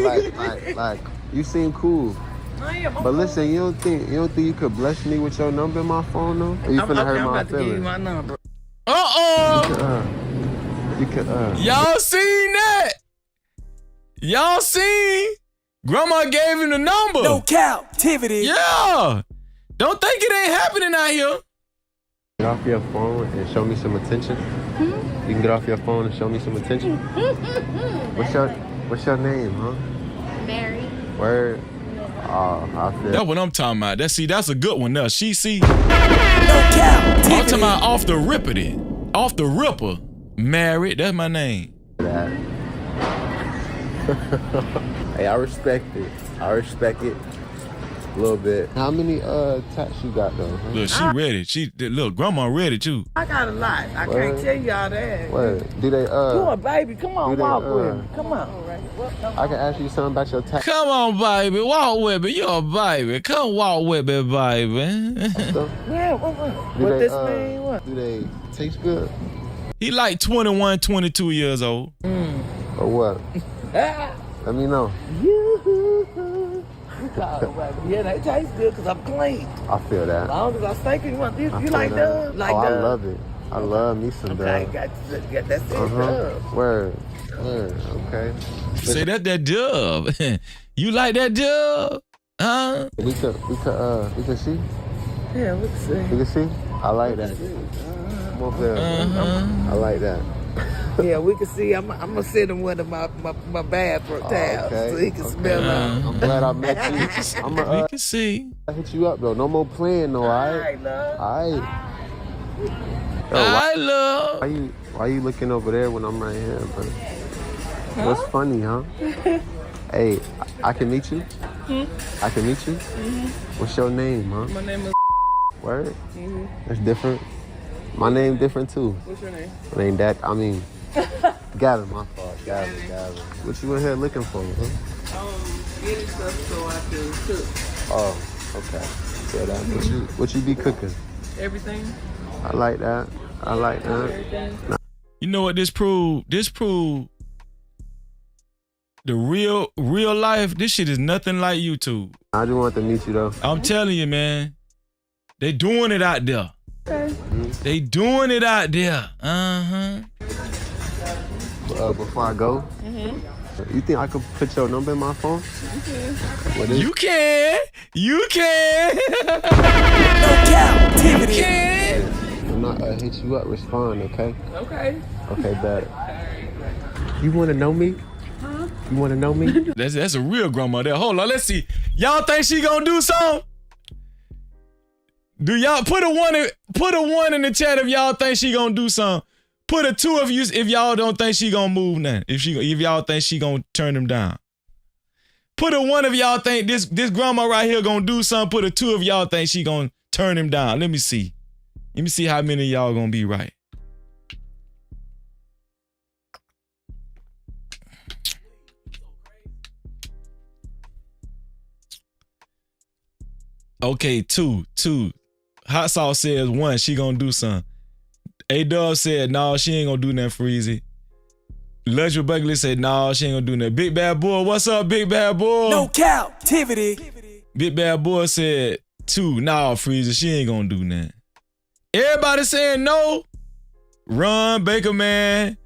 like you seem cool. But listen, you don't think you could bless me with your number in my phone though? Or you finna hurt my feelings? I'm about to give you my number. You could. Y'all seen that? Y'all seen? Grandma gave him the number. No Cap-tivity. Yeah. Don't think it ain't happening out here. Get off your phone and show me some attention. You can get off your phone and show me some attention. What's your name, huh? Mary. Word. Oh, I feel. That's what I'm talking about. That's a good one. Now she see. No Cap-tivity. I'm talking about off the ripper. Married. That's my name. That. Hey, I respect it. A little bit. How many tats you got though? Huh? Look, she ready. Look, grandma ready too. I got a lot. I can't tell y'all that. What? Do they Come on, baby. Come on, walk with me. Come on. I can ask you something about your tats. Come on, baby. Walk with me. You're a baby. Come walk with me, baby. Yeah, what this mean? What? Do they taste good? He like 21, 22 years old. Or what? Let me know. Yeah, they taste good because I'm clean. I feel that. As long as I stink, you like Dove? Like I Dove? love it. I love me some Dove. Okay, got that Dove. Word. Okay. Say that Dove. You like that Dove? Huh? We could see. Yeah, we can see. We can see. I like that. Come over there. I like that. Yeah, we can see. I'm gonna send him one of my bathroom towels so he can smell them. I'm glad I met you. We can see. I hit you up though. No more playing though. All right, love. All right. Love. Why you looking over there when I'm right here, bro? What's funny, huh? Hey, I can meet you. I can meet you. What's your name, huh? My name is. Word. That's different. My name different too. What's your name? My name Gavin, my fault. Gavin. What you in here looking for, huh? Getting stuff so I can cook. Oh, okay. Yeah, that. What you be cooking? Everything. I like that. Everything. You know what this proved? This proved The real life, this shit is nothing like YouTube. I just wanted to meet you though. I'm telling you, man. They doing it out there. Okay. They doing it out there. Before I go, you think I could put your number in my phone? You can. You can. Cap-tivity. You can. When I hit you up, respond, okay? Okay. Okay, bet. You want to know me? Huh? You want to know me? That's a real grandma there. Hold on, let's see. Y'all think she gonna do something? Do y'all put a one in the chat if y'all think she gonna do something? Put a 2 if y'all don't think she gonna move now. If y'all think she gonna turn them down. Put a 1 if y'all think this grandma right here gonna do something. Put a 2 if y'all think she gonna turn him down. Let me see. Let me see how many of y'all gonna be right. Okay, 2. Hot Sauce says 1, she gonna do something. A-Dub said, no, she ain't gonna do nothing, Freezy. Luxury Buckley said, no, she ain't gonna do nothing. Big Bad Boy, what's up, Big Bad Boy? No captivity. Big Bad Boy said 2, nah, Freezy, she ain't gonna do nothing. Everybody saying no. Ron, Baker Man,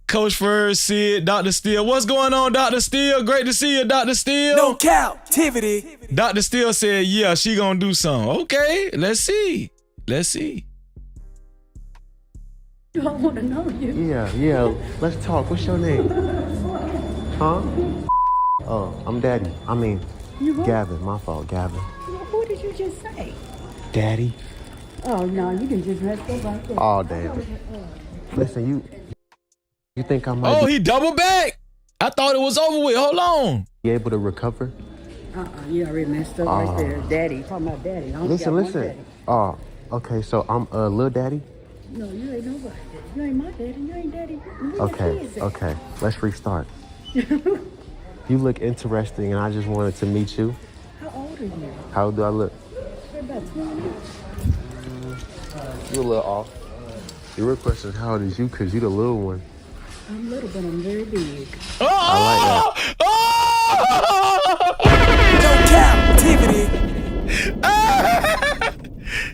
Coach Furs, Sid, Dr. Steele. What's going on, Dr. Steele? Great to see you, Dr. Steele. No captivity. Dr. Steele said, yeah, she gonna do something. Okay, let's see. Let's see. I want to know you. Yeah. Let's talk. What's your name? Huh? Oh, I'm Daddy. I mean, Gavin. My fault, Gavin. Who did you just say? Daddy. Oh, no, you can just mess up like that. Oh, damn. Listen, you think I might he double back. I thought it was over with. Hold on. be able to recover? You already messed up right there. Daddy. Talking about daddy. I only got one daddy. Oh, okay, so I'm Lil Daddy? No, you ain't nobody. You ain't my daddy. You ain't daddy. Okay. Let's restart. You look interesting, and I just wanted to meet you. How old are you? How old do I look? You're about 20. You're a little off. The real question is, how old is you? Because you're the little one. I'm little, but I'm very big. I like that. No captivity.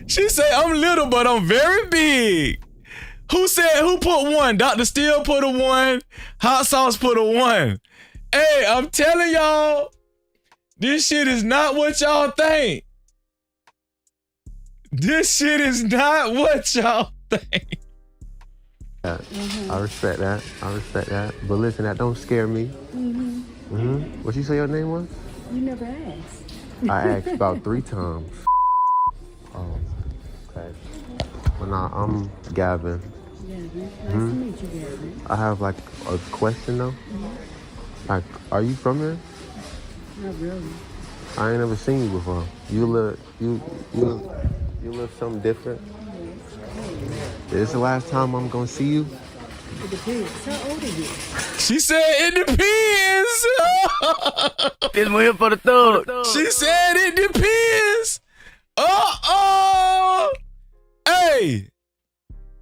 She said, I'm little, but I'm very big. Who put 1? Dr. Steele put a 1. Hot Sauce put a 1. Hey, I'm telling y'all, this shit is not what y'all think. This shit is not what y'all think. I respect that. But listen, that don't scare me. What you say your name was? You never asked. I asked about 3 times. Oh, okay. Well, nah, I'm Gavin. Gavin. Nice to meet you, Gavin. I have like a question though. Like, are you from here? Not really. I ain't never seen you before. You look something different. This is the last time I'm gonna see you. It depends. How old are you? She said it depends. This one here for the thug. She said it depends. Hey,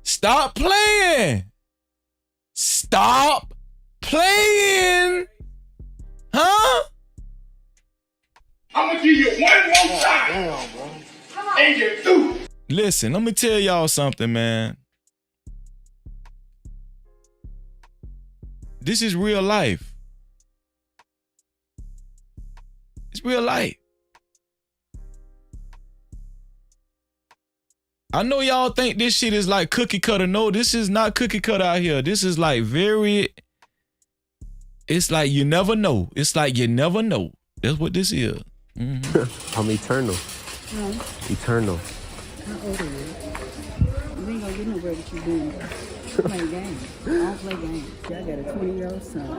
stop playing. Stop playing. Huh? I'm gonna give you one more time. And you're through. Listen, let me tell y'all something, man. This is real life. It's real life. I know y'all think this shit is like cookie cutter. No, this is not cookie cutter out here. This is like it's like you never know. It's like you never know. That's what this is. I'm eternal. Eternal. How old are you? You ain't gonna get nowhere with you doing that. Play games. I don't play games. I got a 20-year-old son.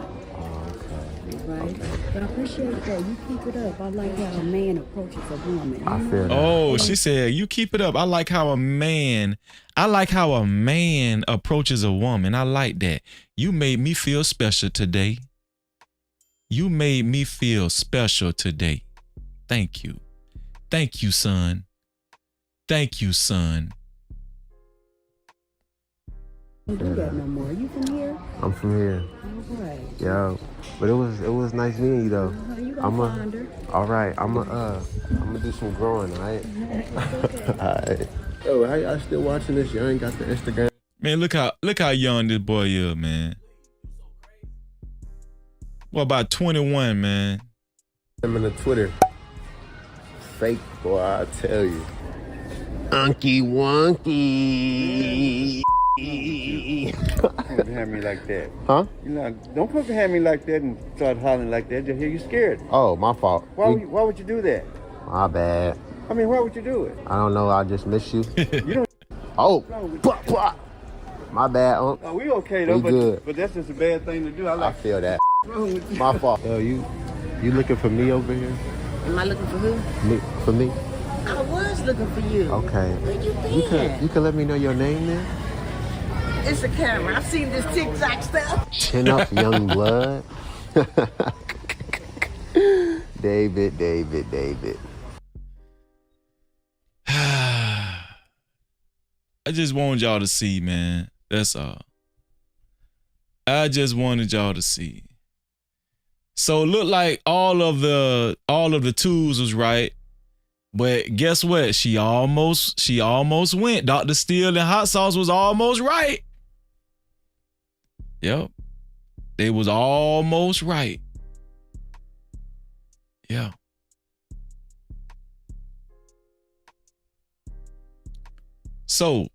Right? But I appreciate that. You keep it up. I like how a man approaches a woman. I feel that. Oh, she said, you keep it up. I like how a man approaches a woman. I like that. You made me feel special today. You made me feel special today. Thank you. Thank you, son. Thank you, son. Don't do that no more. You from here? I'm from here. Yeah, but it was nice meeting you though. All right. I'm gonna do some growing. All right. Alright. Yo, how y'all still watching this? Y'all ain't got the Instagram. Man, look how young this boy is, man. What about 21, man? I'm in the Twitter. Fake boy, I tell you. Unky wonky. Don't have me like that. Huh? You know, don't put have me like that and start hollering like that. Just hear you scared. Oh, my fault. Why would you do that? My bad. I mean, why would you do it? I don't know. I just miss you. You don't. Oh, my bad, Unc. Oh, we okay though, We good. but that's just a bad thing to do. I feel that. Wrong with you? My fault. Yo, you looking for me over here? Am I looking for who? For me? I was looking for you. Okay. Where you been? You can let me know your name then? It's a camera. I've seen this TikTok stuff. Chin up, young blood. David. I just wanted y'all to see, man. That's all. I just wanted y'all to see. So it looked like all of the tools was right. But guess what? She almost went. Dr. Steele and hot sauce was almost right. Yep. They was almost right. Yeah. So,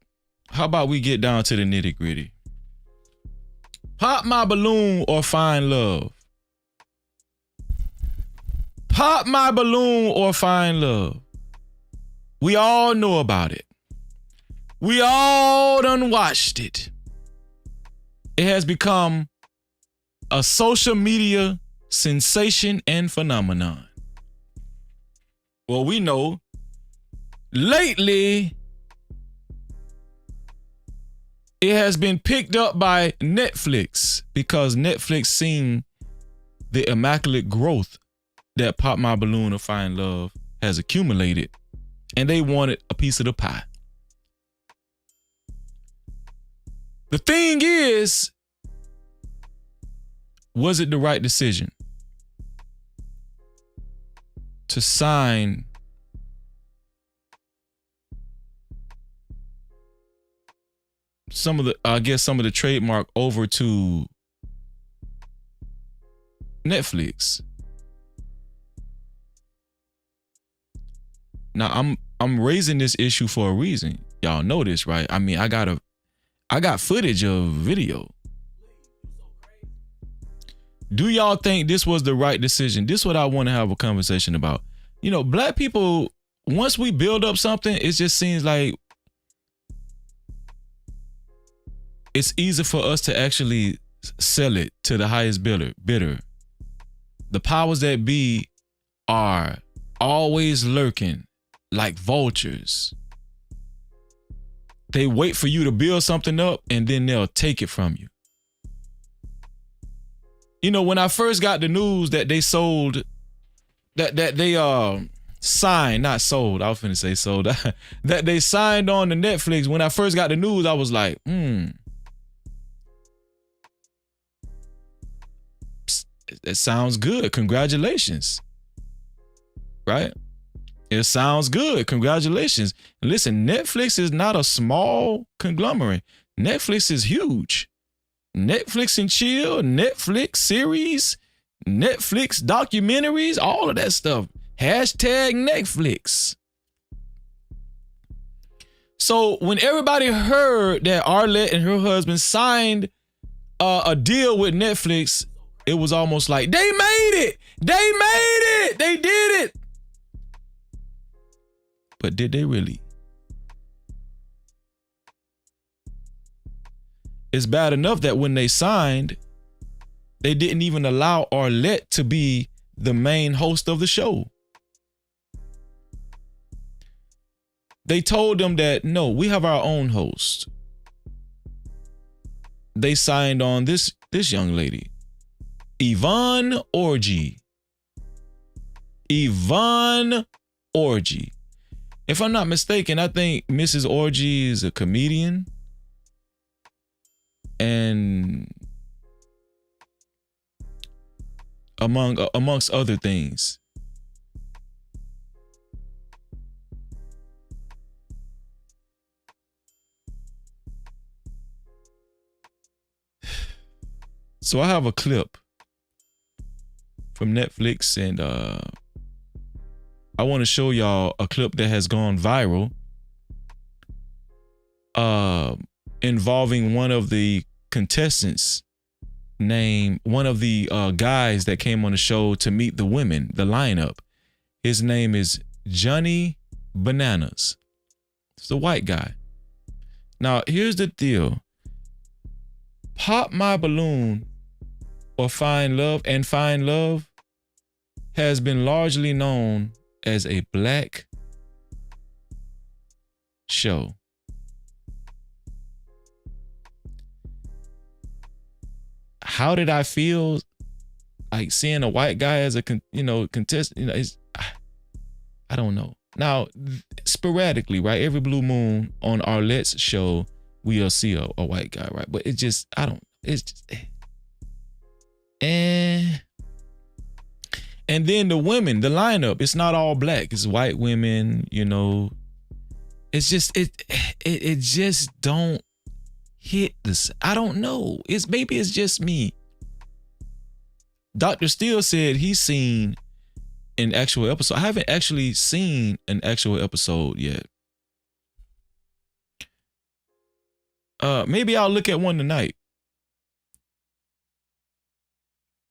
how about we get down to the nitty gritty? Pop my balloon or find love? Pop my balloon or find love? We all know about it. We all done watched it. It has become a social media sensation and phenomenon. Well, we know lately it has been picked up by Netflix because Netflix seen the immaculate growth that Pop My Balloon or Find Love has accumulated, and they wanted a piece of the pie. The thing is, was it the right decision to sign some of the trademark over to Netflix? Now I'm raising this issue for a reason. Y'all know this, right? I mean, I got footage of video. Do y'all think this was the right decision? This is what I want to have a conversation about. You know, black people, once we build up something, it just seems like it's easy for us to actually sell it to the highest bidder. The powers that be are always lurking like vultures. They wait for you to build something up and then they'll take it from you. You know, when I first got the news that they sold, that they signed, not sold, I was finna say sold, that they signed on to Netflix, when I first got the news, I was like, it sounds good. Congratulations. Right? It sounds good. Congratulations. And listen, Netflix is not a small conglomerate. Netflix is huge. Netflix and chill, Netflix series, Netflix documentaries, all of that stuff. Hashtag Netflix. So when everybody heard that Arlette and her husband signed a deal with Netflix, it was almost like, they made it! They made it! They did it! But did they really? It's bad enough that when they signed, they didn't even allow Arlette to be the main host of the show. They told them that, no, we have our own host. They signed on this young lady, Yvonne Orji. Yvonne Orji. If I'm not mistaken, I think Mrs. Orji is a comedian. And amongst other things. So I have a clip from Netflix, and I want to show y'all a clip that has gone viral involving one of the contestants, named one of the guys that came on the show to meet the women, the lineup. His name is Johnny Bananas. It's a white guy. Now, here's the deal. Pop My Balloon or Find Love and Find Love has been largely known as a black show. How did I feel like seeing a white guy as a contestant? I don't know. Now, sporadically, right? Every blue moon on Arlette's show, we'll see a white guy, right? But it's just, it's just, and then the women, the lineup, it's not all black. It's white women, It's just, it just don't hit this. I don't know. Maybe it's just me. Dr. Steele said he's seen an actual episode. I haven't actually seen an actual episode yet. Maybe I'll look at one tonight.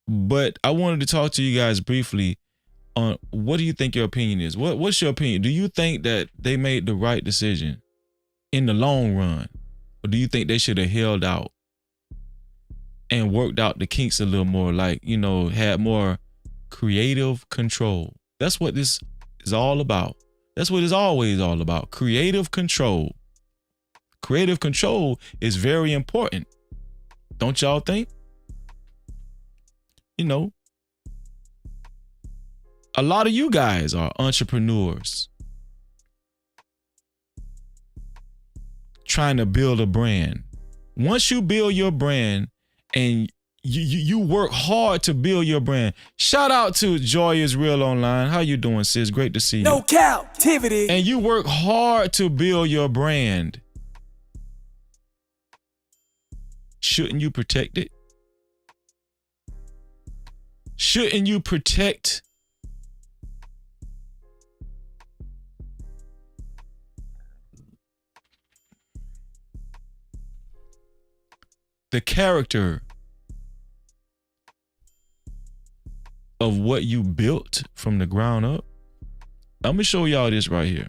But I wanted to talk to you guys briefly on what do you think your opinion is? What's your opinion? Do you think that they made the right decision in the long run? Or do you think they should have held out and worked out the kinks a little more, had more creative control? That's what this is all about. That's what it's always all about. Creative control. Creative control is very important. Don't y'all think? A lot of you guys are entrepreneurs trying to build a brand. Once you build your brand and you work hard to build your brand. Shout out to Joy is Real Online. How you doing, sis? Great to see you. No Cap-tivity. And you work hard to build your brand. Shouldn't you protect it? Shouldn't you protect the character of what you built from the ground up? I'm gonna show y'all this right here.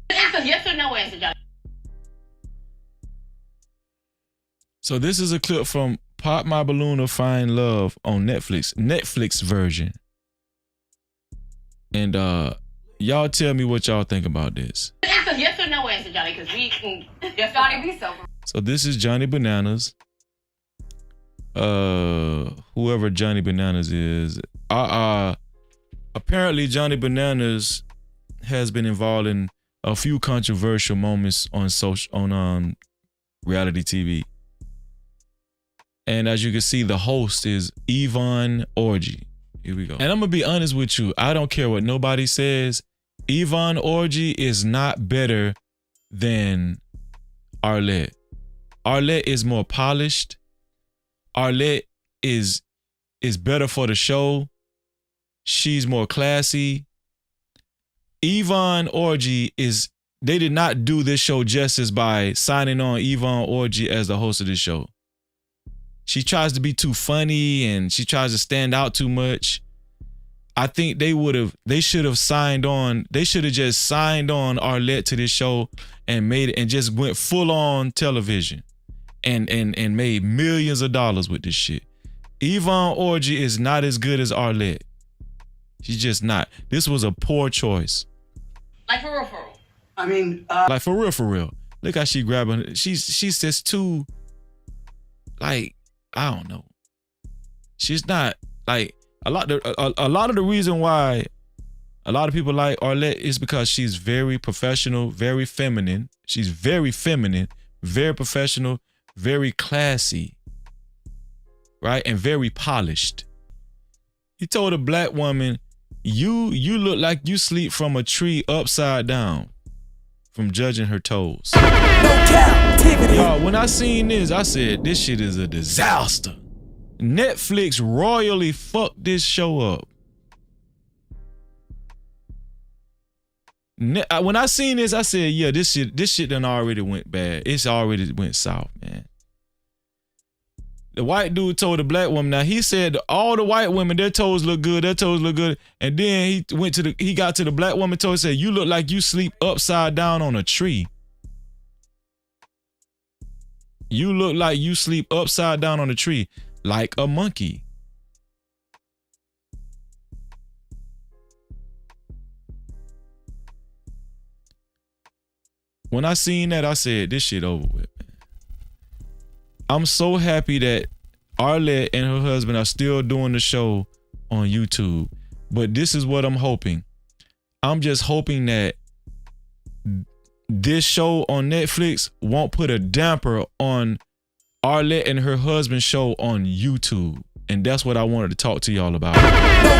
It's a yes or no answer, Johnny. So this is a clip from Pop My Balloon or Find Love on Netflix version. And y'all tell me what y'all think about this. It's a yes or no answer, Johnny, because we can. Yes, Johnny, be so. So this is Johnny Bananas. Whoever Johnny Bananas is. Apparently Johnny Bananas has been involved in a few controversial moments on reality TV. And as you can see, the host is Yvonne Orji. Here we go. And I'm gonna be honest with you. I don't care what nobody says. Yvonne Orji is not better than Arlette. Arlette is more polished. Arlette is better for the show. She's more classy. Yvonne Orji they did not do this show justice by signing on Yvonne Orji as the host of this show. She tries to be too funny and she tries to stand out too much. I think they should have just signed on Arlette to this show and made it and just went full on television and made millions of dollars with this shit. Yvonne Orji is not as good as Arlette. She's just not. This was a poor choice. Like for real. I mean, like for real. Look how she grabbing. She's just too, like, I don't know. She's not like a lot of the reason why A lot of people like Arlette is because she's very professional, very feminine. She's very feminine, very professional, very classy, right? And very polished. He told a black woman, you look like you sleep from a tree upside down from judging her toes. No Cap-tivity. Y'all, when I seen this, I said, this shit is a disaster. Netflix royally fucked this show up. When I seen this, I said, yeah, this shit done already went bad. It's already went south, man. The white dude told the black woman, now he said all the white women, their toes look good, and then he got to the black woman toe and said, you look like you sleep upside down on a tree. You look like you sleep upside down on a tree, like a monkey. When I seen that, I said, this shit over with, man. I'm so happy that Arlette and her husband are still doing the show on YouTube. But this is what I'm hoping. I'm just hoping that this show on Netflix won't put a damper on Arlette and her husband's show on YouTube. And that's what I wanted to talk to y'all about. No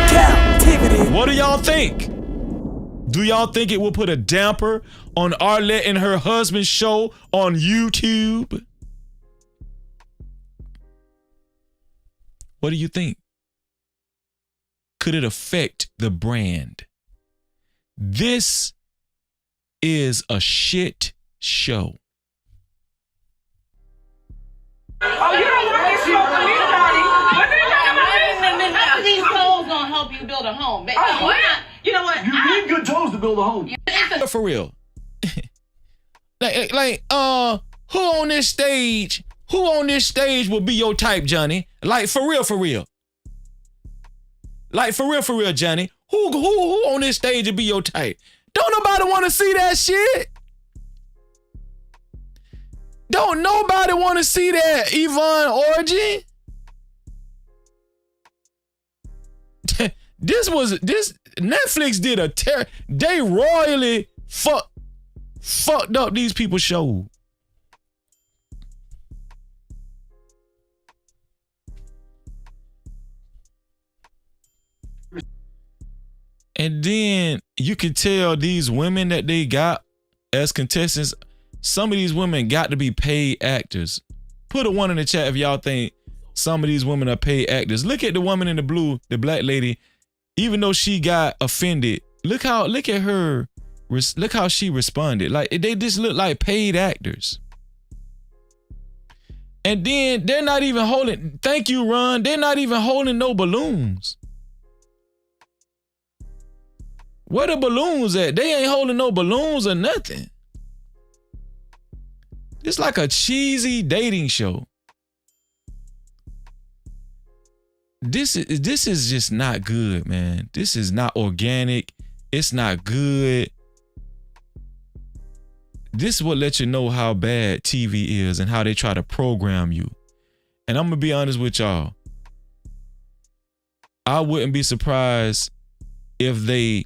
Cap-tivity. What do y'all think? Do y'all think it will put a damper on Arlette and her husband's show on YouTube? What do you think? Could it affect the brand? This is a shit show. Oh, you don't want this show for me, Daddy. What are you talking about? How are these toes gonna help you build a home? Oh, what? You know what? You need good toes to build a home. For real. Who on this stage will be your type, Johnny? Like, for real. Like, for real, Johnny. Who on this stage will be your type? Don't nobody want to see that shit. Don't nobody want to see that Yvonne orgy. This Netflix did they royally fucked up these people's show. And then you can tell these women that they got as contestants, some of these women got to be paid actors. Put a 1 in the chat if y'all think some of these women are paid actors. Look at the woman in the blue, the black lady. Even though she got offended, look how she responded. Like, they just look like paid actors. And then they're not even holding, thank you, Ron, they're not even holding no balloons. Where the balloons at? They ain't holding no balloons or nothing. It's like a cheesy dating show. This is just not good, man. This is not organic. It's not good. This will let you know how bad TV is and how they try to program you. And I'm gonna be honest with y'all. I wouldn't be surprised if they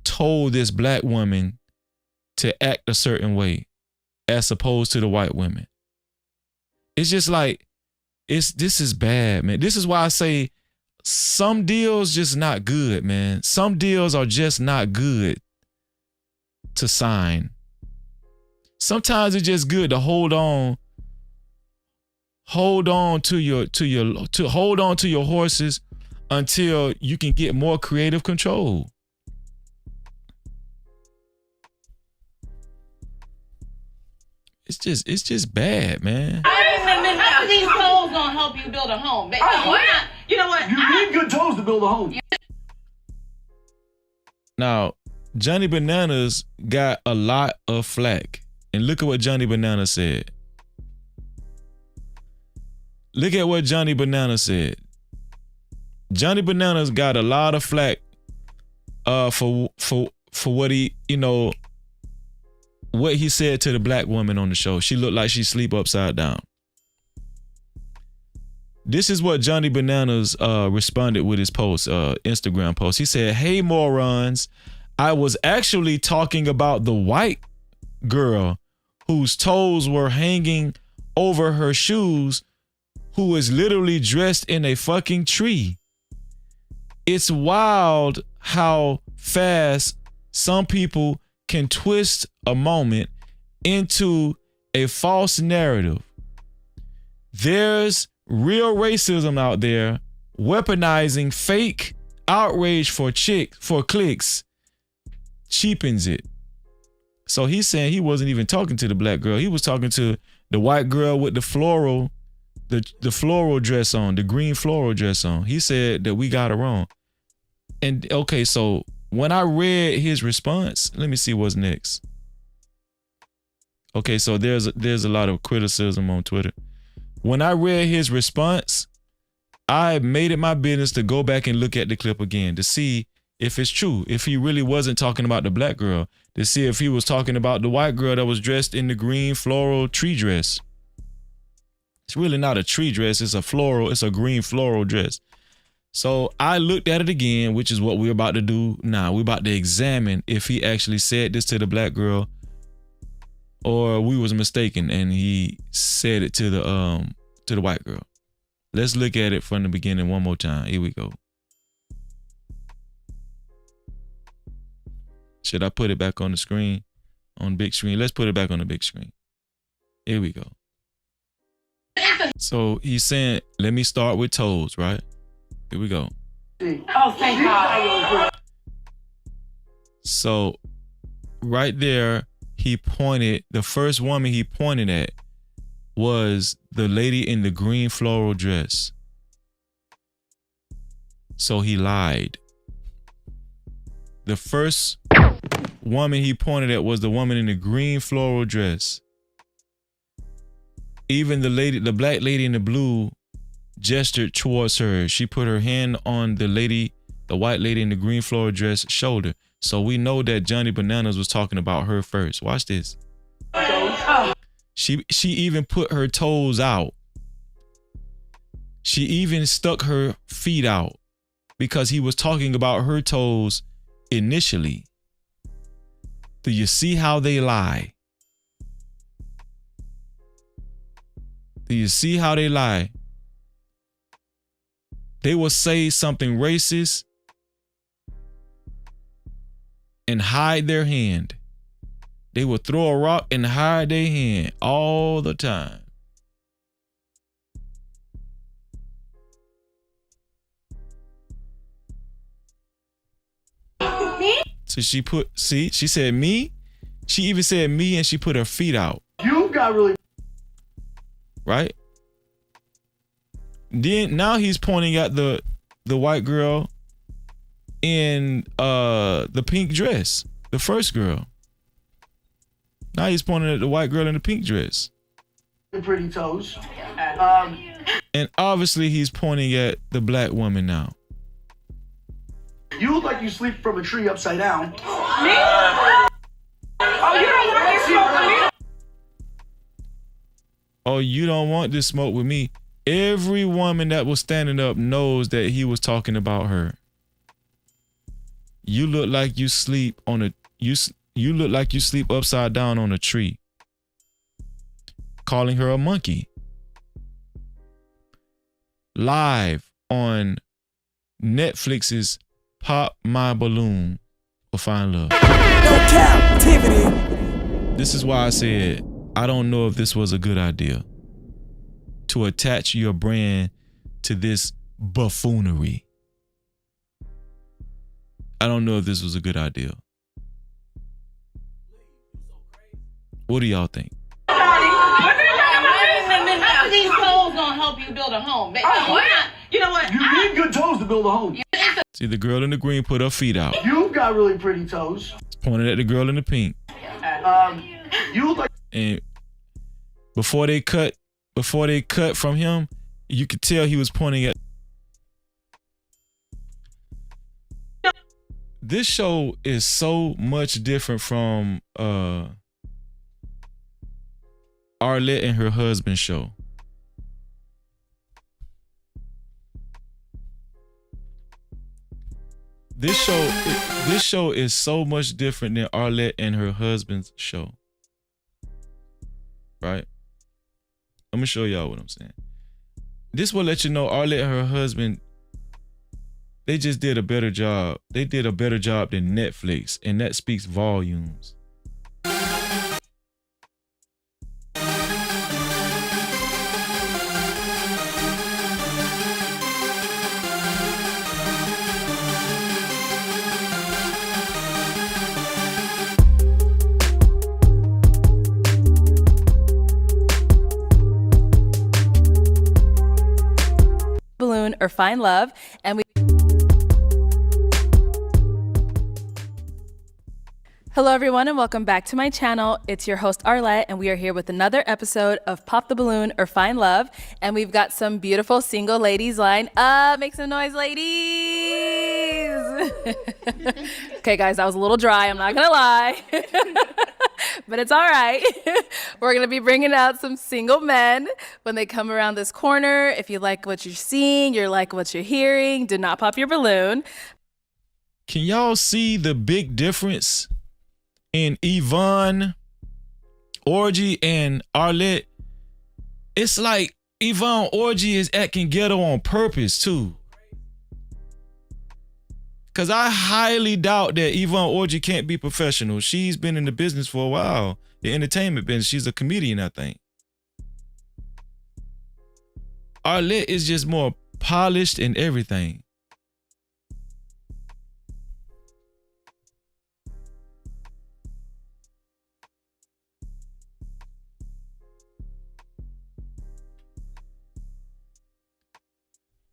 told this black woman to act a certain way as opposed to the white women. It's just like, this is bad, man. This is why I say some deals just not good, man. Some deals are just not good to sign. Sometimes it's just good to hold on to your horses until you can get more creative control. It's just bad, man. How are these toes gonna help you build a home? Oh, what? You know what? You need good toes to build a home. Now, Johnny Bananas got a lot of flack. And look at what Johnny Bananas said. Look at what Johnny Bananas said. Johnny Bananas got a lot of flack for what he, what he said to the black woman on the show. She looked like she sleep upside down. This is what Johnny Bananas responded with his post, Instagram post. He said, "Hey morons, I was actually talking about the white girl whose toes were hanging over her shoes, who was literally dressed in a fucking tree. It's wild how fast some people can twist a moment into a false narrative. There's real racism out there weaponizing fake outrage for clicks cheapens it." So he's saying he wasn't even talking to the black girl. He was talking to the white girl with the floral dress on, the green floral dress on. He said that we got it wrong. And okay, so when I read his response, let me see what's next. Okay, so there's a lot of criticism on Twitter. When I read his response, I made it my business to go back and look at the clip again to see if it's true, if he really wasn't talking about the black girl, to see if he was talking about the white girl that was dressed in the green floral tree dress. It's really not a tree dress, it's a green floral dress. So I looked at it again, which is what we're about to do now. We're about to examine if he actually said this to the black girl or we was mistaken and he said it to the white girl. Let's look at it from the beginning one more time. Here we go. Should I put it back on the screen? On big screen? Let's put it back on the big screen. Here we go. So he's saying, let me start with toes, right? Here we go. Oh, thank God. So right there, the first woman he pointed at was the lady in the green floral dress. So he lied. The first woman he pointed at was the woman in the green floral dress. Even the black lady in the blue gestured towards her. She put her hand on the white lady in the green floral dress shoulder. So we know that Johnny Bananas was talking about her first. Watch this. She even put her toes out. She even stuck her feet out because he was talking about her toes initially. Do you see how they lie? Do you see how they lie? They will say something racist and hide their hand. They will throw a rock and hide their hand all the time. So she said me. She even said me and she put her feet out. You got really. Right? Then now he's pointing at the white girl in the pink dress, the first girl. Now he's pointing at the white girl in the pink dress. Pretty toes. And obviously he's pointing at the black woman now. You look like you sleep from a tree upside down. Me? Oh, you don't want this smoke with me? Oh, you don't want this smoke with me. Every woman that was standing up knows that he was talking about her. You look like you sleep on you look like you sleep upside down on a tree. Calling her a monkey. Live on Netflix's Pop My Balloon or Find Love. No Cap-tivity. This is why I said I don't know if this was a good idea to attach your brand to this buffoonery. I don't know if this was a good idea. What do y'all think? How these toes gonna help you build a home? You know what? You need good toes to build a home. See, the girl in the green put her feet out. You got really pretty toes. Pointed at the girl in the pink. You look like. And before they cut from him, you could tell he was pointing at. This show is so much different from Arlette and her husband's show. This show is so much different than Arlette and her husband's show. Right? I'm gonna show y'all what I'm saying. This will let you know Arlette and her husband, they just did a better job. They did a better job than Netflix, and that speaks volumes. Balloon or Find Love, and we Hello everyone and welcome back to my channel. It's your host Arlette and we are here with another episode of Pop the Balloon or Find Love, and we've got some beautiful single ladies lined up. Make some noise, ladies. Okay guys, that was a little dry, I'm not gonna lie. But it's all right. We're gonna be bringing out some single men when they come around this corner. If you like what you're seeing, you like what you're hearing, do not pop your balloon. Can y'all see the big difference in Yvonne, Orgy, and Arlette? It's like Yvonne Orgy is acting ghetto on purpose too. Cause I highly doubt that Yvonne Orgy can't be professional. She's been in the business for a while, the entertainment business. She's a comedian, I think. Arlette is just more polished and everything.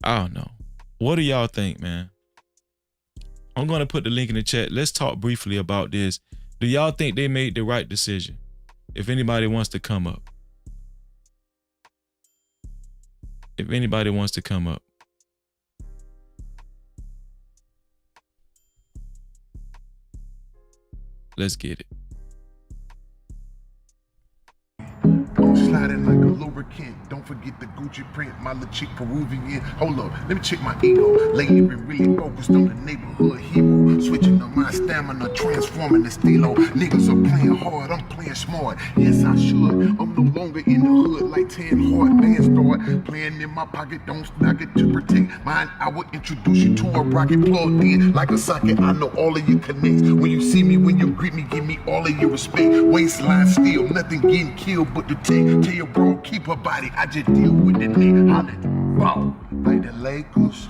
I don't know. What do y'all think, man? I'm going to put the link in the chat. Let's talk briefly about this. Do y'all think they made the right decision? If anybody wants to come up. If anybody wants to come up. Let's get it. Sliding like a lubricant. Don't forget the Gucci print. My little chick Peruvian. Hold up, let me check my ego. Lately been really focused on the neighborhood hero. Switching up my stamina, transforming the stilo. Niggas are playing hard, I'm playing smart. Yes, I should. I'm no longer in the hood like 10 hard bands start. Playing in my pocket, don't stock it to protect mine. I will introduce you to a rocket plugged in like a socket. I know all of your connects. When you see me, when you greet me, give me all of your respect. Waistline still, nothing getting killed but the tech. Tell your bro, keep her body, I just deal with the neck. Holla, wow, like the Lakers.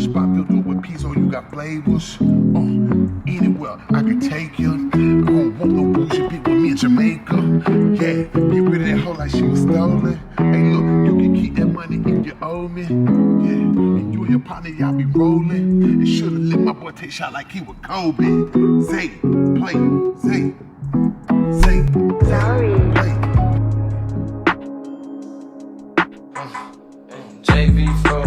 Spot filled up with pizza, you got flavors. Anywhere I can take you. I don't want no bullshit bitch with me in Jamaica. Yeah, get rid of that hoe like she was stolen. Hey look, you can keep that money if you owe me. Yeah, and you and your partner, y'all be rolling. And should've let my boy take shot like he was Kobe. Zay, play, Zay, Zay, sorry, play. JV for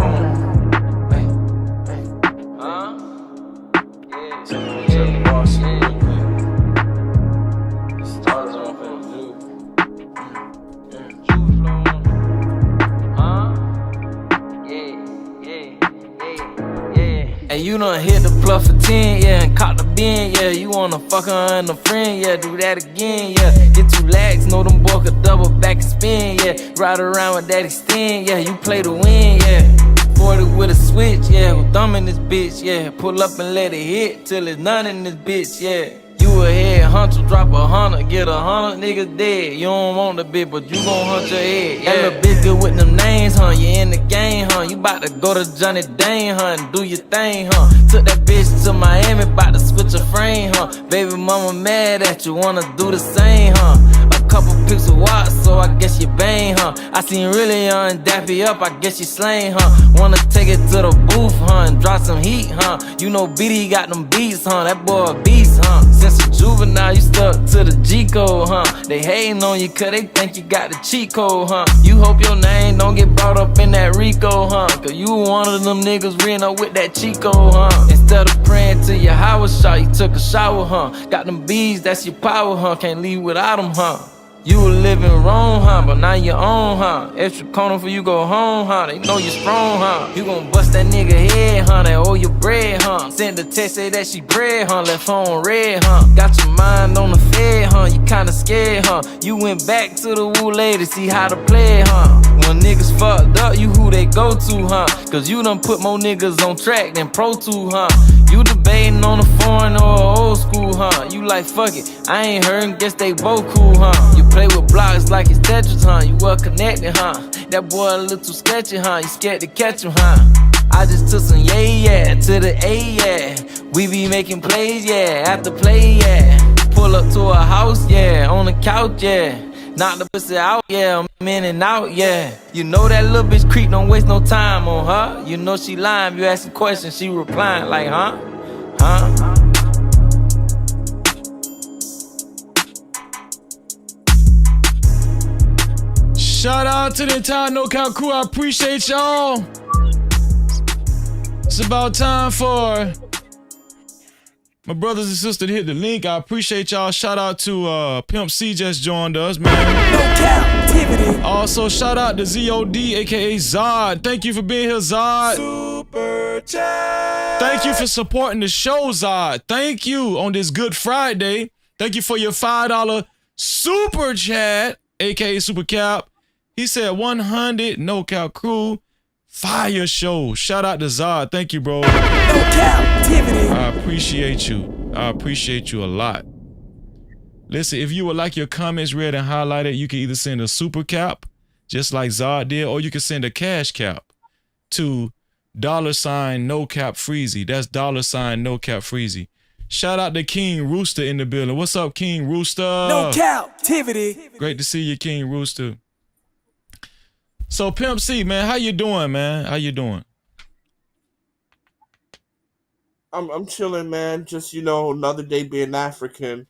And you done hit the bluff for 10, yeah, and caught the bin, yeah. You wanna fuck her and a friend, yeah, do that again, yeah. Get 2 lags, know them boy could double back and spin, yeah. Ride around with that extend, yeah, you play to win, yeah. 40 with a switch, yeah, with thumb in this bitch, yeah. Pull up and let it hit till it's none in this bitch, yeah. You a head hunter, drop 100, get 100 niggas dead. You don't want the bitch, but you gon' hunt your head, yeah. That little bitch good with them names, huh? You in the game, huh? You bout to go to Johnny Dane, huh? And do your thing, huh? Took that bitch to Miami, bout to switch a frame, huh? Baby mama mad at you, wanna do the same, huh? Couple pics of watch, so I guess you bang, huh? I seen really young dappy up, I guess you slain, huh? Wanna take it to the booth, huh? And drop some heat, huh? You know BD got them beats, huh? That boy a beast, huh? Since a juvenile, you stuck to the G code, huh? They hating on you cause they think you got the cheat code, huh? You hope your name don't get brought up in that Rico, huh? Cause you one of them niggas ran up with that Chico, huh? Instead of praying to your Howard shot, you took a shower, huh? Got them bees, that's your power, huh? Can't leave without them, huh? You were living wrong, huh? But now you own, huh? Extra corner for you go home, huh? They know you strong, huh? You gon' bust that nigga head, huh? They owe you bread, huh? Send a text, say that she bread, huh? Left on red, huh? Got your mind on the fed, huh? You kinda scared, huh? You went back to the woo lady, see how to play, huh? When niggas fucked up, you who they go to, huh? Cause you done put more niggas on track than Pro 2, huh? You debating on a foreign or a old school, huh? You like, fuck it, I ain't heard, guess they both cool, huh? You play with blocks like it's Tetris, huh? You well connected, huh? That boy a little too sketchy, huh? You scared to catch him, huh? I just took some yeah to the A, yeah. We be making plays, yeah, after play, yeah. Pull up to a house, yeah, on the couch, yeah. Knock the pussy out, yeah, I'm in and out, yeah. You know that little bitch creep, don't waste no time on her. You know she lying, you asking questions, she replying like, huh? Huh? Shout out to the entire No Cap crew. I appreciate y'all. It's about time for my brothers and sisters to hit the link. I appreciate y'all. Shout out to Pimp C just joined us, man. No Cap-tivity. Also, shout out to ZOD, aka Zod. Thank you for being here, Zod. Super chat. Thank you for supporting the show, Zod. Thank you on this Good Friday. Thank you for your $5 super chat, aka Super Cap. He said 100 No Cap crew. Fire show. Shout out to Zod. Thank you, bro. No Cap-tivity. I appreciate you. I appreciate you a lot. Listen, if you would like your comments read and highlighted, you can either send a super cap, just like Zod did, or you can send a cash cap to $ No Cap Freezy. That's $ No Cap Freezy. Shout out to King Rooster in the building. What's up, King Rooster? No Cap-tivity. Great to see you, King Rooster. So Pimp C, man, how you doing, man? How you doing? I'm chilling, man. Just, you know, another day being African,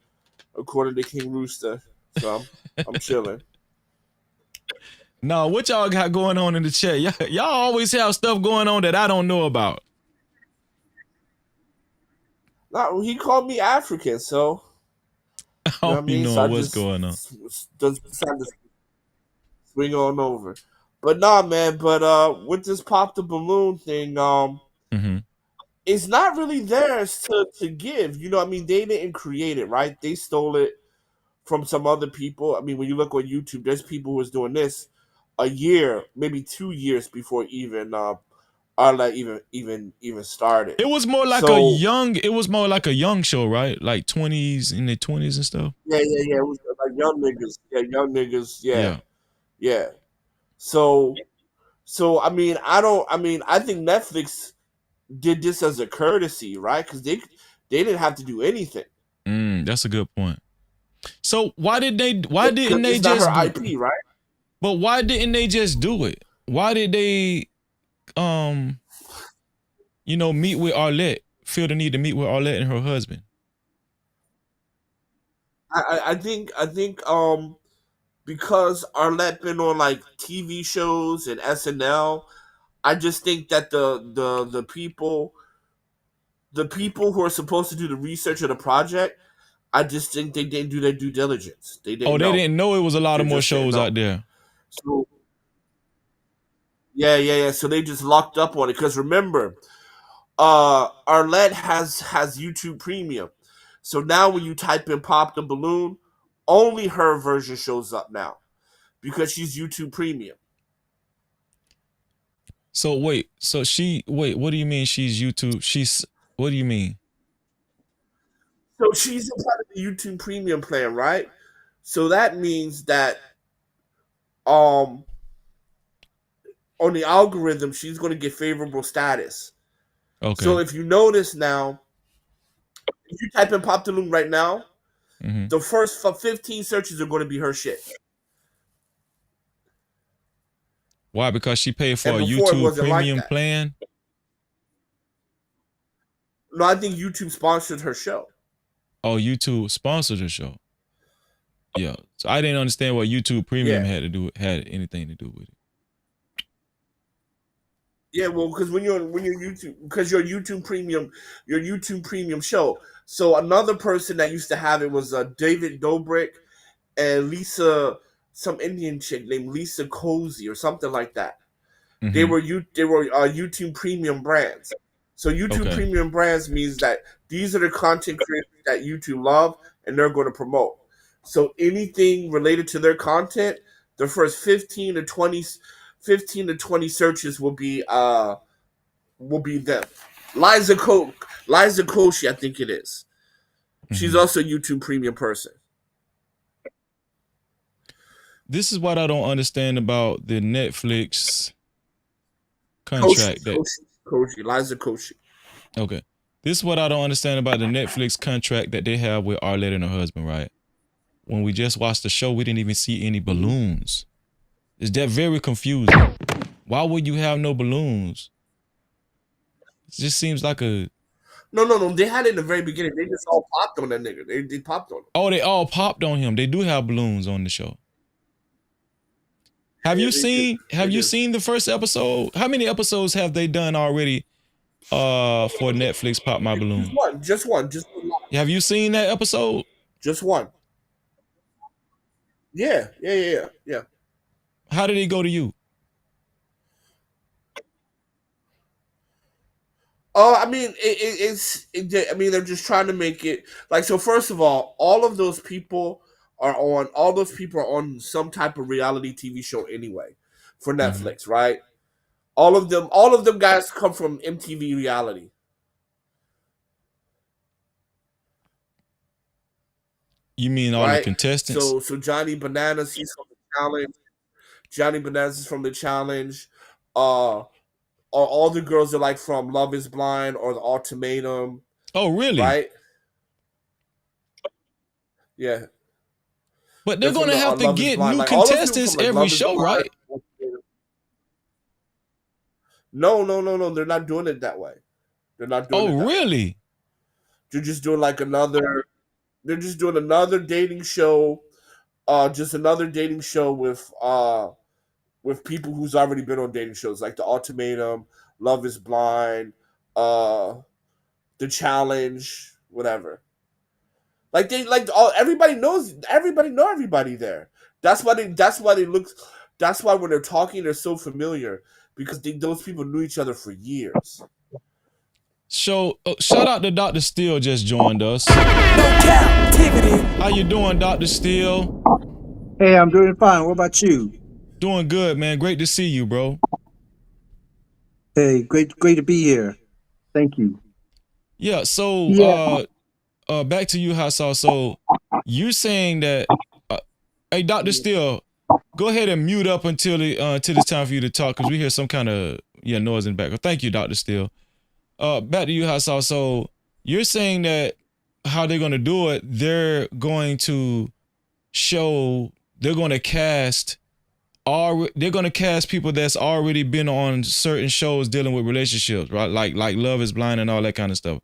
according to King Rooster. So I'm chilling. No, what y'all got going on in the chat? Y'all always have stuff going on that I don't know about. No, he called me African, so I don't mean? know So what's going on. Just decided to swing on over. But nah, man. But with this pop the balloon thing, it's not really theirs to give. You know, I mean, they didn't create it, right? They stole it from some other people. I mean, when you look on YouTube, there's people who was doing this a year, maybe 2 years before even Arla even started. It was more like a young show, right? Like 20s, in their 20s and stuff. Yeah. It was like young niggas. Yeah, young niggas. Yeah. So I mean, I think Netflix did this as a courtesy, right? Because they didn't have to do anything. That's a good point. So why didn't they it's just not her IP, right? But why didn't they just do it? Why did they meet with Arlette, feel the need to meet with Arlette and her husband? I think because Arlette been on like TV shows and SNL, I just think that the people who are supposed to do the research of the project, I just think they didn't do their due diligence. They didn't know it was a lot of more shows out there. So yeah. So they just locked up on it. Because remember, Arlette has YouTube Premium. So now when you type in Pop the Balloon, only her version shows up now. Because she's YouTube Premium. So what do you mean she's YouTube? What do you mean? So she's a part of the YouTube Premium plan, right? So that means that on the algorithm, she's going to get favorable status. Okay. So if you notice now, if you type in Pop the Balloon right now, the first 15 searches are going to be her shit. Why? Because she paid for a YouTube Premium plan? No, I think YouTube sponsored her show. Oh, YouTube sponsored her show. Yeah. So I didn't understand what YouTube Premium had anything to do with it. Yeah, well, because when you're YouTube, because your YouTube Premium show. So another person that used to have it was David Dobrik and Lisa, some Indian chick named Lisa Cozy or something like that. Mm-hmm. They were YouTube Premium brands. So YouTube Premium brands means that these are the content creators that YouTube love, and they're going to promote. So anything related to their content, the first 15 to 20 searches will be them. Liza Koshy, I think it is. She's also a YouTube Premium person. This is what I don't understand about the Netflix contract. Liza Koshy. Okay. This is what I don't understand about the Netflix contract that they have with Arlette and her husband, right? When we just watched the show, we didn't even see any balloons. Is that very confusing? Why would you have no balloons? It just seems like a... No. They had it in the very beginning. They just all popped on that nigga. They popped on him. Oh, they all popped on him. They do have balloons on the show. Have you seen the first episode? How many episodes have they done already for Netflix Pop My Balloon? Just one. Have you seen that episode? Just one. Yeah. How did it go to you? I mean, they're just trying to make it like, so first of all of those people are on some type of reality TV show anyway for Netflix, right? All of them guys come from MTV reality. You mean all the contestants? So Johnny Bananas, he's from the challenge. Johnny Bananas is from the challenge. All the girls are like from Love Is Blind or The Ultimatum. Oh, really? Right? Yeah. But they're going to have to get new contestants every show, right? No. They're not doing it that way. They're not doing it that really? Way. They're just doing they're just doing another dating show. Just another dating show with people who's already been on dating shows like The Ultimatum, Love Is Blind, The Challenge, whatever. Like everybody know everybody there. That's why when they're talking they're so familiar, because those people knew each other for years. So shout out to Dr. Steele, just joined us. No Cap-tivity. How you doing, Dr. Steele? Hey, I'm doing fine. What about you? Doing good, man. Great to see you, bro. Hey, great to be here. Thank you. Yeah, so back to you, Hassan. So you're saying that hey, Dr. Steele, go ahead and mute up until it's time for you to talk, because we hear some kind of noise in the background. Thank you, Dr. Steele. Back to you, Hassan. So you're saying that how they're gonna do it, they're going to cast people that's already been on certain shows dealing with relationships, right? Like Love Is Blind and all that kind of stuff.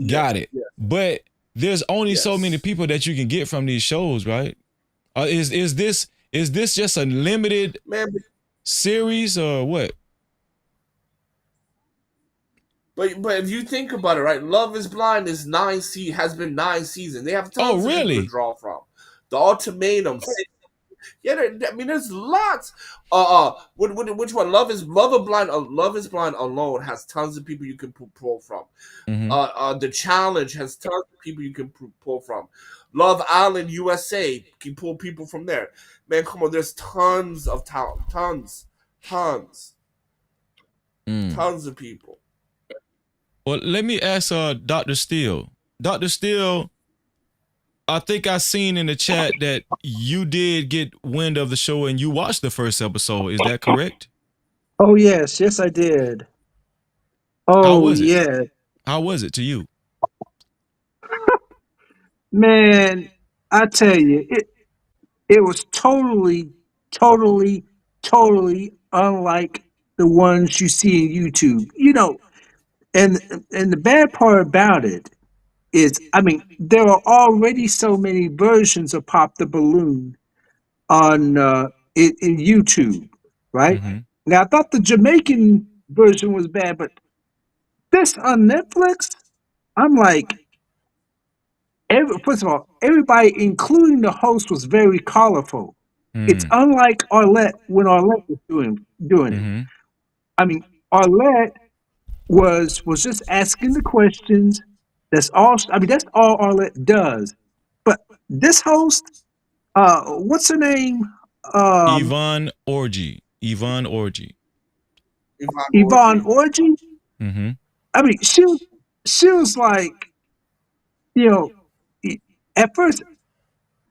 Got it. Yeah. But there's only so many people that you can get from these shows, right? Is this just a limited series or what? But if you think about it, right, Love Is Blind has been 9 seasons. They have tons of people to draw from. The Ultimatum. Yeah, there's lots. Which one? Love Is Blind alone has tons of people you can pull from. The Challenge has tons of people you can pull from. Love Island USA can pull people from there. Man, come on, there's tons of talent, tons of people. Well, let me ask Dr. Steele. Dr. Steele, I think I seen in the chat that you did get wind of the show and you watched the first episode. Is that correct? Oh, yes, I did. Oh, how was it? Yeah. How was it to you? Man, I tell you, it was totally unlike the ones you see in YouTube. And the bad part about it is, there are already so many versions of Pop the Balloon on in YouTube, right? Now, I thought the Jamaican version was bad, but this on Netflix, I'm like, First of all, everybody, including the host, was very colorful. It's unlike Arlette when Arlette was doing it. I mean, Arlette was just asking the questions. That's all. I mean, that's all Arlette does. But this host, what's her name? Yvonne Orgy. Yvonne Orgy. Yvonne Orgy. Mm-hmm. I mean, she was like, you know, at first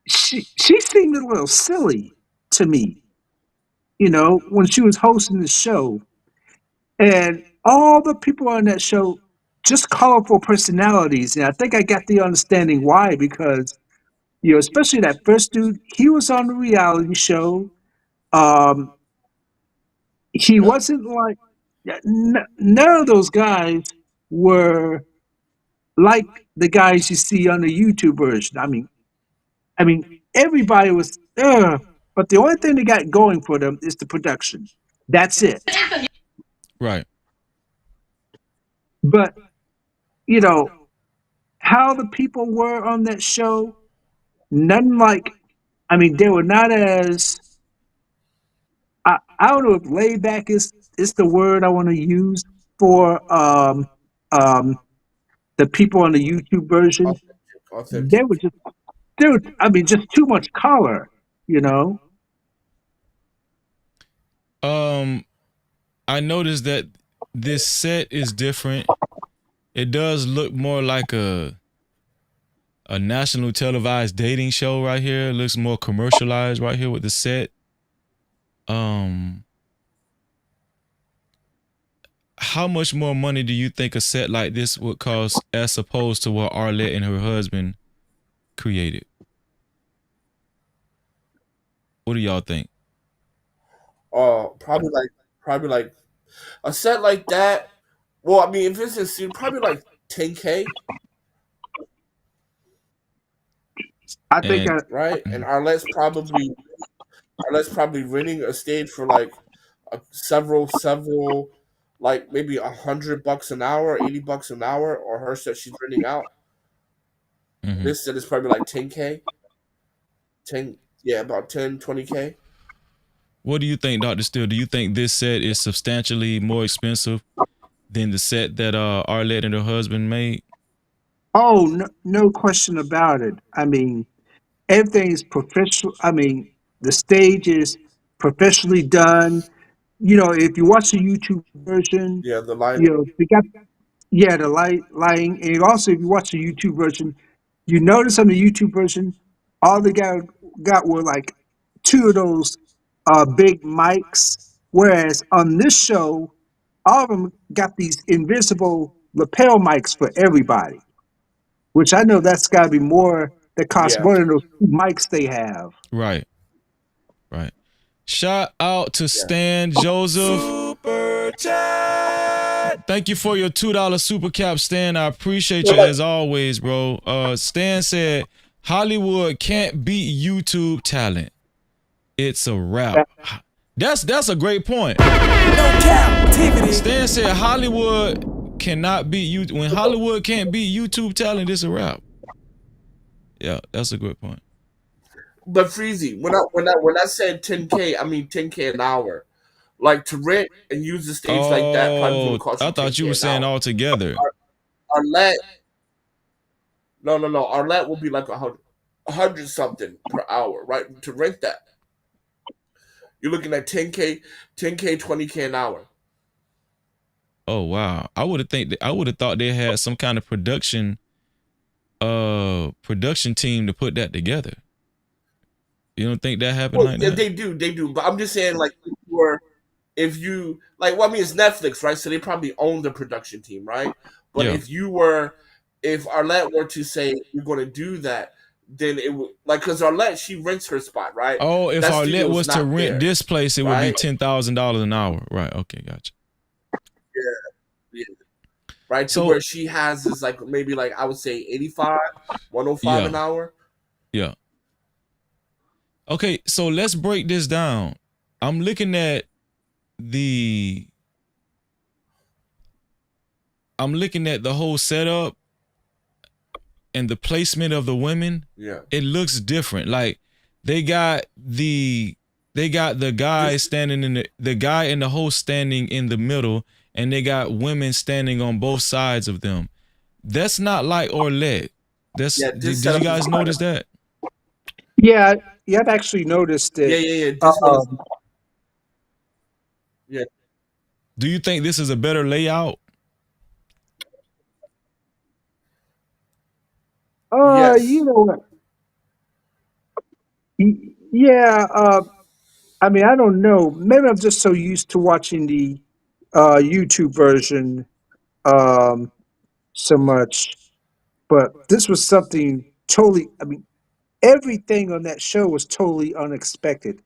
she seemed a little silly to me, when she was hosting the show, and all the people on that show just colorful personalities, and I think I got the understanding why, because especially that first dude, he was on the reality show. He wasn't like none of those guys were like the guys you see on the YouTube version. I mean, everybody was, but the only thing they got going for them is the production. That's it. Right. But how the people were on that show, none like. I mean, they were not as. I don't know if laid back is the word I want to use for the people on the YouTube version. They Authentic. were just, dude. I mean, just too much color, I noticed that this set is different. It does look more like a national televised dating show right here. It looks more commercialized right here with the set. How much more money do you think a set like this would cost as opposed to what Arlette and her husband created? What do y'all think? Probably like a set like that. Well, I mean, if it's in scene, probably like 10K. I think, right, and Arlette's probably renting a stage for like several, like maybe $100 an hour, $80 an hour, or her set she's renting out. This set is probably like 10K. About 10, 20K. What do you think, Dr. Steele? Do you think this set is substantially more expensive than the set that Arlette and her husband made? Oh, no question about it. I mean, everything is professional. I mean, the stage is professionally done. If you watch the YouTube version, The lighting. they got the lighting, and also if you watch the YouTube version, you notice on the YouTube version, all they got were like two of those big mics, whereas on this show, all of them got these invisible lapel mics for everybody, which I know that's got to be more. That costs Yeah. more than those two mics they have. Right. Shout out to Stan Joseph. Super chat. Thank you for your $2 super cap, Stan. I appreciate you as always, bro. Stan said Hollywood can't beat YouTube talent. It's a wrap. That's a great point. No Cap-tivity. Stan said Hollywood cannot beat you. When Hollywood can't beat YouTube talent, it's a wrap. Yeah, that's a good point. But Freezy, when I said 10K, I mean 10K an hour. Like to rent and use the stage like that probably would cost you. I thought you were saying all together. Arlette. No. Arlette will be like 100 something per hour, right? To rent that. You're looking at 10K, 20K an hour. Oh wow. I would have thought they had some kind of production team to put that together. You don't think that happened like that? They do. But I'm just saying, like, if you I mean, it's Netflix, right? So they probably own the production team, right? But if Arlette were to say we're going to do that, then it would because Arlette, she rents her spot, right? Oh, if that Arlette was to rent this place, it would be right? $10,000 an hour, right? Okay, gotcha. Yeah. Right, to where she has is like maybe like I would say 85, 105 an hour. Yeah. Okay, so let's break this down. I'm looking at the whole setup. and the placement of the women, it looks different. Like they got the guy standing in the guy and the host standing in the middle, and they got women standing on both sides of them. That's not like Orlet. Did you guys notice that? Yeah, I've actually noticed it. Yeah. Do you think this is a better layout? You know what? Yeah, I mean, I don't know. Maybe I'm just so used to watching the YouTube version so much, but this was something totally. I mean, everything on that show was totally unexpected.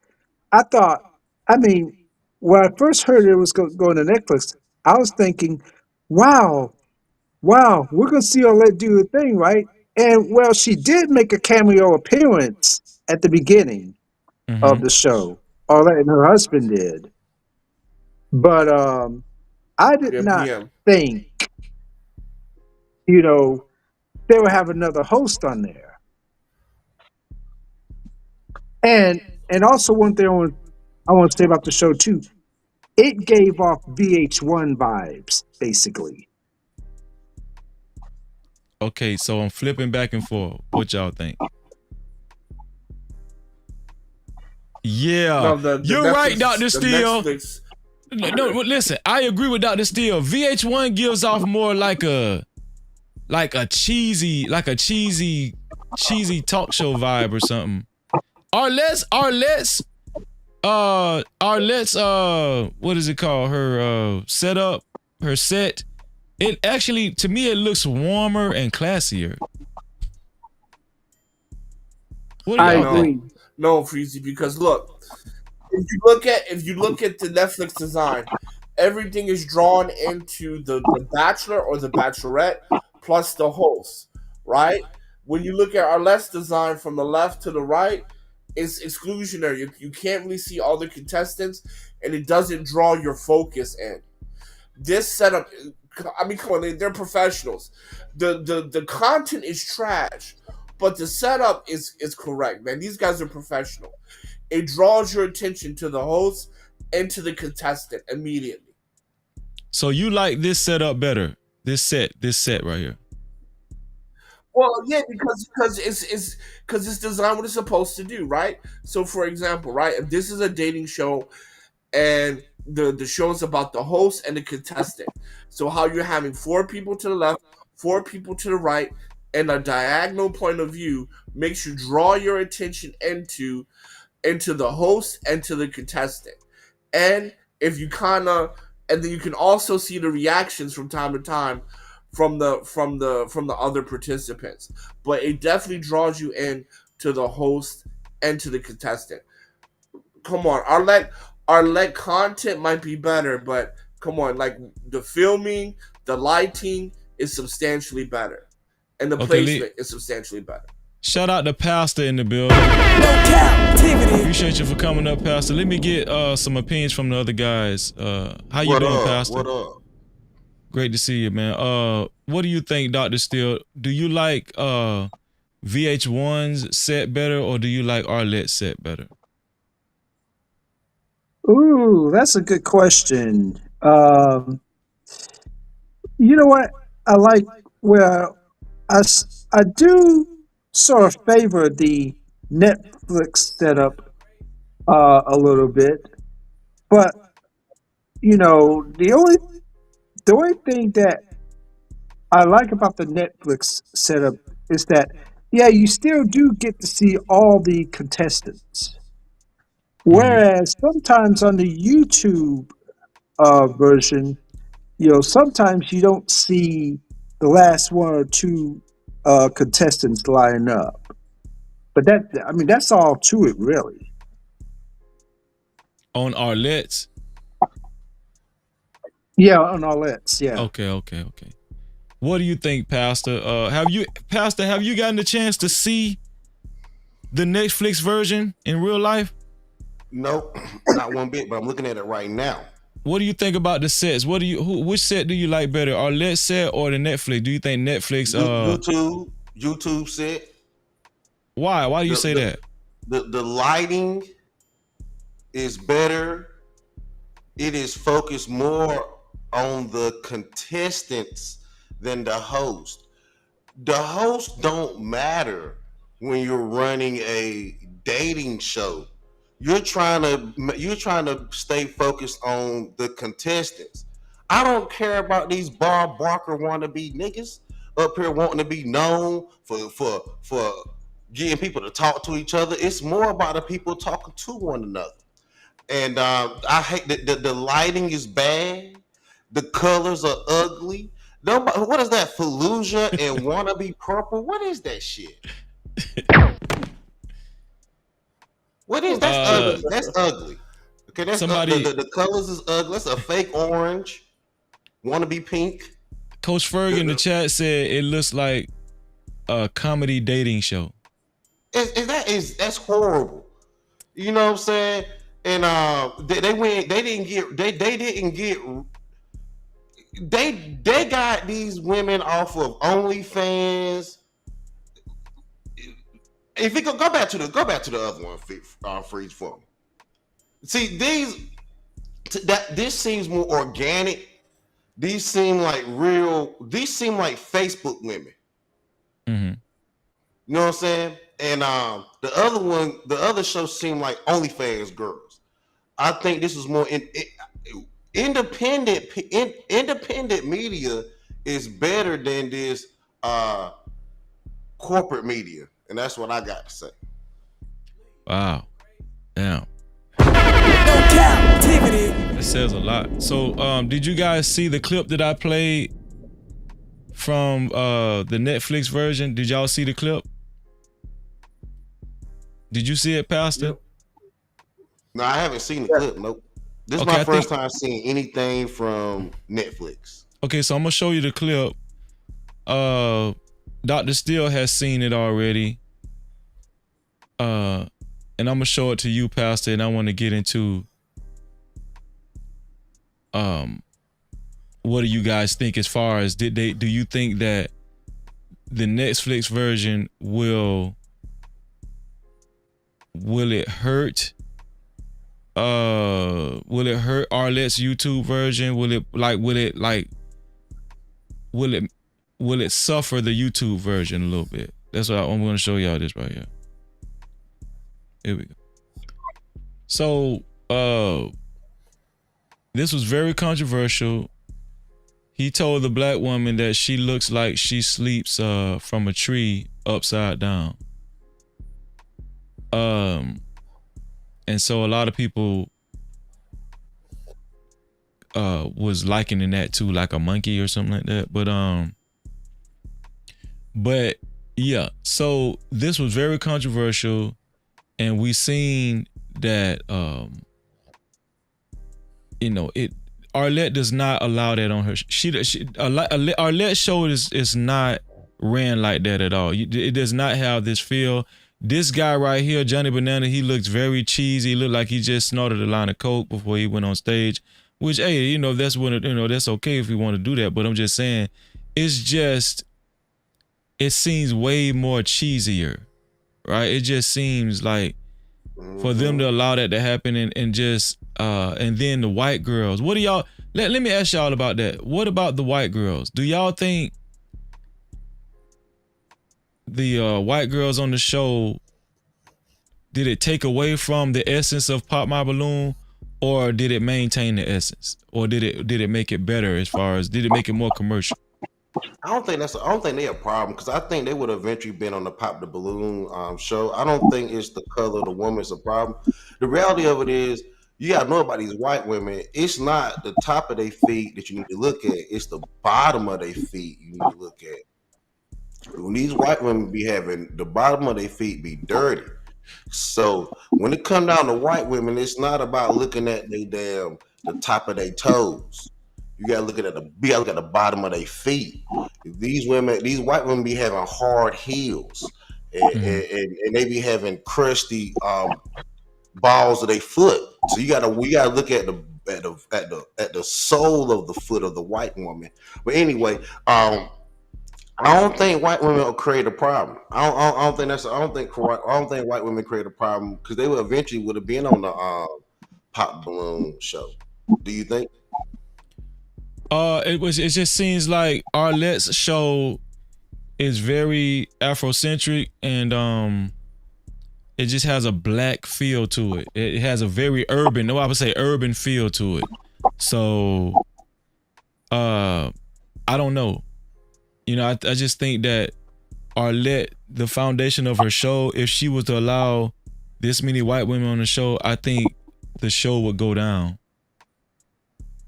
I thought, I mean, when I first heard it was going to Netflix, I was thinking, wow, we're going to see Arlette do a thing, right? And well, she did make a cameo appearance at the beginning of the show. Arlette and her husband did. But I did not think, you know, they would have another host on there. And also one thing I want to say about the show too, it gave off VH1 vibes, basically. Okay, so I'm flipping back and forth. What y'all think? Yeah, you're right, Dr. Steele. No, listen, I agree with Dr. Steele. VH1 gives off more like a cheesy talk show vibe or something. Arlette's what is it called? Her setup, her set. It actually, to me, it looks warmer and classier. What do you agree. No, Freezy, because look, if you look at the Netflix design, everything is drawn into the Bachelor or the Bachelorette plus the host, right? When you look at Arlette's design from the left to the right, it's exclusionary. You can't really see all the contestants, and it doesn't draw your focus in. This setup, I mean, come on, they're professionals. The content is trash, but the setup is correct, man. These guys are professional. It draws your attention to the host and to the contestant immediately. So you like this setup better? This set right here. Well, yeah, because it's designed what it's supposed to do, right? So, for example, right, if this is a dating show, and the show is about the host and the contestant, so how you're having 4 people to the left, 4 people to the right, and a diagonal point of view makes you draw your attention into the host and to the contestant, and if you and then you can also see the reactions from time to time from the other participants, but it definitely draws you in to the host and to the contestant. Come on, Arlette content might be better, but come on, like the filming, the lighting is substantially better, and the placement is substantially better. Shout out to Pastor in the building. No Cap-tivity. Appreciate you for coming up, Pastor. Let me get some opinions from the other guys. How you doing, Pastor? What up? Great to see you, man. What do you think, Dr. Steele? Do you like VH1's set better, or do you like Arlette's set better? Ooh, that's a good question. You know what? I like I do sort of favor the Netflix setup a little bit, but you know, the only thing that I like about the Netflix setup is that, yeah, you still do get to see all the contestants. Whereas sometimes on the YouTube version, you know, sometimes you don't see the last 1 or 2 contestants line up. But that's all to it, really. On Arlette's? Yeah, on Arlette's, yeah. Okay. What do you think, Pastor? Have you gotten the chance to see the Netflix version in real life? Nope, not one bit, but I'm looking at it right now. What do you think about the sets? Which set do you like better, Arlette's set or the Netflix? Do you think Netflix YouTube? YouTube set. Why? Why do you say that? The lighting is better. It is focused more on the contestants than the host. The host don't matter when you're running a dating show. You're trying to stay focused on the contestants. I don't care about these Bob Barker wannabe niggas up here wanting to be known for getting people to talk to each other. It's more about the people talking to one another. And I hate the lighting is bad. The colors are ugly. Nobody, what is that? Fallujah and wannabe purple? What is that shit? What is that's ugly? That's ugly. Okay, that's somebody. The colors is ugly. That's a fake orange. Wannabe pink. Coach Ferg in the chat said it looks like a comedy dating show. That's horrible. You know what I'm saying? And they got these women off of OnlyFans. If you go back to the other one, Freeze for me. See, this seems more organic. These seem like real. These seem like Facebook women. Mm-hmm. You know what I'm saying? And the other show seemed like OnlyFans girls. I think this is more independent. Independent media is better than this corporate media, and that's what I got to say. Wow, damn. No Cap-tivity. That says a lot. So, did you guys see the clip that I played from the Netflix version? Did y'all see the clip? Did you see it, Pastor? Yep. No, I haven't seen the clip. Nope. This is my first time seeing anything from Netflix. Okay, so I'm gonna show you the clip. Dr. Steele has seen it already. And I'm gonna show it to you, Pastor, and I want to get into what do you guys think as far as do you think that the Netflix version will it hurt Arlette's YouTube version? Will it suffer the YouTube version a little bit? That's what I'm going to show y'all this right here. Here we go. So this was very controversial. He told the black woman that she looks like she sleeps from a tree upside down. And so a lot of people was likening that to like a monkey or something like that. But yeah, so this was very controversial, and we seen that Arlette does not allow that on her. Arlette's show is not ran like that at all. It does not have this feel. This guy right here, Johnny Banana, he looks very cheesy. He looked like he just snorted a line of coke before he went on stage. Which, hey, that's when that's okay if you want to do that. But I'm just saying, it seems way more cheesier, right? It just seems like for them to allow that to happen and just and then the white girls. What do y'all? Let me ask y'all about that. What about the white girls? Do y'all think the white girls on the show, did it take away from the essence of Pop My Balloon, or did it maintain the essence, or did it make it better as far as did it make it more commercial? I don't think they're a problem, because I think they would have eventually been on the Pop the Balloon show. I don't think it's the color of the woman's a problem. The reality of it is, you gotta know about these white women. It's not the top of their feet that you need to look at. It's the bottom of their feet you need to look at. When these white women be having the bottom of their feet be dirty. So when it come down to white women, it's not about looking at the top of their toes. You gotta look at the bottom of their feet. These white women be having hard heels, and they be having crusty balls of their foot. So we gotta look at the sole of the foot of the white woman. But anyway, I don't think white women will create a problem. I don't think that's. I don't think white women create a problem because they would eventually would have been on the pop balloon show. Do you think? It just seems like Arlette's show is very Afrocentric and it just has a black feel to it. It has a very urban, no, I would say urban feel to it. So I don't know. You know, I just think that Arlette, the foundation of her show, if she was to allow this many white women on the show, I think the show would go down.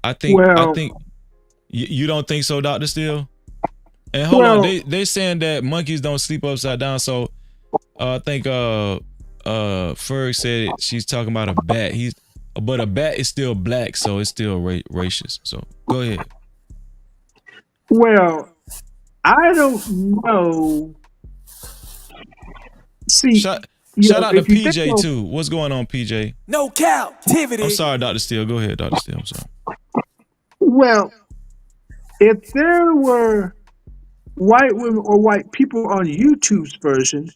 I think you don't think so, Dr. Steele? And hold on, they saying that monkeys don't sleep upside down. So I think Ferg said she's talking about a bat. But a bat is still black, so it's still racist. So go ahead. Well, I don't know. See, shout out to PJ too. What's going on, PJ? No Cap-tivity. I'm sorry, Dr. Steele. Go ahead, Dr. Steele. I'm sorry. Well, if there were white women or white people on YouTube's version,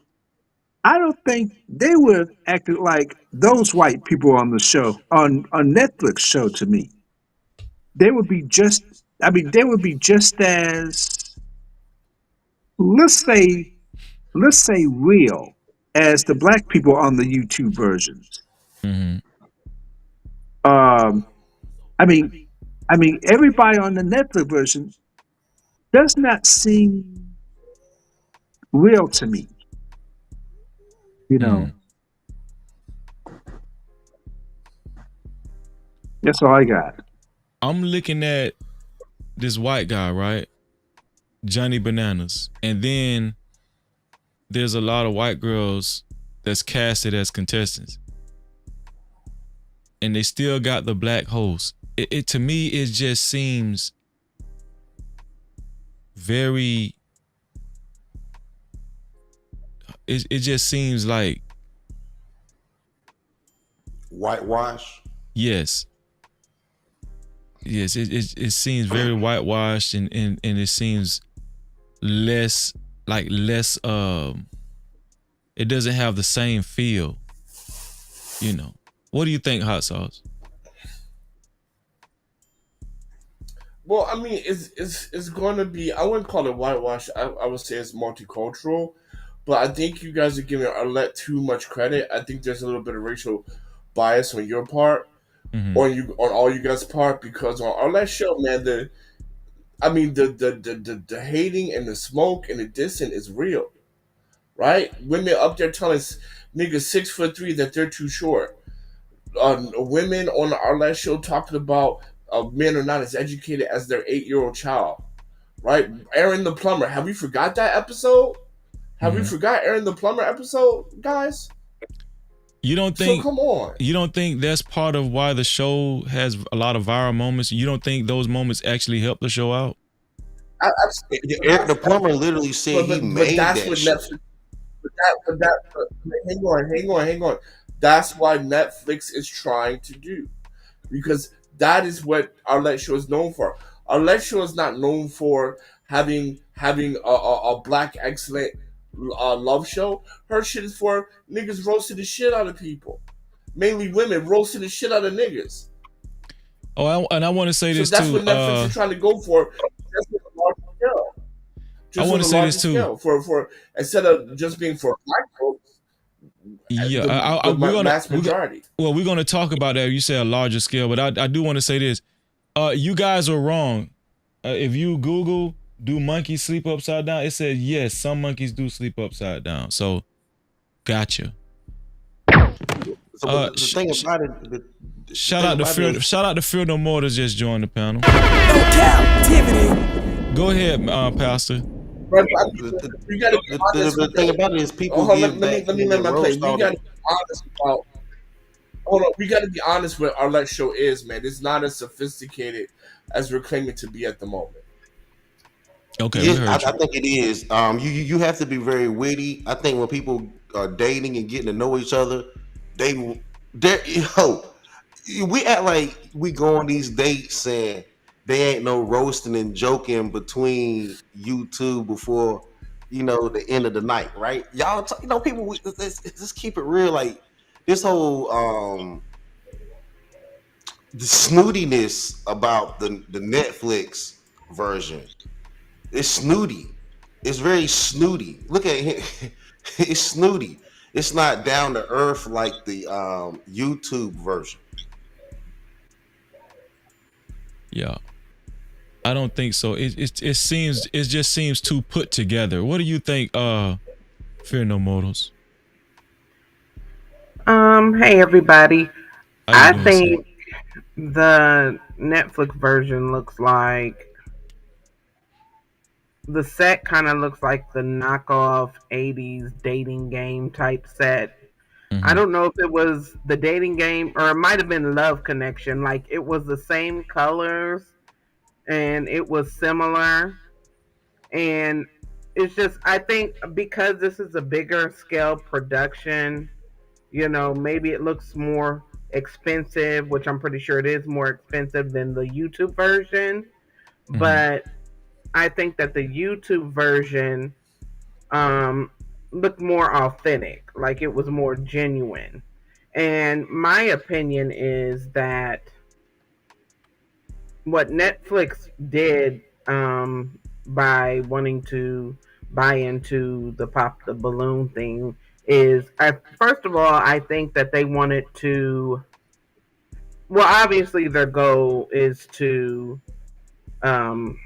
I don't think they would have acted like those white people on the show, on Netflix show to me. They would be just, they would be just as, let's say real as the black people on the YouTube versions. Mm-hmm. I mean, everybody on the Netflix version does not seem real to me. You know. That's all I got. I'm looking at this white guy, right? Johnny Bananas. And then there's a lot of white girls that's casted as contestants. And they still got the black host. It to me, it just seems very, it just seems like whitewash. Yes, it seems very whitewashed and it seems less it doesn't have the same feel, you know. What do you think, Hot Sauce? Well, I mean, it's going to be. I wouldn't call it whitewash. I would say it's multicultural, but I think you guys are giving Arlette too much credit. I think there's a little bit of racial bias on your part, on all you guys' part, because on Arlette's show, man, the hating and the smoke and the dissing is real, right? Women up there telling niggas 6'3" that they're too short. Women on the Arlette show talking about men are not as educated as their 8-year-old child, right? Aaron the plumber. Have we forgot that episode? Have we forgot Aaron the plumber episode, guys? You don't think? So come on. You don't think that's part of why the show has a lot of viral moments? You don't think those moments actually help the show out? Eric the plumber literally said he made that's that what shit. Netflix. Hang on. That's why Netflix is trying to do, because that is what Arlette show is known for. Arlette show is not known for having a black excellent love show. Her shit is for niggas roasting the shit out of people, mainly women roasting the shit out of niggas. Oh, and I want to say this so that's too. What Netflix is trying to go for. Just with a large scale. I want to say this too. Scale. For instead of just being for black folks. Yeah, mass majority. We're gonna talk about that. You say a larger scale, but I do want to say this. You guys are wrong. If you Google, do monkeys sleep upside down? It says yes, some monkeys do sleep upside down. So, gotcha. So the thing about it. Shout out to Phil No More that just joined the panel. No Cap-tivity. Go ahead, Pastor. The thing about it is people give let me make my place. We gotta be honest about. Hold on, we gotta be honest with Arlette show is, man. It's not as sophisticated as we're claiming to be at the moment. Okay, yes, I think it is. You have to be very witty. I think when people are dating and getting to know each other, we act like we go on these dates and There ain't no roasting and joking between you two before the end of the night, right? Y'all, people. Let's keep it real. Like this whole the snootiness about the Netflix version. It's snooty. It's very snooty. Look at it. It's snooty. It's not down to earth like the YouTube version. Yeah. I don't think so. It just seems too put together. What do you think, Fear No Mortals? Hey everybody. How you I doing, sis? think the Netflix version looks like the set kind of looks like the knockoff 80s dating game type set. I don't know if it was the dating game or it might have been Love Connection. Like it was the same colors and it was similar. And it's just, I think because this is a bigger scale production, maybe it looks more expensive, which I'm pretty sure it is more expensive than the YouTube version. But I think that the YouTube version looked more authentic, like it was more genuine. And my opinion is that what Netflix did by wanting to buy into the pop the balloon thing is, first of all, I think that they wanted to. Well, obviously, their goal is to um,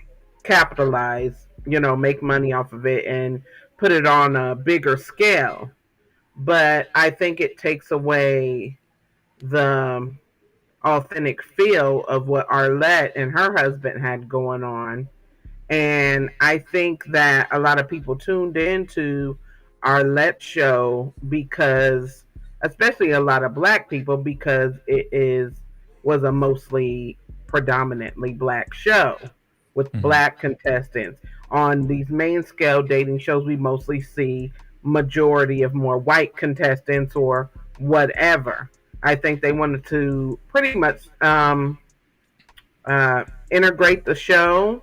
capitalize, make money off of it and put it on a bigger scale. But I think it takes away the authentic feel of what Arlette and her husband had going on. And I think that a lot of people tuned into Arlette's show because, especially a lot of black people, because was a mostly predominantly black show with black contestants. On these main scale dating shows, we mostly see majority of more white contestants or whatever. I think they wanted to pretty much integrate the show,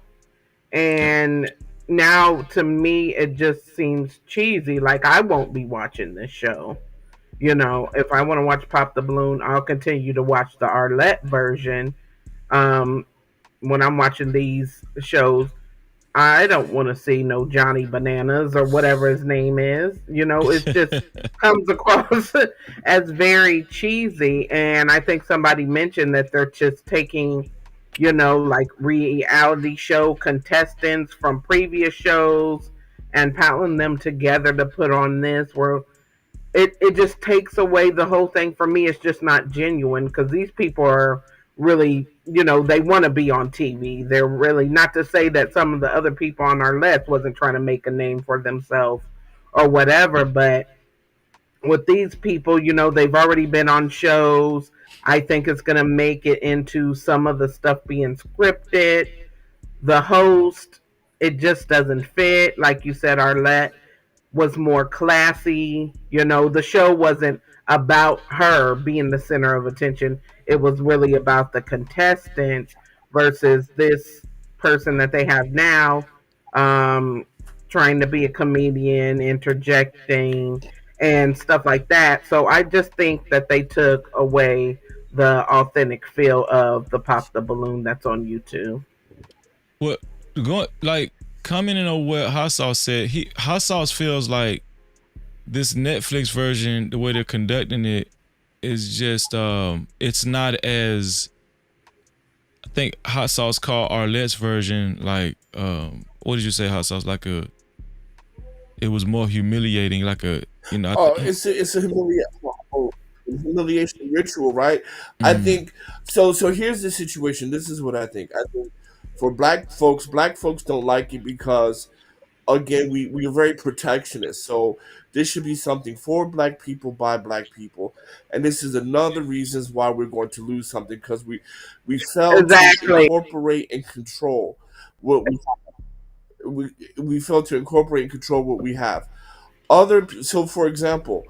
and now to me it just seems cheesy. Like I won't be watching this show. If I want to watch Pop the Balloon, I'll continue to watch the Arlette version. When I'm watching these shows, I don't want to see no Johnny Bananas or whatever his name is. It just comes across as very cheesy. And I think somebody mentioned that they're just taking, like reality show contestants from previous shows and piling them together to put on this, where it just takes away the whole thing. For me, it's just not genuine because these people are really, they want to be on TV. They're really, not to say that some of the other people on our list wasn't trying to make a name for themselves or whatever, but with these people, they've already been on shows. I think it's going to make it into some of the stuff being scripted. The host, it just doesn't fit. Like you said, Arlette was more classy. The show wasn't about her being the center of attention. It was really about the contestants versus this person that they have now, trying to be a comedian, interjecting, and stuff like that. So I just think that they took away the authentic feel of the Pop the Balloon that's on YouTube. What going like commenting on what Hot Sauce said? Hot Sauce feels like this Netflix version, the way they're conducting it, is just it's not as, I think Hot Sauce called Arlette's version like what did you say, Hot Sauce? Like it was more humiliating, like a it's a humiliation ritual, right? I think so. So here's the situation. This is what I think. I think for black folks don't like it because, again, we are very protectionist. So this should be something for black people by black people, and this is another reasons why we're going to lose something because we failed to incorporate and control what we failed to incorporate and control what we have. So for example,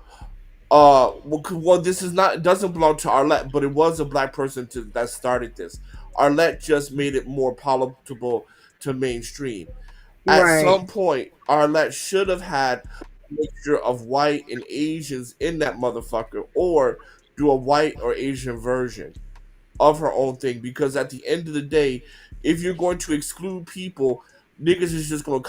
well, this is not, it doesn't belong to Arlette, but it was a black person that started this. Arlette just made it more palatable to mainstream. At Right. some point, Arlette should have had a mixture of white and Asians in that motherfucker, or do a white or Asian version of her own thing. Because at the end of the day, if you're going to exclude people, niggas is just going to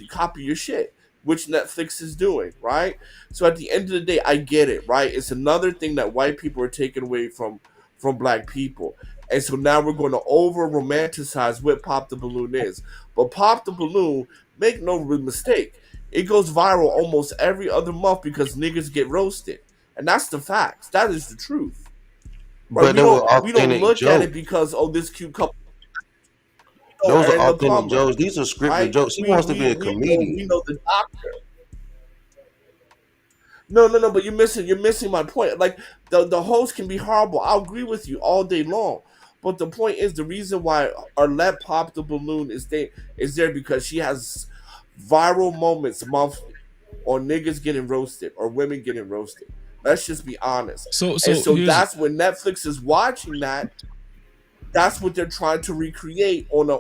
copy your shit, which Netflix is doing, right? So at the end of the day, I get it, right? It's another thing that white people are taking away from black people. And so now we're going to over romanticize what Pop the Balloon is. But Pop the Balloon, make no mistake, it goes viral almost every other month because niggas get roasted. And that's the facts. That is the truth. Right? But they were We don't authentic look at jokes. it because, oh, this cute couple Those are and the authentic plumber, jokes. These are scripted right? jokes. He wants to be a We comedian. know the doctor. No, but you're missing my point. Like the host can be horrible. I'll agree with you all day long. But the point is, the reason why Arlette Pop the Balloon is there because she has viral moments monthly, or niggas getting roasted or women getting roasted. Let's just be honest. So And so so here's that's when Netflix is watching that. That's what they're trying to recreate on a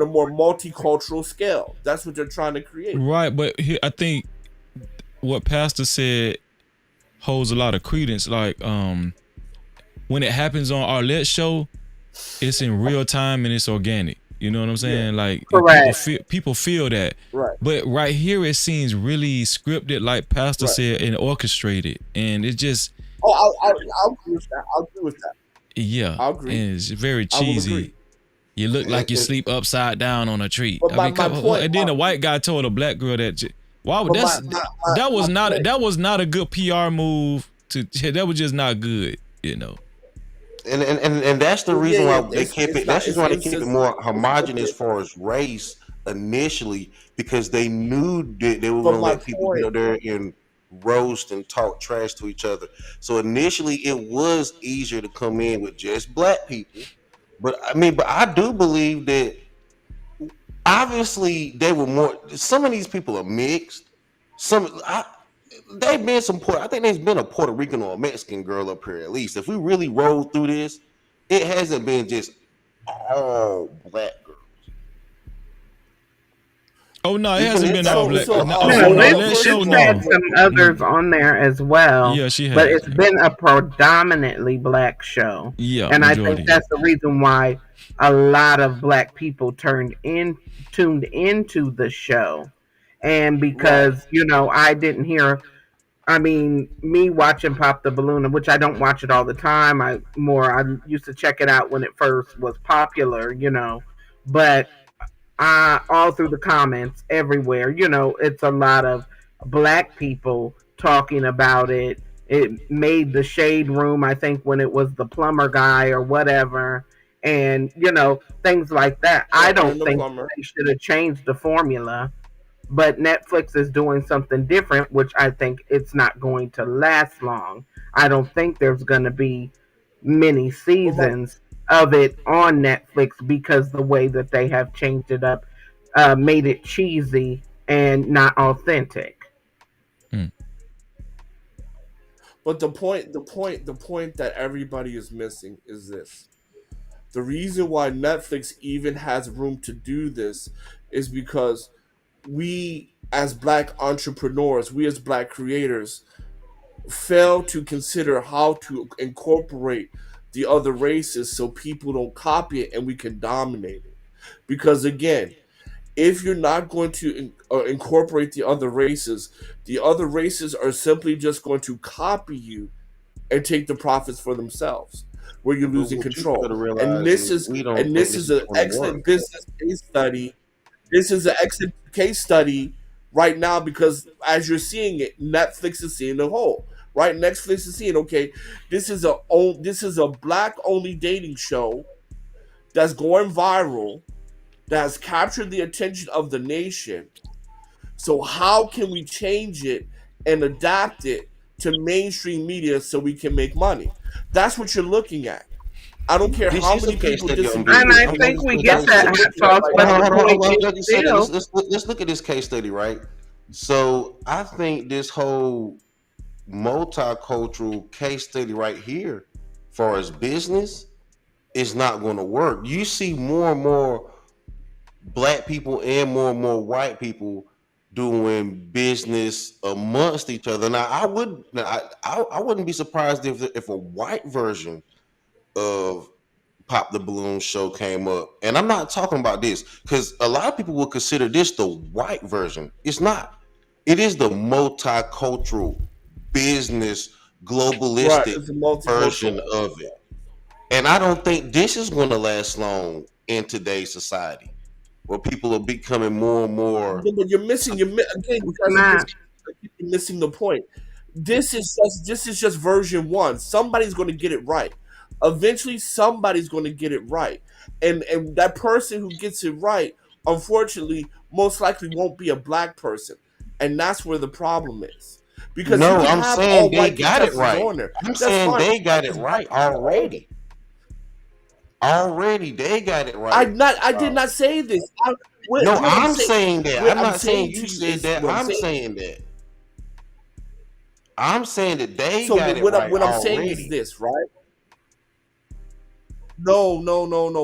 more multicultural scale. That's what they're trying to create. right, but here, I think what Pastor said holds a lot of credence. Like when it happens on Arlette's show, it's in real time and it's organic. You know what I'm saying? Like Correct. people feel that. Right. But right here it seems really scripted, like Pastor said, and orchestrated. And it just I'll agree with that. I'll agree with that. yeah. I'll agree. And it's very I will cheesy. agree. You look like you sleep upside down on a tree. But I mean, my point, and then a white guy told a black girl that. Wow, But that was not a good PR move. That was just not good, you know. And that's the reason why they kept it. That's just why they kept it just more homogenous as far as race initially, because they knew that they were But going to my let people point- get there and roast and talk trash to each other. So initially, it was easier to come in with just black people. But I do believe that obviously they were more. Some of these people are mixed. They've been some I think there's been a Puerto Rican or a Mexican girl up here at least. If we really roll through this, it hasn't been just all black girls. Oh no, it Even hasn't been all black. No, Let's show Liz had no. some others on there as well. Yeah, she But has. it's been a predominantly black show. Yeah, and I majority. think that's the reason why a lot of black people tuned into the show. And because, I didn't hear, me watching Pop the Balloon, which I don't watch it all the time. I used to check it out when it first was popular, but all through the comments everywhere, it's a lot of black people talking about it. It made the shade room, I think, when it was the plumber guy or whatever, and things like that. I don't think they should have changed the formula, but Netflix is doing something different, which I think it's not going to last long. I don't think there's going to be many seasons of it on Netflix because the way that they have changed it up made it cheesy and not authentic. But the point that everybody is missing is this. The reason why Netflix even has room to do this is because we as black entrepreneurs, we as black creators, fail to consider how to incorporate the other races so people don't copy it and we can dominate it. Because again, if you're not going to incorporate the other races are simply just going to copy you and take the profits for themselves, where you're losing control. And this is an excellent business case study. This is an excellent case study right now because as you're seeing it, Netflix is seeing the whole. Right, Netflix is seeing, okay, this is a black only dating show that's going viral, that has captured the attention of the nation. So how can we change it and adapt it to mainstream media so we can make money? That's what you're looking at. I don't care how many people disagree. And I think we get that. Let's look at this case study, right? So I think this whole multicultural case study right here, far as business, it's not going to work. You see more and more black people and more white people doing business amongst each other. Now, I wouldn't be surprised if a white version of Pop the Balloon show came up. And I'm not talking about this because a lot of people will consider this the white version. It's not. It is the multicultural business Right, globalistic it's a multicultural. version of it. And I don't think this is going to last long in today's society where people are becoming more and more. Yeah, but you're missing. Again, you guys you're missing the point. This is just version one. Somebody's going to get it right. Eventually, somebody's going to get it right, and that person who gets it right, unfortunately, most likely won't be a black person, and that's where the problem is. Because you No, can I'm have saying all they white got it contestants right. on there. I'm That's saying fine. they got it right already. Already, they got it right. I did not say this. No, I'm saying that. I'm not saying to you said is that. what I'm saying that. I'm saying that they So got it right what I'm saying is already. this, right? No.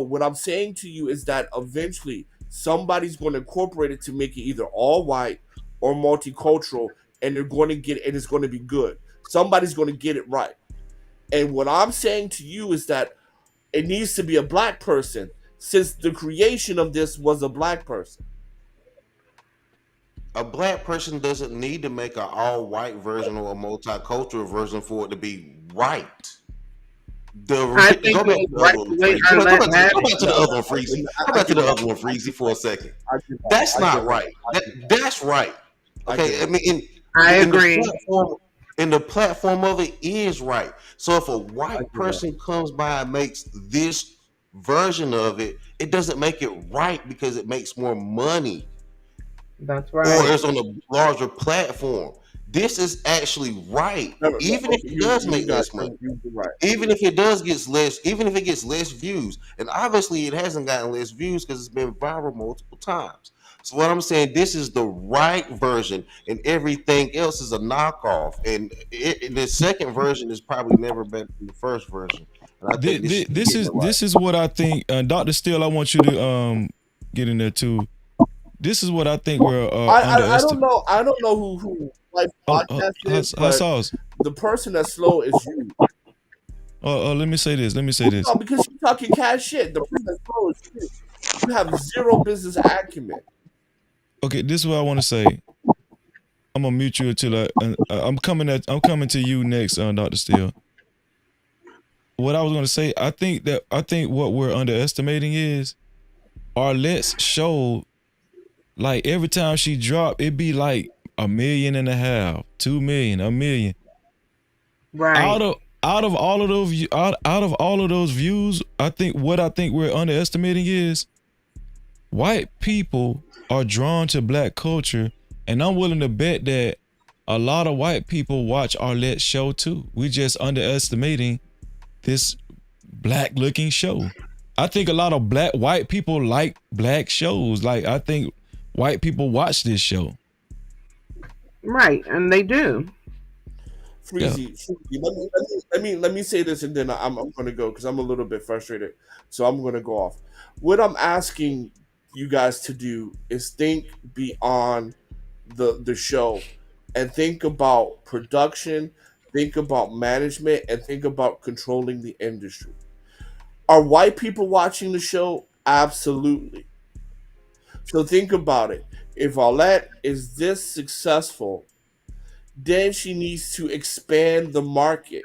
What I'm saying to you is that eventually somebody's going to incorporate it to make it either all white or multicultural, and they're going to get and it's going to be good. Somebody's going to get it right. And what I'm saying to you is that it needs to be a black person, since the creation of this was a black person. A black person doesn't need to make an all-white version or a multicultural version for it to be right. I think Go back it to was the right other one, the way Freezy. Go Arlette back had to the it. other one, Freezy. Go back to the other one, Freezy, for a second. That's not right. That's right. Okay, I mean, I agree. in the platform of it is right. So if a white person comes by and makes this version of it, it doesn't make it right because it makes more money. That's Or right. it's on a larger platform. This is actually right, even if it does make less money. Right. Even if it gets less views, and obviously it hasn't gotten less views because it's been viral multiple times. So what I'm saying, this is the right version, and everything else is a knockoff. And the second version is probably never better than the first version. And I think This is what I think. Dr. Steele, I want you to get in there too. This is what I think we're I don't know. I don't know who like podcast is, but sauce. the person that's slow is you. Let me say this. No, because you're talking cash shit. The person that's slow is you. You have zero business acumen. Okay, this is what I want to say. I'm gonna mute you until I'm coming to you next, Dr. Steele. What I was gonna say, I think what we're underestimating is Arlette's show. Like every time she dropped, it'd be like 1.5 million, 2 million, 1 million. Right. Out of all of those views, I think we're underestimating is white people are drawn to black culture, and I'm willing to bet that a lot of white people watch Arlette's show too. We just underestimating this black looking show. I think a lot of white people like black shows. Like I think white people watch this show. Right, and they do. Freezy, let me say this, and then I'm going to go because I'm a little bit frustrated. So I'm going to go off. What I'm asking you guys to do is think beyond the show, and think about production, think about management, and think about controlling the industry. Are white people watching the show? Absolutely. So think about it. If Arlette is this successful, then she needs to expand the market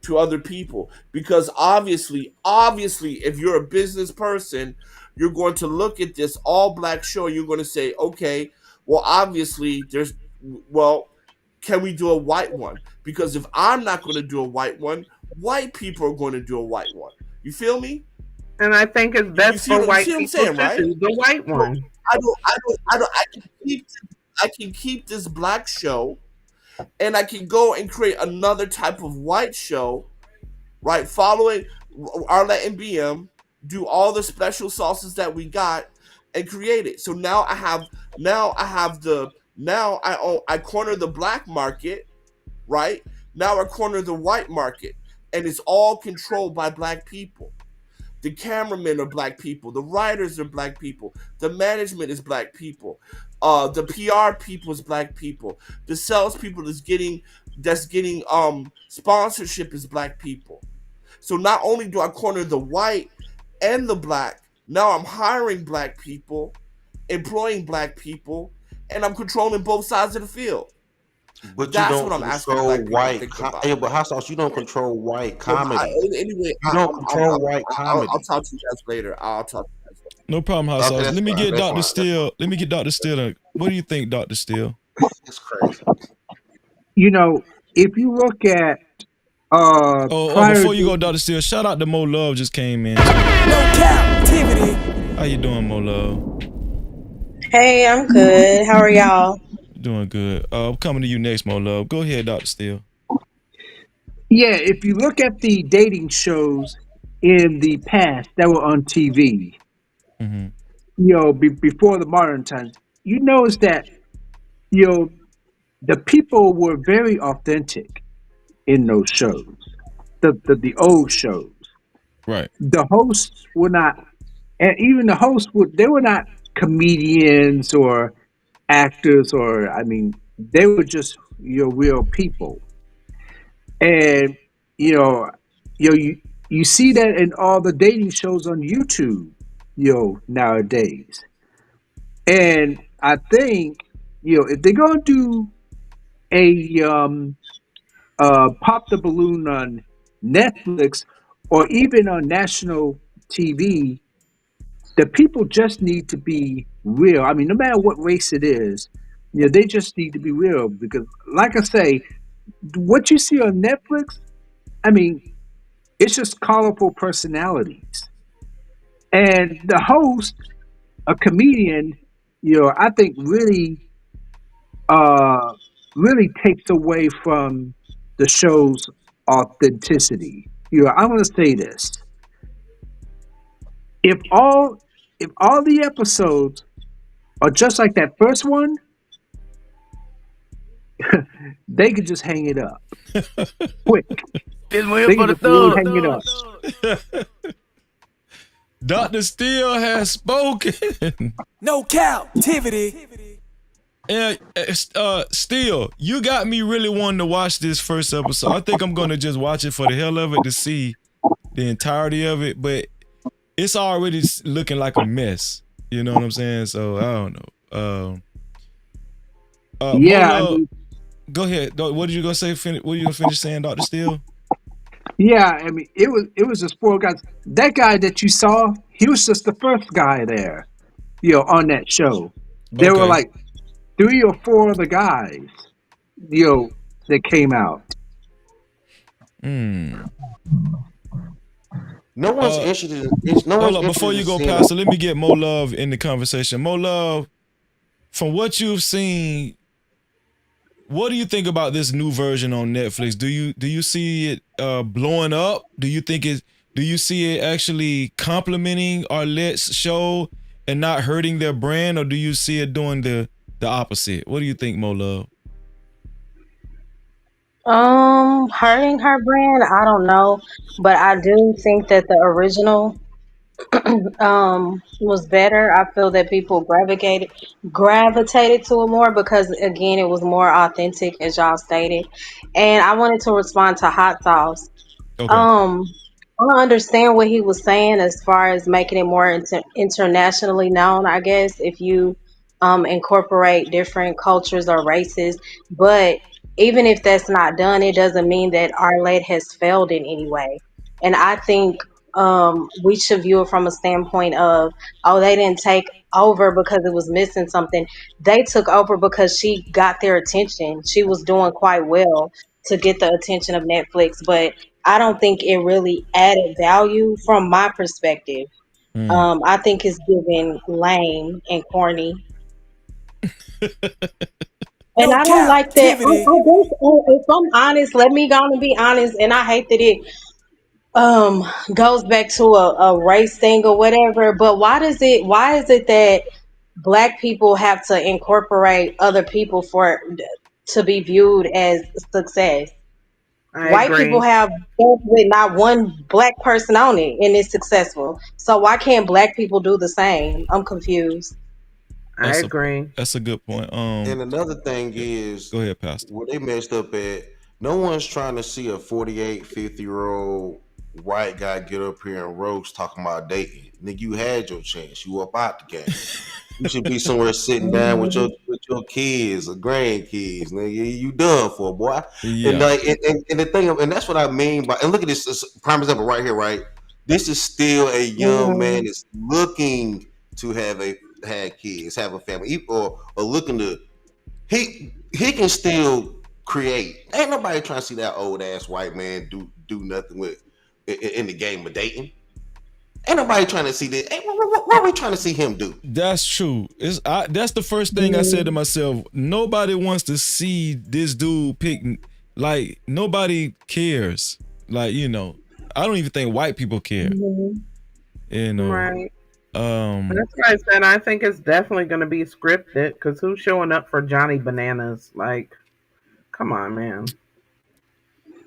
to other people, because obviously if you're a business person, you're going to look at this all black show and you're going to say, okay, well, obviously can we do a white one? Because if I'm not going to do a white one, white people are going to do a white one. You feel me? And I think it's best for white people to do the white one. I can keep this black show, and I can go and create another type of white show, right? Following Arlette and BM, do all the special sauces that we got, and create it. So now I corner the black market, right? Now I corner the white market, and it's all controlled by black people. The cameramen are black people. The writers are black people. The management is black people. The PR people is black people. The salespeople that's getting sponsorship is black people. So not only do I corner the white and the black, now I'm hiring black people, employing black people, and I'm controlling both sides of the field. But you That's don't what I'm asking control black people to white. think about. Yeah, but hot sauce, you don't control white But comedy. anyway, You don't control white comedy. I'll talk to you guys later. I'll talk to you guys later. No problem, Hot Okay, Sauce. that's Let me fine. get That's Dr. fine. Steele. Let me get Dr. Steele. What do you think, Dr. Steele? It's crazy. You know, if you look at Oh, prior before you go, to, Dr. Steele, shout out to Mo Love just came in. No Cap-tivity. How you doing, Mo Love? Hey, I'm good. How are y'all? Doing good. I'm coming to you next, Mo Love. Go ahead, Dr. Steele. yeah, if you look at the dating shows in the past that were on TV, Mm-hmm. you know, before the modern times, you notice that, you know, the people were very authentic in those shows, the old shows. Right. The hosts were not, and even the hosts they were not comedians or actors, or I mean, they were just, you know, real people. And you know, you see that in all the dating shows on YouTube, you know, nowadays. And I think, you know, if they're gonna do a pop the balloon on Netflix or even on national TV, the people just need to be real. I mean, no matter what race it is, you know, they just need to be real because, like I say, what you see on Netflix, I mean, it's just colorful personalities, and the host, a comedian, you know, I think uh, really takes away from the show's authenticity. You know, I'm going to say this: if all the episodes are just like that first one, they could just hang it up quick. This one here They for could the just really thug. hang it up. Dr. Steele has spoken. No Cap-tivity. And Steele, you got me really wanting to watch this first episode. I think I'm gonna just watch it for the hell of it to see the entirety of it, but it's already looking like a mess. You know what I'm saying? So I don't know. Yeah, I Molo, mean, go ahead. What are you gonna say? What are you gonna finish saying, Dr. Steele? yeah, I mean, it was a spoiled guy. That guy that you saw, he was just the first guy there, you know, on that show. There were Okay. like 3 or 4 other guys, you know, that came out. No one's interested in. No Hold one's up, before interested you in go, seeing. Pastor, let me get Mo Love in the conversation. Mo Love, from what you've seen, what do you think about this new version on Netflix? Do you see it blowing up? Do you see it actually complimenting our Let's show and not hurting their brand, or do you see it doing the opposite? What do you think, Mo Love? Hurting her brand, I don't know, but I do think that the original was better. I feel that people gravitated to it more because again it was more authentic as y'all stated. And I wanted to respond to Hot Sauce. Okay. Um, I understand what he was saying as far as making it more internationally known, I guess, if you incorporate different cultures or races. But even if that's not done, it doesn't mean that our lead has failed in any way. And I think we should view it from a standpoint of, oh, they didn't take over because it was missing something. They took over because she got their attention. She was doing quite well to get the attention of Netflix, but I don't think it really added value from my perspective. I think it's giving lame and corny. And No I don't like that. Cap-tivity. If I'm honest, let me go and be honest. And I hate that it goes back to a race thing or whatever. But why is it that black people have to incorporate other people to be viewed as success? I White people agree. have both with not one black person on it and it's successful. So why can't black people do the same? I'm confused. I agree. That's a good point. And another thing Yeah. is, Go ahead, Pastor. where they messed up at, no one's trying to see a 48, 50-year-old white guy get up here and roast talking about dating. Nigga, you had your chance. You up out the game. You should be somewhere sitting down with your kids or grandkids. Nigga, you done for, boy. And Yeah. like, and the thing, and that's what I mean by. And look at this prime example right here. Right, this is still a young man that's looking to had kids, have a family, or looking to he can still create. Ain't nobody trying to see that old ass white man do nothing with in the game of dating. Ain't nobody trying to see that. Hey, what are we trying to see him do? That's true. That's the first thing I said to myself. Nobody wants to see this dude pick. Like, nobody cares. Like, I don't even think white people care. Right. Um, That's why I said I think it's definitely going to be scripted. Because who's showing up for Johnny Bananas? Like, come on, man.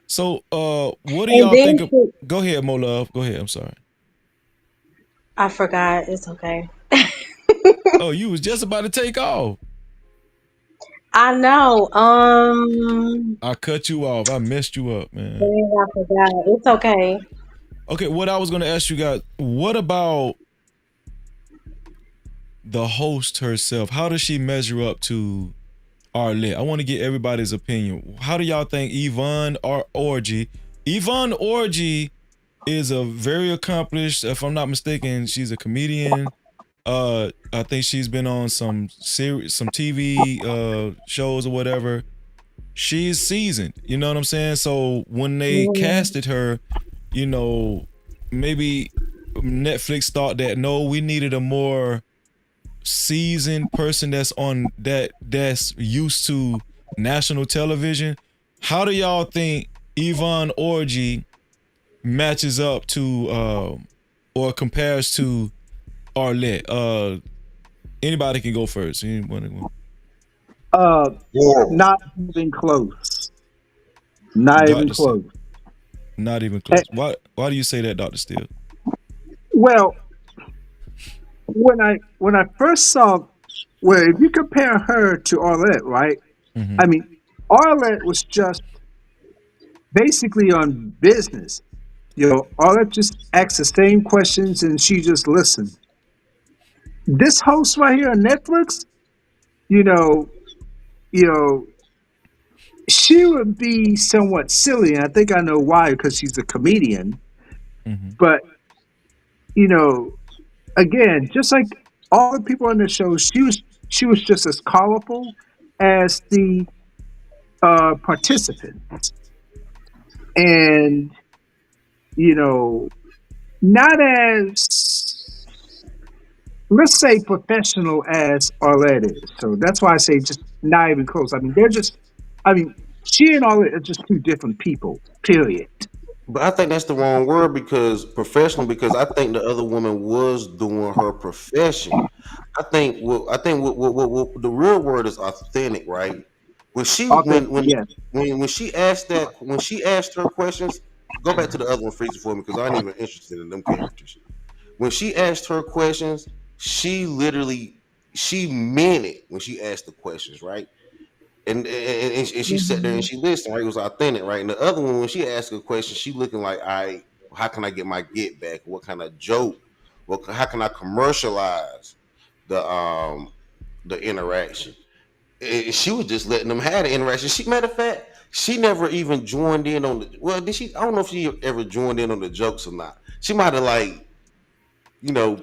So, what do And y'all then think of? Go ahead, Mo Love. Go ahead. I'm sorry. I forgot. It's okay. Oh, you was just about to take off. I know. I cut you off. I messed you up, man. I forgot. It's okay. Okay, what I was going to ask you guys, what about the host herself? How does she measure up to Arlette? I want to get everybody's opinion. How do y'all think Yvonne Orji? Yvonne Orji is a very accomplished, if I'm not mistaken, she's a comedian. I think she's been on some TV shows or whatever. She's seasoned, you know what I'm saying? So when they casted her, maybe Netflix thought that no, we needed a more seasoned person that's used to national television. How do y'all think Yvonne Orji matches up to or compares to Arlette? Anybody can go first. Not even close. Not even Dr. close. Not even close. Why do you say that, Dr. Steele? Well, when I first saw, well, if you compare her to Arlette, right? Mm-hmm. I mean, Arlette was just basically on business. Arlette just asked the same questions and she just listened. This host right here on Netflix, you know, she would be somewhat silly, and I think I know why, because she's a comedian. Mm-hmm. But again, just like all the people on the show, she was just as colorful as the participants, and not as, let's say, professional as Arlette is. So that's why I say just not even close. I mean, she and Arlette are just two different people. Period. But I think that's the wrong word because professional. Because I think the other woman was doing her profession. I think what the real word is authentic, right? When she Authentic, yes. when she asked her questions, go back to the other one, freeze it for me, because I ain't even interested in them characters. When she asked her questions, she meant it when she asked the questions, right? And she sat there and she listened, right? It was authentic, right? And the other one, when she asked a question, she looking like, how can I get my get back? What kind of joke? How can I commercialize the interaction? And she was just letting them have the interaction. Matter of fact, she never even joined in on the. Well, did she? I don't know if she ever joined in on the jokes or not. She might have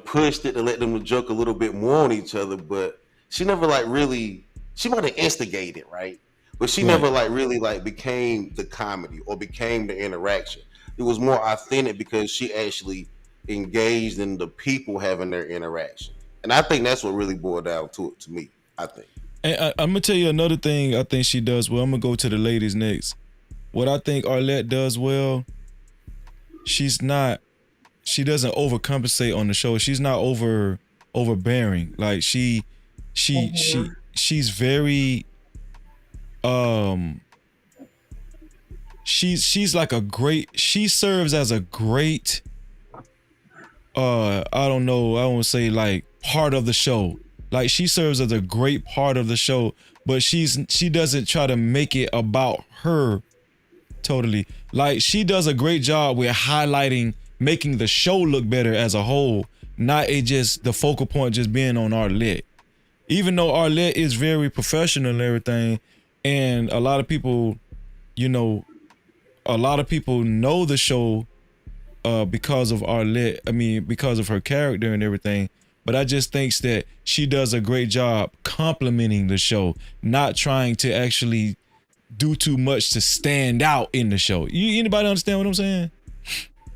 pushed it to let them joke a little bit more on each other, but she never really. She might have instigated, right? But she never really became the comedy or became the interaction. It was more authentic because she actually engaged in the people having their interaction, and I think that's what really boiled down to it to me. I think. And I'm gonna tell you another thing I think she does well. I'm gonna go to the ladies next. What I think Arlette does well, she doesn't overcompensate on the show. She's not overbearing. Like she's very she's like a great. She serves as a great. I don't know. I won't say like part of the show. Like she serves as a great part of the show, but she doesn't try to make it about her totally. Like she does a great job with highlighting, making the show look better as a whole, not it just the focal point just being on Arlette. Even though Arlette is very professional and everything, and a lot of people, you know, a lot of people know the show because of Arlette. I mean, because of her character and everything. But I just think that she does a great job complimenting the show, not trying to actually do too much to stand out in the show. Anybody understand what I'm saying?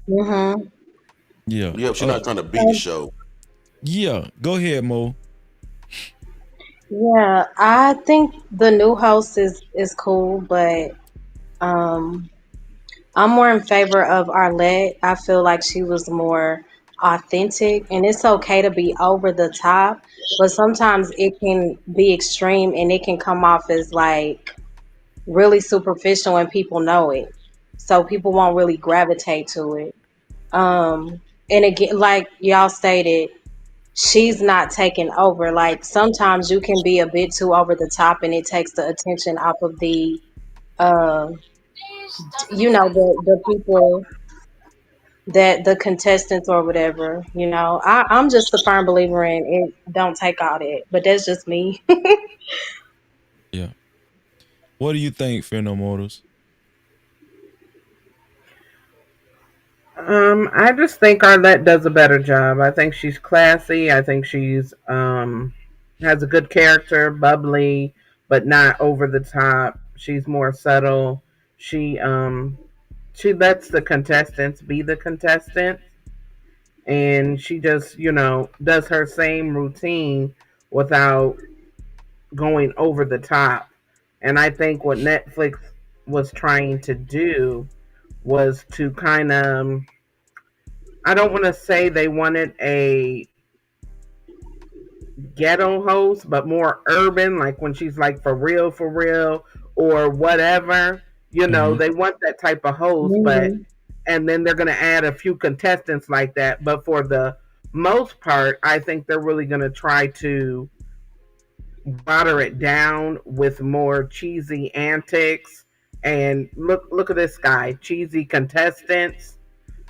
Mm-hmm. Yeah. Yep, she's not trying to beat the show. Yeah. Go ahead, Mo. Yeah, I think the new host is cool, but um I'm more in favor of Arlette. I feel like she was more authentic, and it's okay to be over the top, but sometimes it can be extreme and it can come off as like really superficial and people know it. So people won't really gravitate to it. And again, like y'all stated, she's not taking over. Like sometimes you can be a bit too over the top and it takes the attention off of the uh the people that the contestants or whatever, I'm just a firm believer in it. Don't take all that, but that's just me. Yeah. What do you think, Fernando Motors? I just think Arlette does a better job. I think she's classy. I think she's has a good character, bubbly, but not over the top. She's more subtle. She lets the contestants be the contestants, and she just does her same routine without going over the top. And I think what Netflix was trying to do was to kind of, I don't want to say they wanted a ghetto host, but more urban, like when she's like for real, or whatever. They want that type of host, but Mhm. and then they're going to add a few contestants like that. But for the most part, I think they're really going to try to water it down with more cheesy antics. And look at this guy, cheesy contestants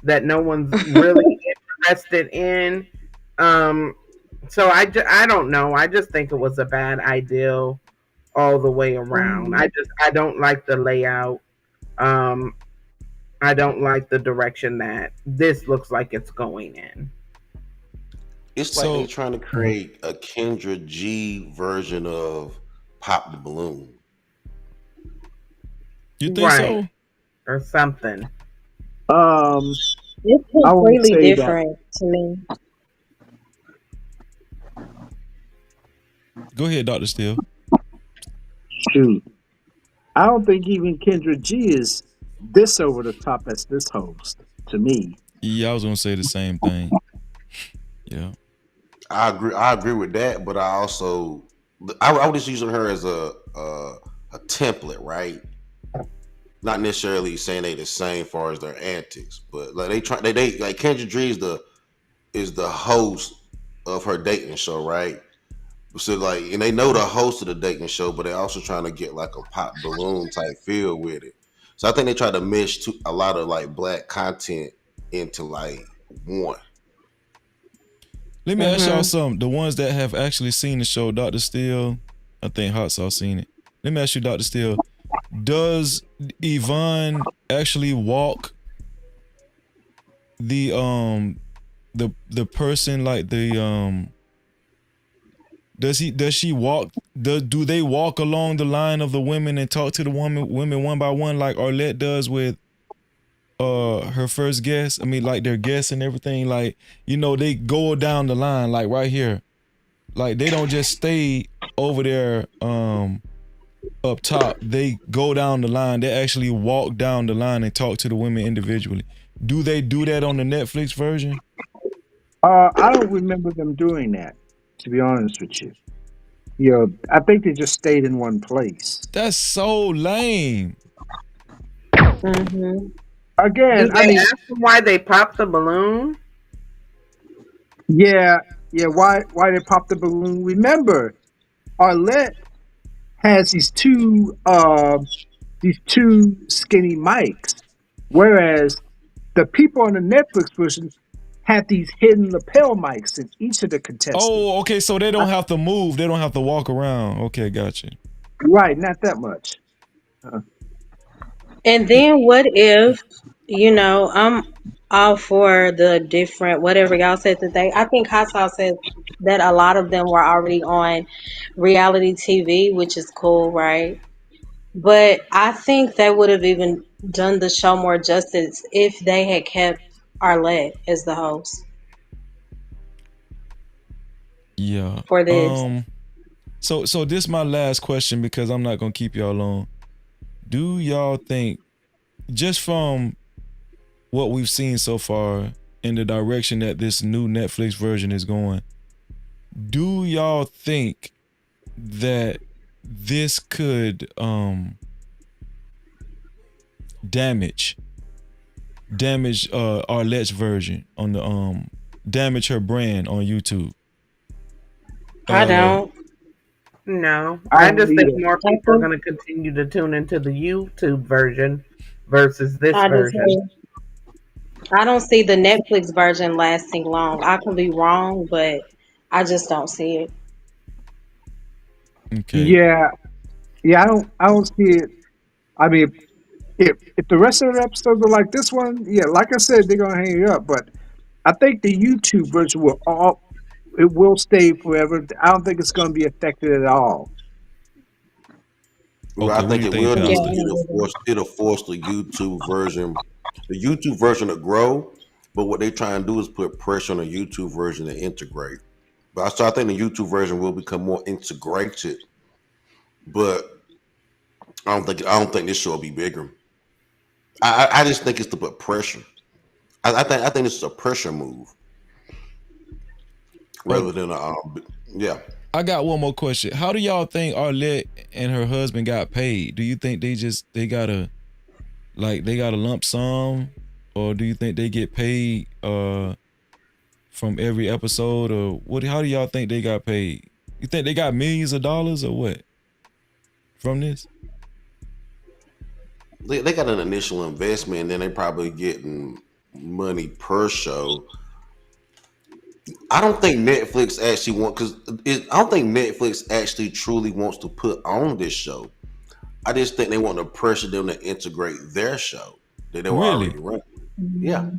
that no one's really interested in. So I don't know. I just think it was a bad idea all the way around. Mhm. I don't like the layout. Um, I don't like the direction that this looks like it's going in. It's like they trying to create a Kendra G version of Pop the Balloon. You think so? Or something. It's I won't completely say that. different to me. Go ahead, Dr. Steele. Shoot. I don't think even Kendra G is this over the top as this host, to me. Yeah, I was gonna say the same thing. Yeah. I agree with that, but I was just using her as a template, right? Not necessarily saying they the same far as their antics, but like they like Kendra G is the host of her dating show, right? So like, and they know the host of the dating show, but they're also trying to get like a pop balloon type feel with it. So I think they try to mesh a lot of like black content into like one. Let me ask y'all something. The ones that have actually seen the show, Dr. Steele, I think Hot Sauce seen it. Let me ask you, Dr. Steele, does Yvonne actually walk the person like the does she walk do they walk along the line of the women and talk to the women one by one like Arlette does with her first guest? I mean, like their guests and everything, like, they go down the line, like right here. Like they don't just stay over there up top. They go down the line. They actually walk down the line and talk to the women individually. Do they do that on the Netflix version? I don't remember them doing that, to be honest with you. I think they just stayed in one place. That's so lame. Mm-hmm. Again, Do I they mean, ask them why they popped the balloon? yeah, yeah. Why they pop the balloon? Remember, Arlette has these two skinny mics, whereas the people on the Netflix version have these hidden lapel mics in each of the contestants. Oh, okay. So they don't have to move. They don't have to walk around. Okay, gotcha. Right, not that much. And then what if, I'm all for the different whatever y'all said today. I think Hot Sauce said that a lot of them were already on reality TV, which is cool, right? But I think they would have even done the show more justice if they had kept Arlette as the host Yeah. for this. So this is my last question because I'm not gonna keep y'all long. Do y'all think, just from what we've seen so far in the direction that this new Netflix version is going, do y'all think that this could damage Arlette's version on the damage her brand on YouTube? I don't. No, I I don't just think either. more people are going to continue to tune into the YouTube version versus this I do version. too. I don't see the Netflix version lasting long. I could be wrong, but I just don't see it. Okay. Yeah, yeah. I don't see it. I mean, if the rest of the episodes are like this one, yeah, like I said, they're gonna hang it up. But I think the YouTube version it will stay forever. I don't think it's gonna be affected at all. Well, I Okay, what do think you it think, will do. Pastor? It'll force the YouTube version. The YouTube version to grow, but what they try and do is put pressure on the YouTube version to integrate. So I think the YouTube version will become more integrated, but I don't think this show will be bigger. I just think it's to put pressure. I think this is a pressure move Oh, rather than yeah. I got one more question. How do y'all think Arlette and her husband got paid? Do you think they got a lump sum, or do you think they get paid from every episode, or what? How do y'all think they got paid? You think they got millions of dollars or what from this? They got an initial investment, and then they probably getting money per show. I don't think Netflix actually I don't think Netflix actually truly wants to put on this show. I just think they want to pressure them to integrate their show that they were Really? already running. Yeah,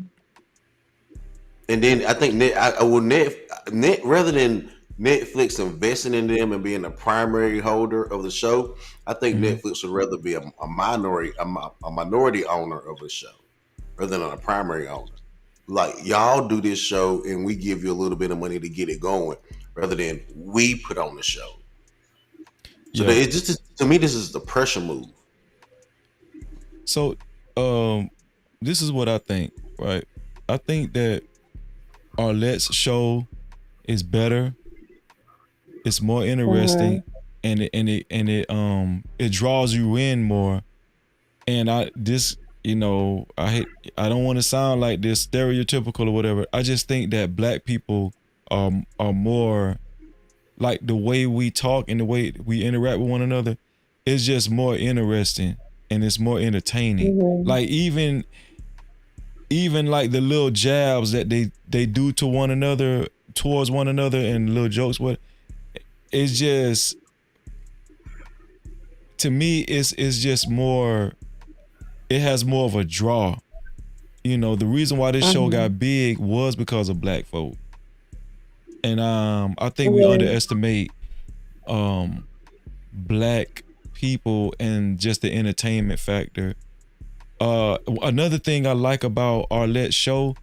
and then I think Net rather than Netflix investing in them and being the primary holder of the show, I think Mhm. Netflix would rather be a minority owner of the show rather than a primary owner. Like, y'all do this show and we give you a little bit of money to get it going, rather than we put on the show. So Yeah. it just, to me, this is the pressure move. So, this is what I think. Right? I think that Arlette's show is better. It's more interesting, and it draws you in more. And I don't want to sound like this stereotypical or whatever. I just think that black people are more, like, the way we talk and the way we interact with one another is just more interesting, and it's more entertaining. Mhm. Like, even like the little jabs that they do to one another, towards one another, and little jokes, what it's just, to me, it's just more, it has more of a draw. The reason why this show got big was because of black folk. And I think we Yeah. underestimate black people and just the entertainment factor. Another thing I like about Arlette's show,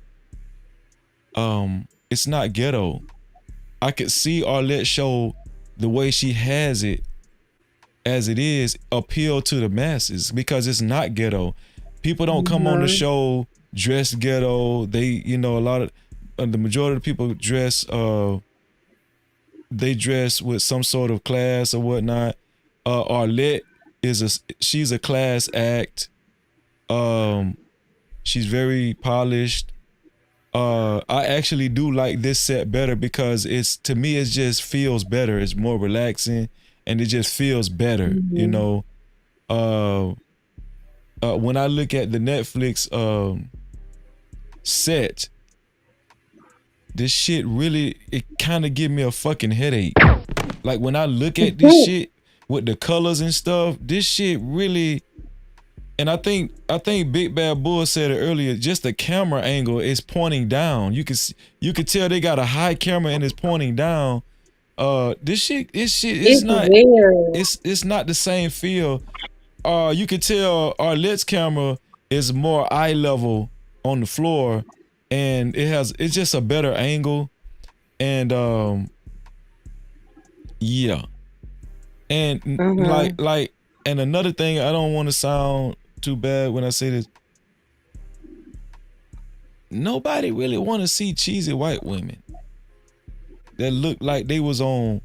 it's not ghetto. I could see Arlette's show, the way she has it as it is, appeal to the masses because it's not ghetto. People don't come on the show dressed ghetto. They, a lot of the majority of the people they dress with some sort of class or whatnot. Arlette she's a class act. She's very polished. I actually do like this set better because it's, to me, it just feels better. It's more relaxing and it just feels better, you know. When I look at the Netflix set, this shit really, it kind of give me a fucking headache. Like when I look at this shit with the colors and stuff, this shit really, and I think Big Bad Bull said it earlier, just the camera angle is pointing down. You could tell they got a high camera and it's pointing down. This shit it's not weird. it's not the same feel. You could tell Arlette's camera is more eye level on the floor, and it's just a better angle, and yeah, and like, and another thing, I don't want to sound too bad when I say this. Nobody really want to see cheesy white women that look like they was on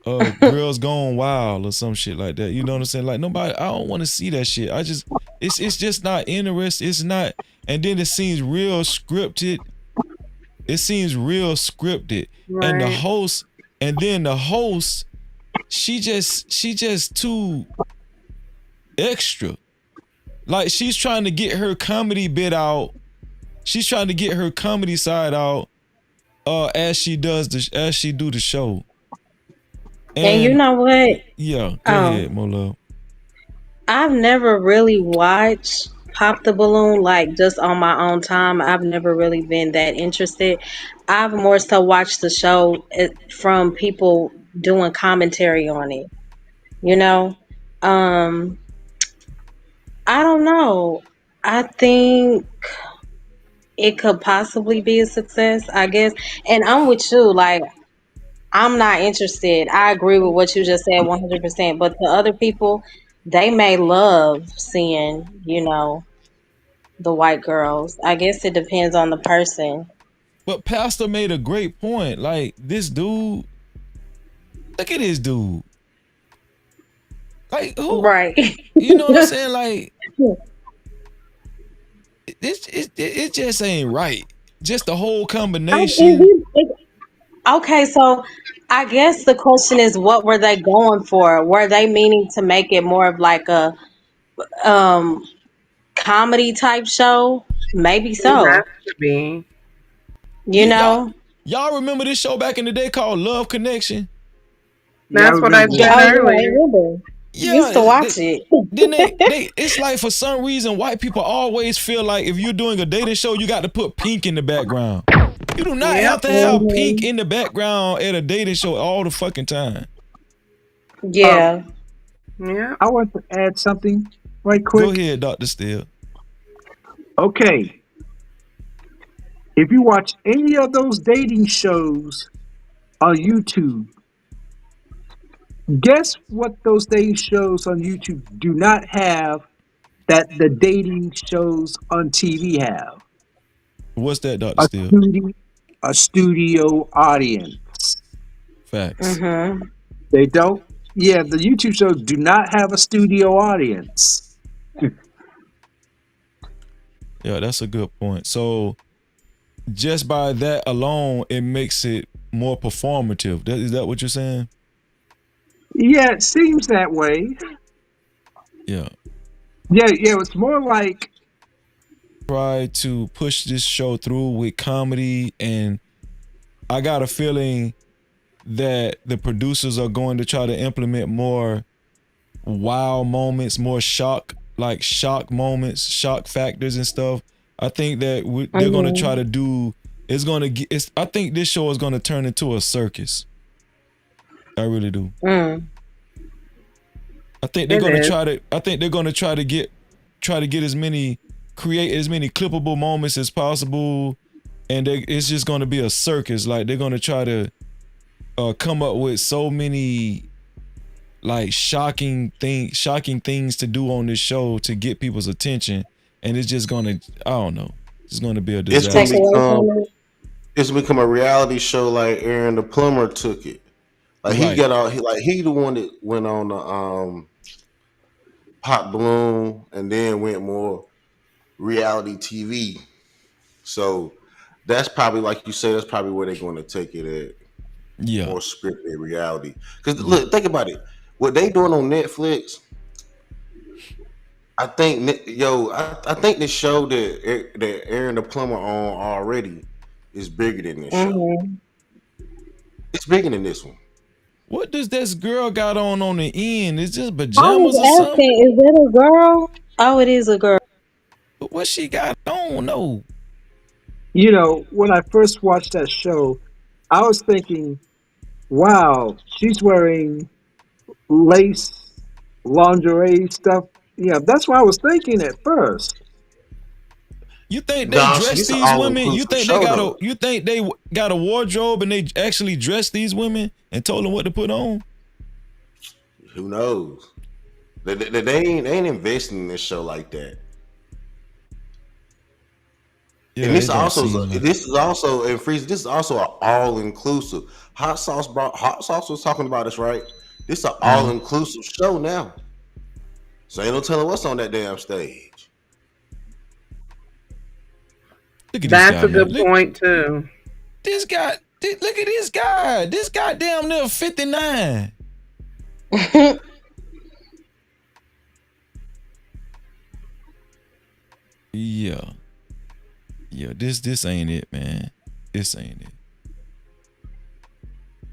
Girls Gone Wild or some shit like that. You know what I'm saying? Like nobody, I don't want to see that shit. It's just not interesting. It's not, and then it seems real scripted. It seems real scripted. Right. And the host, she just too extra. Like she's trying to get her comedy bit out. She's trying to get her comedy side out as she do the show. And you know what? Yeah, go ahead, my love. I've never really watched Pop the Balloon, like just on my own time. I've never really been that interested. I've more so watched the show from people doing commentary on it. You know, I don't know. I think it could possibly be a success, I guess. And I'm with you. Like, I'm not interested. I agree with what you just said 100%. But the other people, they may love seeing, the white girls. I guess it depends on the person. But Pastor made a great point. Like, this dude, look at this dude. Like, who? Right. You know what I'm saying? Like, it just ain't right. Just the whole combination. Okay, so I guess the question is, what were they going for? Were they meaning to make it more of like a comedy type show? Maybe so. It has to be. Y'all remember this show back in the day called Love Connection? That's what I said earlier. Yeah, used to watch it. Then they it's like for some reason white people always feel like if you're doing a dating show, you got to put pink in the background. You do not have to have pink in the background at a dating show all the fucking time. Yeah. Yeah. I want to add something right quick. Go ahead, Dr. Steele. Okay. If you watch any of those dating shows on YouTube, guess what those dating shows on YouTube do not have that the dating shows on TV have? What's that, Dr. Steele? A studio audience. Facts. Mm-hmm. They don't? Yeah, the YouTube shows do not have a studio audience. Yeah, that's a good point. So just by that alone, it makes it more performative. Is that what you're saying? Yeah, it seems that way. Yeah. Yeah, it's more like try to push this show through with comedy, and I got a feeling that the producers are going to try to implement more wow moments, more shock moments, shock factors and stuff. I think that they're going to try to do. I think this show is going to turn into a circus. I really do. I think they're going to try to. I think they're going to try to get create as many clippable moments as possible, and it's just going to be a circus. Like they're going to try to come up with so many like shocking things to do on this show to get people's attention, and it's just going to, I don't know, it's going to be a disaster. It's become a reality show like Aaron the Plumber took it. Like he got all he the one that went on pop balloon, and then went more reality TV. So that's probably, like you said, that's probably where they're going to take it at. Yeah. More scripted reality. Because look, think about it. What they doing on Netflix, I think, I think the show that Aaron the Plumber on already is bigger than this show. It's bigger than this one. What does this girl got on the end? It's just I pajamas or was something? asking, is that a girl? Oh, it is a girl. But what she got on? No. You know, when I first watched that show, I was thinking, wow, she's wearing lace, lingerie stuff. Yeah, that's what I was thinking at first. You think they dress it's an these women? You all-inclusive think show, though. you think they got a wardrobe and they actually dress these women and told them what to put on? Who knows? They ain't investing in this show like that. Yeah, and this is also and Freeze. This is also an all-inclusive. Hot Sauce was talking about this, right? This is an all-inclusive show now. So ain't no telling what's on that damn stage. Look at That's this guy, a good man. point too. This guy, look at this guy. This guy damn near 59. Yeah. Yeah, this ain't it, man. This ain't it.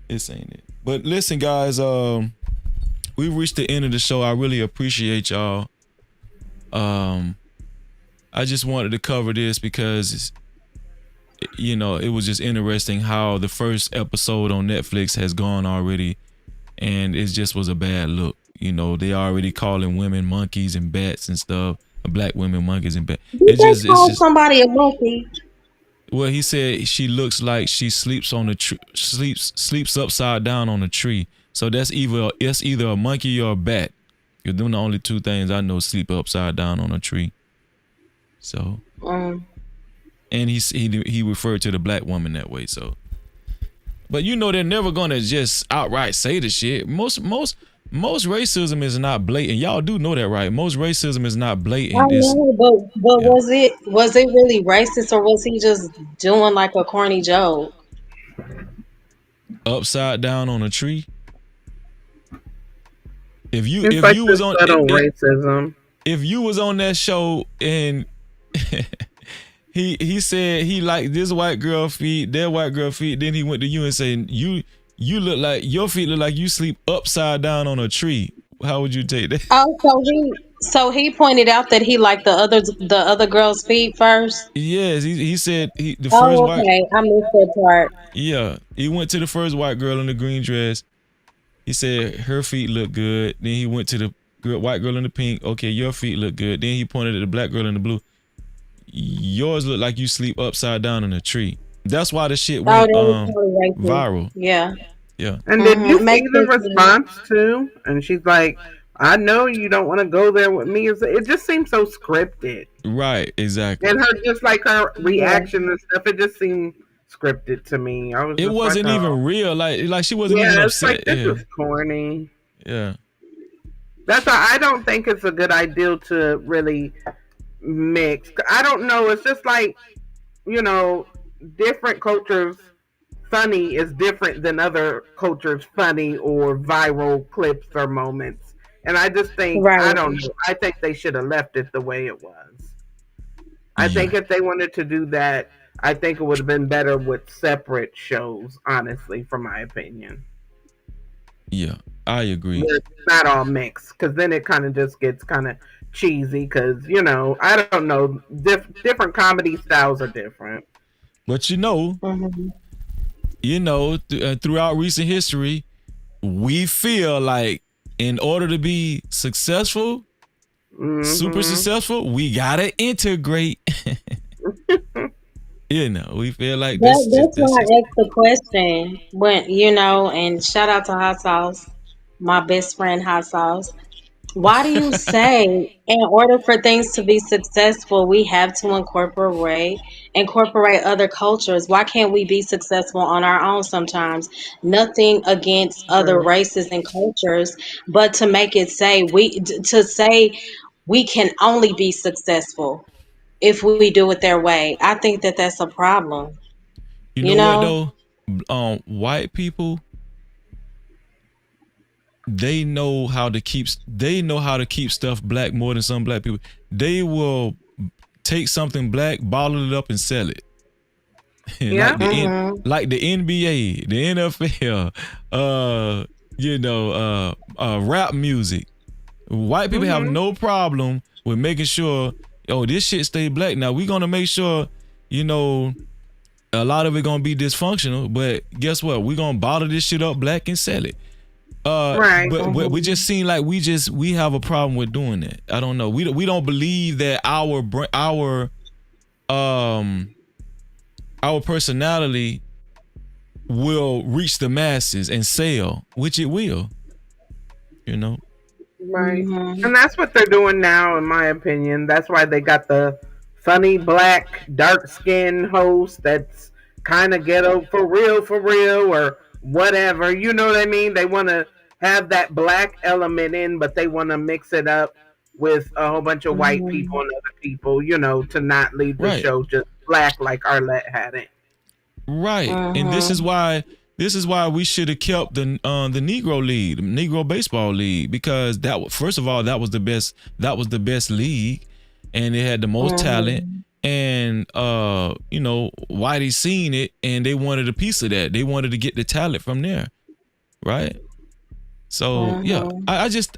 This ain't it. But listen, guys, we reached the end of the show. I really appreciate y'all. I just wanted to cover this because it was just interesting how the first episode on Netflix has gone already, and it just was a bad look. They already calling women monkeys and bats and stuff. Black women monkeys and bats. Did they call somebody a monkey? Well, he said she looks like she sleeps on sleeps upside down on a tree. So it's either a monkey or a bat. Because them the only two things I know sleep upside down on a tree. So, and he referred to the black woman that way. So, but they're never gonna just outright say the shit. Most racism is not blatant. Y'all do know that, right? Most racism is not blatant. I know, but was it really racist, or was he just doing like a corny joke? Upside down on a tree. If you was on racism. If you was on that show and he said he liked this white girl feet, that white girl feet, then he went to you and said you look like your feet look like you sleep upside down on a tree. How would you take that? Oh, so he pointed out that he liked the other girl's feet first. Yes, he said the first white. Okay, I missed that part. Yeah, he went to the first white girl in the green dress. He said her feet look good. Then he went to the white girl in the pink. Okay, your feet look good. Then he pointed at the black girl in the blue. Yours look like you sleep upside down in a tree. That's why the shit went viral. Yeah. Yeah. And did you see the response too? And she's like, I know you don't want to go there with me. It just seems so scripted. Right, exactly. And her reaction and stuff, it just seemed scripted to me. It wasn't even real. Like she wasn't even upset. Like, this is corny. Yeah. That's why I don't think it's a good idea to really mix. I don't know. It's just like, different cultures funny is different than other cultures funny or viral clips or moments. And I just think, I don't know. I think they should have left it the way it was. I think if they wanted to do that, I think it would have been better with separate shows, honestly, from my opinion. Yeah, I agree. It's not all mixed, because then it kind of just gets kind of cheesy, because, I don't know, different comedy styles are different. But throughout recent history, we feel like in order to be successful, super successful, we gotta integrate. We feel like that's why I asked the question. When and shout out to Hot Sauce, my best friend Hot Sauce. Why do you say in order for things to be successful, we have to incorporate other cultures? Why can't we be successful on our own sometimes? Nothing against other True. races and cultures, but to make it say we can only be successful if we do it their way. I think that that's a problem. You You know what know? though? White people, they know how to keep stuff black more than some black people. They will take something black, bottle it up, and sell it. Yeah. Like the NBA, the NFL, rap music. White people have no problem with making sure, this shit stay black. Now we gonna make sure, a lot of it gonna be dysfunctional, but guess what? We gonna bottle this shit up black and sell it. Right. But we just seem like we have a problem with doing that. I don't know. We don't believe that our personality will reach the masses and sell, which it will. Right. And that's what they're doing now, in my opinion. That's why they got the funny black dark skinned host that's kind of ghetto for real, or whatever. You know what I mean? They want to have that black element in, but they want to mix it up with a whole bunch of white people and other people, to not leave the Right. show just black like Arlette had it. Right. And this is why we should have kept the Negro League, the Negro Baseball League, because first of all, that was the best league, and it had the most talent, and Whitey seen it, and they wanted a piece of that. They wanted to get the talent from there, right? So yeah, I just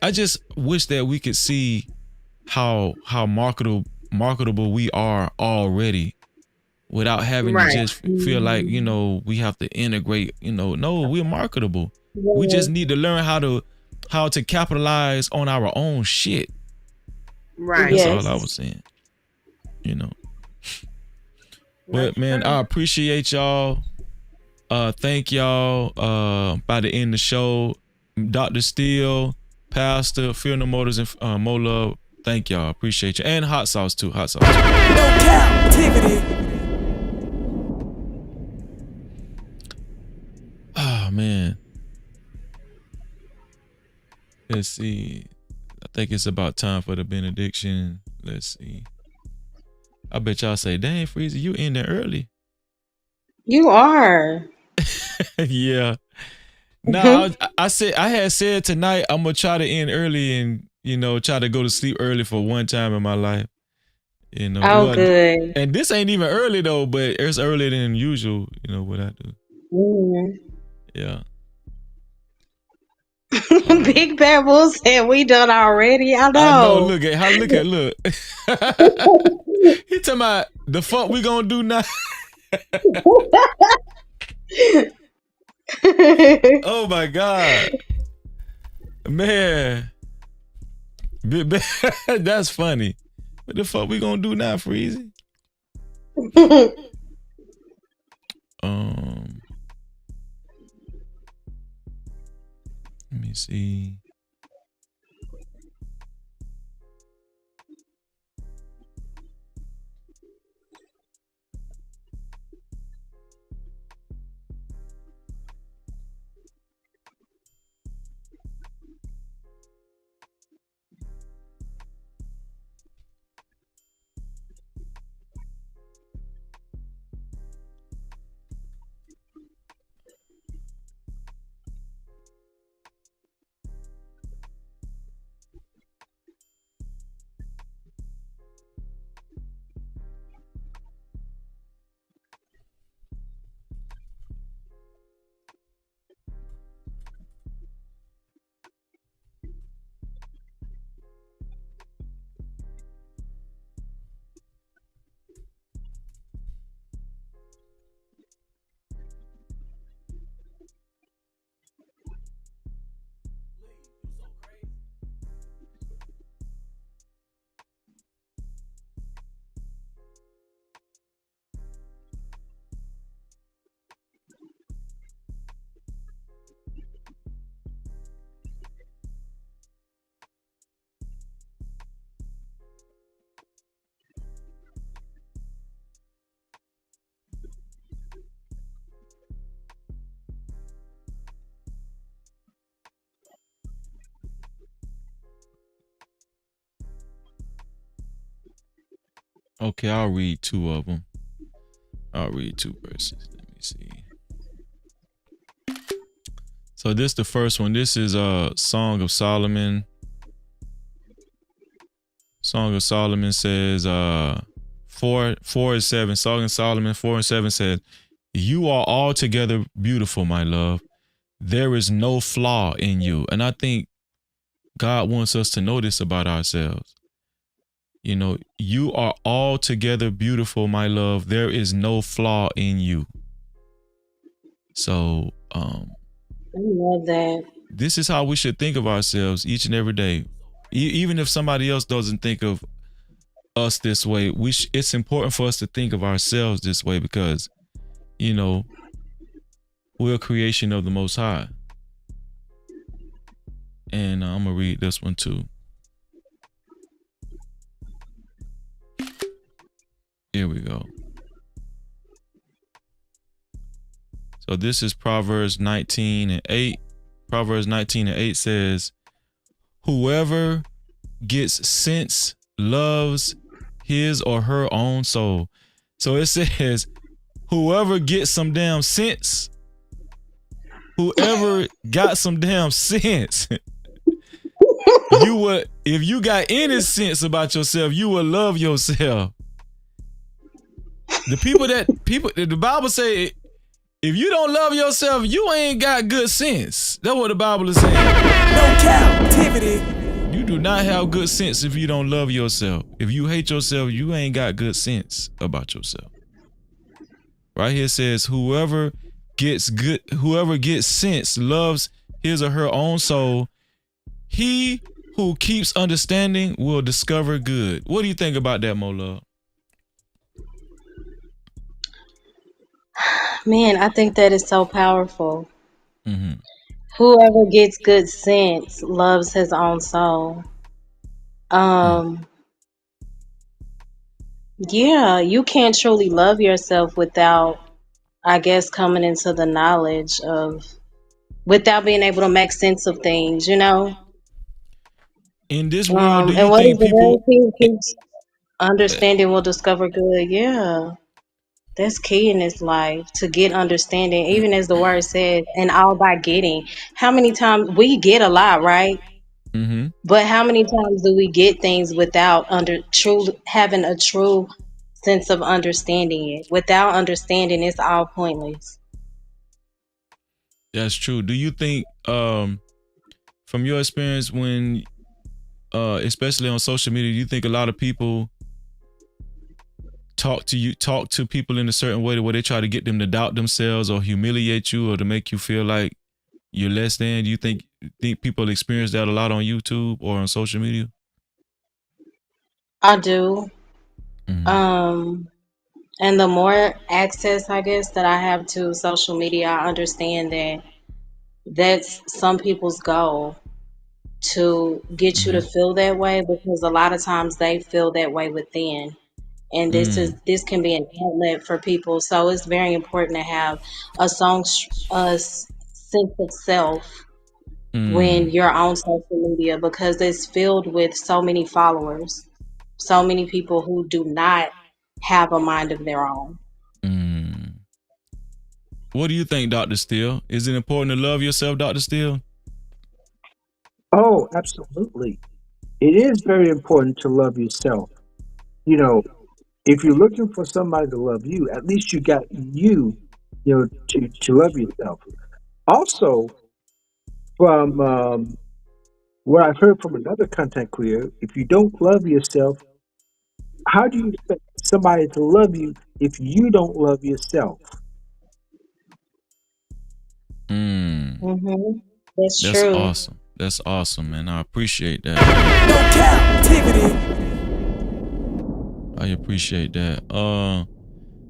wish that we could see how marketable we are already, without having to just feel like, we have to integrate, no, we're marketable. We just need to learn how to capitalize on our own shit. Right. That's all I was saying. But man, I appreciate y'all. Thank y'all. By the end of the show, Dr. Steele, Pastor, Fear No Motors, and Mo Love. Thank y'all. Appreciate you. And Hot Sauce too. No Cap-tivity. Oh man. Let's see. I think it's about time for the benediction. Let's see. I bet y'all say, dang, Freezy, you in there early. You are. Yeah. No, I had said tonight I'm gonna try to end early and try to go to sleep early for one time in my life. Good. And this ain't even early though, but it's earlier than usual. What I do. Yeah. Big Bad Wolf said we done already. I know. I know. Look. He talking about the fuck we gonna do now. Oh my God, man. That's funny. What the fuck we gonna do now, Freezy? Let me see. Okay, I'll read 2 of them. I'll read 2 verses. Let me see. So this the first one. This is Song of Solomon. Song of Solomon says 4:7. Song of Solomon 4:7 says, "You are altogether beautiful, my love. There is no flaw in you." And I think God wants us to know this about ourselves. You know, you are altogether beautiful, my love. There is no flaw in you. So, I love that. this is how we should think of ourselves each and every day. Even if somebody else doesn't think of us this way, it's important for us to think of ourselves this way because, you know, we're a creation of the Most High. And I'm going to read this one too. Here we go. So this is Proverbs 19:8. Proverbs 19:8 says, "Whoever gets sense loves his or her own soul." So it says, whoever gets some damn sense, whoever got some damn sense, you would, if you got any sense about yourself, you will love yourself. The Bible say, if you don't love yourself, you ain't got good sense. That's what the Bible is saying. No captivity. You do not have good sense if you don't love yourself. If you hate yourself, you ain't got good sense about yourself. Right here it says, whoever gets sense loves his or her own soul. He who keeps understanding will discover good. What do you think about that, Mo Love? Man, I think that is so powerful. Mm-hmm. Whoever gets good sense loves his own soul. Yeah, you can't truly love yourself without, I guess, coming into the knowledge of, without being able to make sense of things, you know? In this world, do And you what is think the people... word? He keeps understanding will discover good. Yeah. That's key in this life, to get understanding, even as the word says, and all by getting. How many times we get a lot, right? Mm-hmm. But how many times do we get things without having a true sense of understanding it? Without understanding, it's all pointless. That's true. Do you think, from your experience, when, especially on social media, do you think a lot of people talk to people in a certain way where they try to get them to doubt themselves or humiliate you or to make you feel like you're less than? Do you think people experience that a lot on YouTube or on social media? I do. And the more access, I guess, that I have to social media, I understand that that's some people's goal, to get you to feel that way, because a lot of times they feel that way within. And this can be an outlet for people. So it's very important to have a sense of self when you're on social media, because it's filled with so many followers, so many people who do not have a mind of their own. What do you think, Dr. Steele? Is it important to love yourself, Dr. Steele? Oh, absolutely. It is very important to love yourself. You know, if you're looking for somebody to love you, at least you got to love yourself. Also, from what I've heard from another content creator, if you don't love yourself, how do you expect somebody to love you if you don't love yourself? That's That's true. awesome. That's awesome, man. I appreciate that. No captivity. I appreciate that.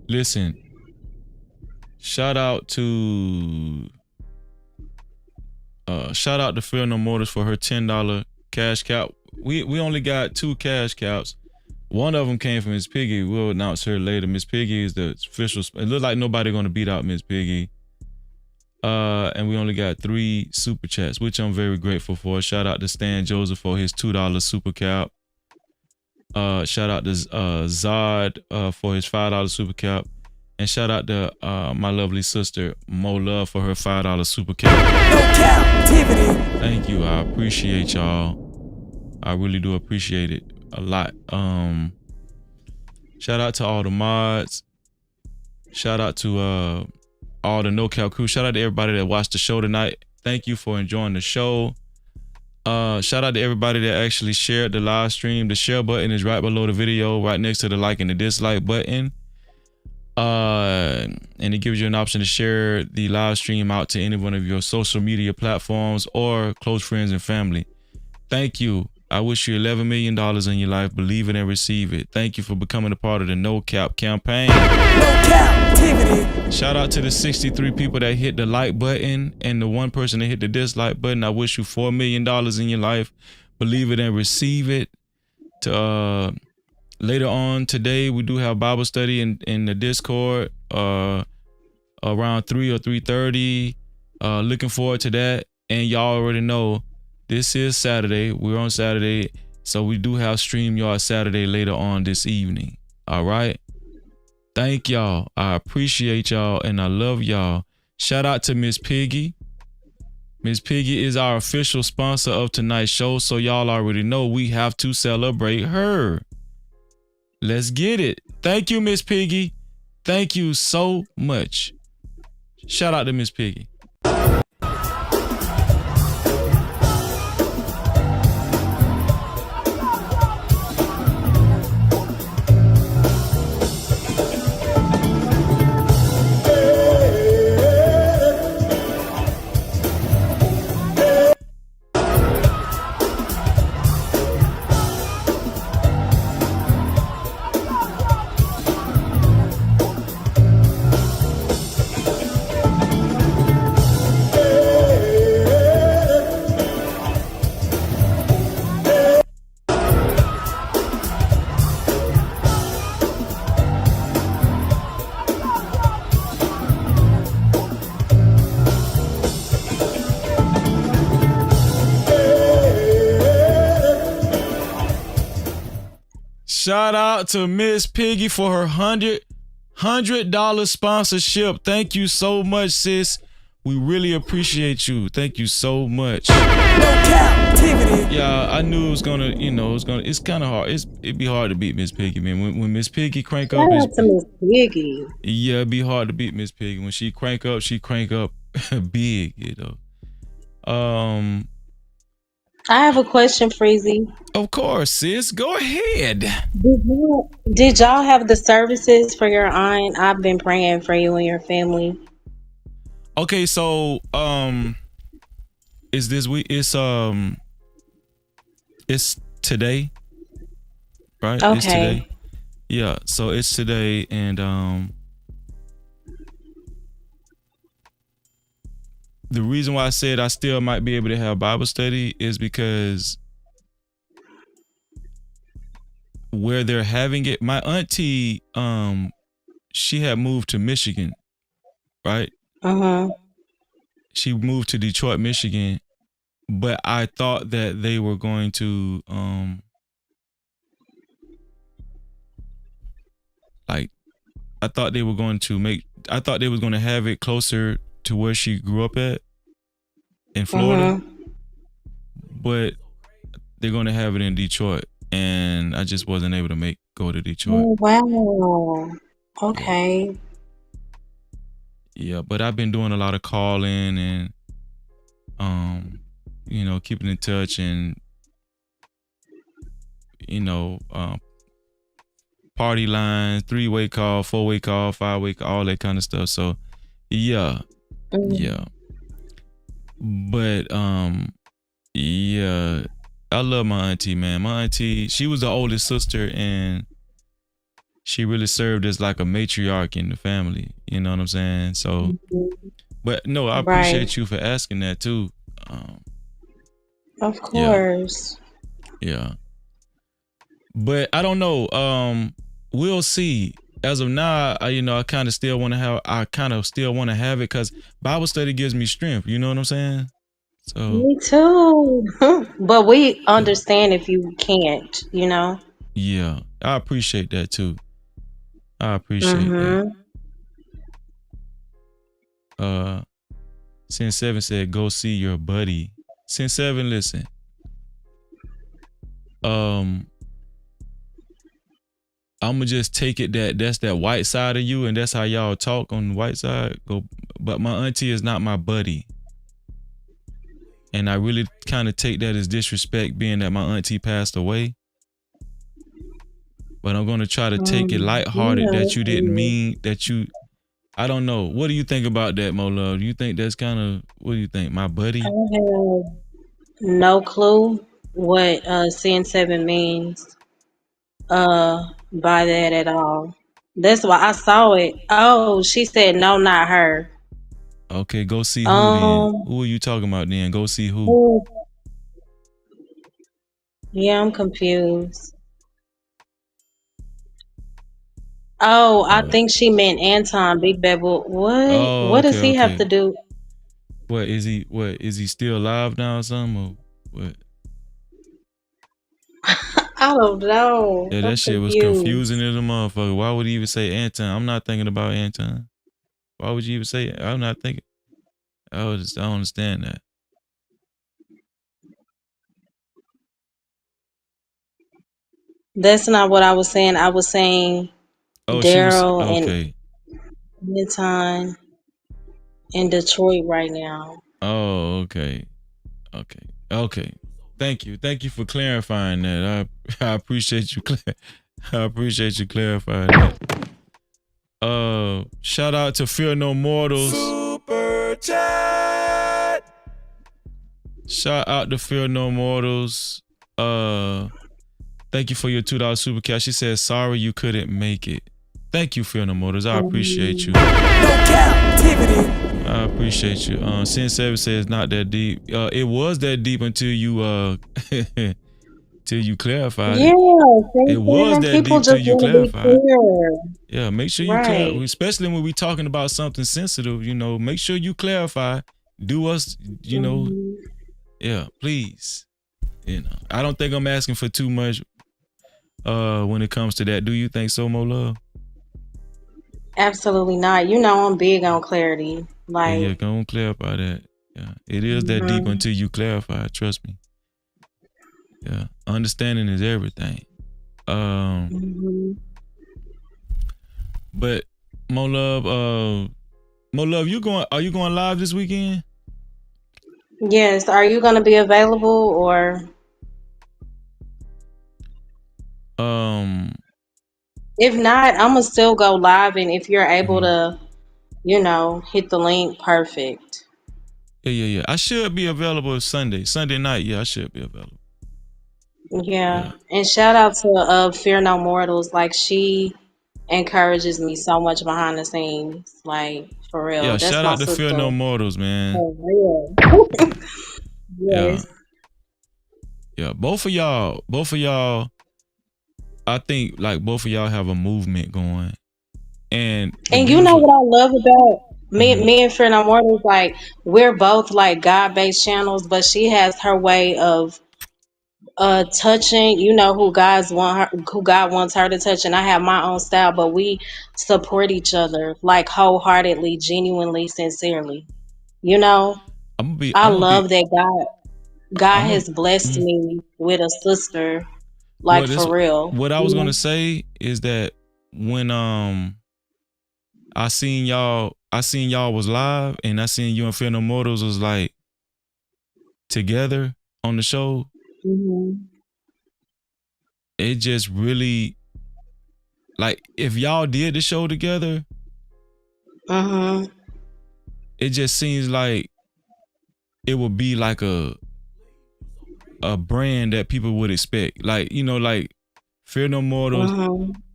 Listen, shout out to Fear No Motors for her $10 cash cap. We only got 2 cash caps. One of them came from Miss Piggy. We'll announce her later. Miss Piggy is the official. It looks like nobody gonna beat out Miss Piggy. And we only got 3 super chats, which I'm very grateful for. Shout out to Stan Joseph for his $2 super cap. Shout out to Zod for his $5 super cap. And shout out to my lovely sister Mo Love for her $5 super cap. No Cap-tivity. Thank you. I appreciate y'all. I really do appreciate it a lot. Shout out to all the mods. Shout out to all the No Cap crew. Shout out to everybody that watched the show tonight. Thank you for enjoying the show. Shout out to everybody that actually shared the live stream. The share button is right below the video, right next to the like and the dislike button. And it gives you an option to share the live stream out to any one of your social media platforms or close friends and family. Thank you. I wish you $11 million in your life. Believe it and receive it. Thank you for becoming a part of the No Cap campaign. No Cap-tivity. Shout out to the 63 people that hit the like button and the 1 person that hit the dislike button. I wish you $4 million in your life. Believe it and receive it. Later on today, we do have Bible study in the Discord around 3 or 3:30. Looking forward to that. And y'all already know this is Saturday. We're on Saturday. So we do have StreamYard Saturday later on this evening. All right. Thank y'all. I appreciate y'all and I love y'all. Shout out to Miss Piggy. Miss Piggy is our official sponsor of tonight's show. So y'all already know we have to celebrate her. Let's get it. Thank you, Miss Piggy. Thank you so much. Shout out to Miss Piggy. Shout out to Miss Piggy for her $100 sponsorship. Thank you so much, sis. We really appreciate you. Thank you so much. No Cap-tivity. Yeah, I knew it was gonna, it's kind of hard. It'd be hard to beat Miss Piggy, man. When Miss Piggy crank up, Shout out to Miss Piggy. yeah, it'd be hard to beat Miss Piggy. When she crank up big, I have a question, Freezy. Of course, sis. Go ahead. Did y'all have the services for your aunt? I've been praying for you and your family. Okay, so is this week? It's today, right? Okay. It's today. Yeah, so it's today, and the reason why I said I still might be able to have Bible study is because where they're having it, my auntie, she had moved to Michigan, right? She moved to Detroit, Michigan, but I thought that they were going to, I thought they were going to have it closer to where she grew up at in Florida, but they're going to have it in Detroit, and I just wasn't able to go to Detroit. Oh, wow. Okay. Yeah, but I've been doing a lot of calling and keeping in touch and party lines, 3-way call, 4-way call, 5-way call, all that kind of stuff. So yeah. Yeah. But yeah, I love my auntie, man. My auntie, she was the oldest sister and she really served as like a matriarch in the family. You know what I'm saying? So, but no, I appreciate you for asking that too. Of course. Yeah. But I don't know. We'll see. As of now, I kind of still want to have it because Bible study gives me strength. You know what I'm saying? So Me too. But we understand if you can't, Yeah, I appreciate that too. I appreciate that. Sin 7 said, go see your buddy. Sin 7, listen. I'ma just take it that's that white side of you, and that's how y'all talk on the white side. But my auntie is not my buddy. And I really kind of take that as disrespect, being that my auntie passed away. But I'm gonna try to take it lighthearted, that you didn't mean that you. I don't know. What do you think about that, Mo Love? Do you think that's kind of, what do you think, my buddy? I have no clue what Sin 7 means by that at all. That's why I saw it. Oh, she said no, not her. Okay, go see who then. Who are you talking about then? Go see who. Who? Yeah, I'm confused. Oh, I think she meant Anton Big Bevel. What? Oh, What does okay, he have okay. to do? What is he still alive now or something? Or what? I don't know. Yeah, I'm that shit was confused. confusing as a motherfucker. Why would he even say Anton? I'm not thinking about Anton. Why would you even say it? I'm not thinking. I don't understand that. That's not what I was saying. I was saying Oh, she was Daryl okay. and Anton in Detroit right now. Oh, okay. Thank you for clarifying that. I appreciate you. I appreciate you clarifying that. Shout out to Fear No Mortals. Super chat. Shout out to Fear No Mortals. Thank you for your $2 super cash. She said sorry you couldn't make it. Thank you, Fear No Mortals. I appreciate you. No Cap-tivity. I appreciate you. Sin 7 says not that deep. It was that deep until you till you clarified Yeah, it. It was that people deep till just you want to be clarified. clear. Yeah, make sure you clarify, especially when we talking about something sensitive, make sure you clarify. Do us, yeah, please. I don't think I'm asking for too much when it comes to that. Do you think so, Mo Love? Absolutely not. I'm big on clarity. Yeah, go on, clarify that. Yeah, it is that deep until you clarify. Trust me. Yeah, understanding is everything. But Mo Love, are you going live this weekend? Yes. Are you going to be available or? If not, I'm gonna still go live, and if you're able to, hit the link, perfect. Yeah. I should be available Sunday night. Yeah, I should be available. Yeah. And shout out to Fear No Mortals. Like, she encourages me so much behind the scenes. Like, for real. Yeah, That's shout my out to sister. Fear No Mortals, man. For real. Yes. Yeah. Both of y'all, I think like both of y'all have a movement going. And you know what I love about me and Fear No Mortals? Like, we're both like God-based channels, but she has her way of touching, who God wants her to touch, and I have my own style, but we support each other like wholeheartedly, genuinely, sincerely. I love that God has blessed me with a sister, like, for real. What I was gonna say is that when I seen y'all was live, and I seen you and Fear No Mortals was like together on the show. It just really, like, if y'all did the show together, it just seems like it would be like a brand that people would expect. Like, like Fear No Mortals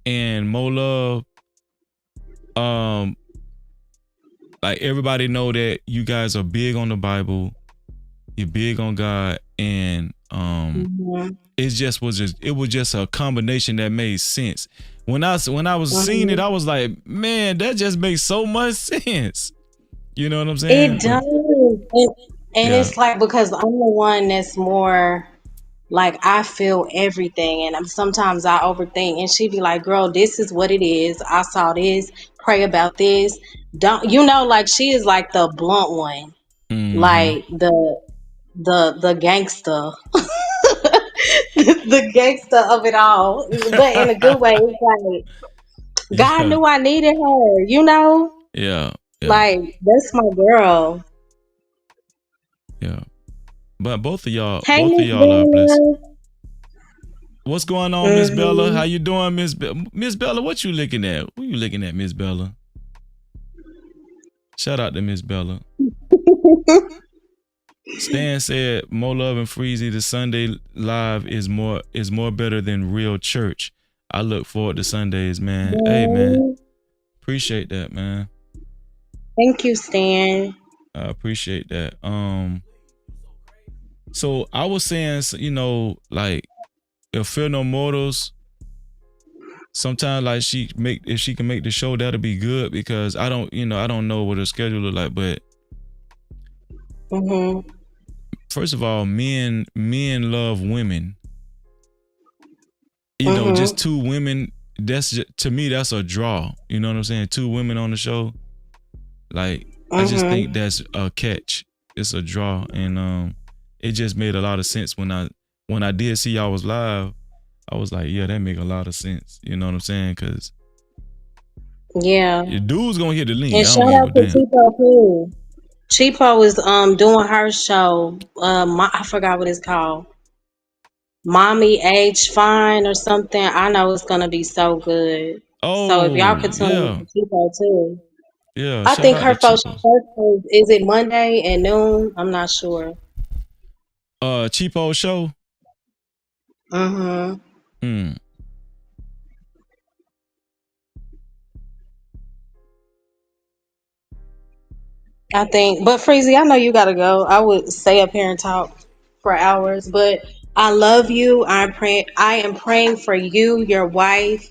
and Mo Love. Like, everybody know that you guys are big on the Bible, you're big on God, and it was just a combination that made sense. When I was seeing it, I was like, man, that just makes so much sense. You know what I'm saying? It does. And it's like, because I'm the one that's more Like I feel everything, and sometimes I overthink. And she be like, "Girl, this is what it is. I saw this. Pray about this. Don't you know?" Like she is like the blunt one, like the gangster, the gangster of it all, but in a good way. It's like God knew I needed her, you know? Yeah. Like that's my girl. Yeah. But both of y'all Hey, Miss are blessed. Bella. What's going on, Miss Bella? How you doing, Miss Miss Bella? What you looking at? What you looking at, Miss Bella? Shout out to Miss Bella. Stan said, "More love and Freezy. The Sunday live is more better than real church. I look forward to Sundays, man." Yeah. Hey, man, appreciate that, man. Thank you, Stan. I appreciate that. So I was saying, you know, like if Fear No Mortals, sometimes like if she can make the show, that'll be good because I don't know what her schedule look like, but first of all, men love women. You know, just two women. To me, that's a draw. You know what I'm saying? Two women on the show. Like I just think that's a catch. It's a draw, and it just made a lot of sense when I did see y'all was live. I was like, yeah, that make a lot of sense. You know what I'm saying? Cause your dude's gonna hit the link. And shout out to Cheapo too. Cheapo is doing her show. I forgot what it's called. Mommy Age Fine or something. I know it's gonna be so good. So if y'all could tune in to Cheapo too. Yeah, I think her first is it Monday at noon? I'm not sure. Cheapo show. I think, but Freezy, I know you gotta go. I would stay up here and talk for hours, but I love you. I am praying for you, your wife,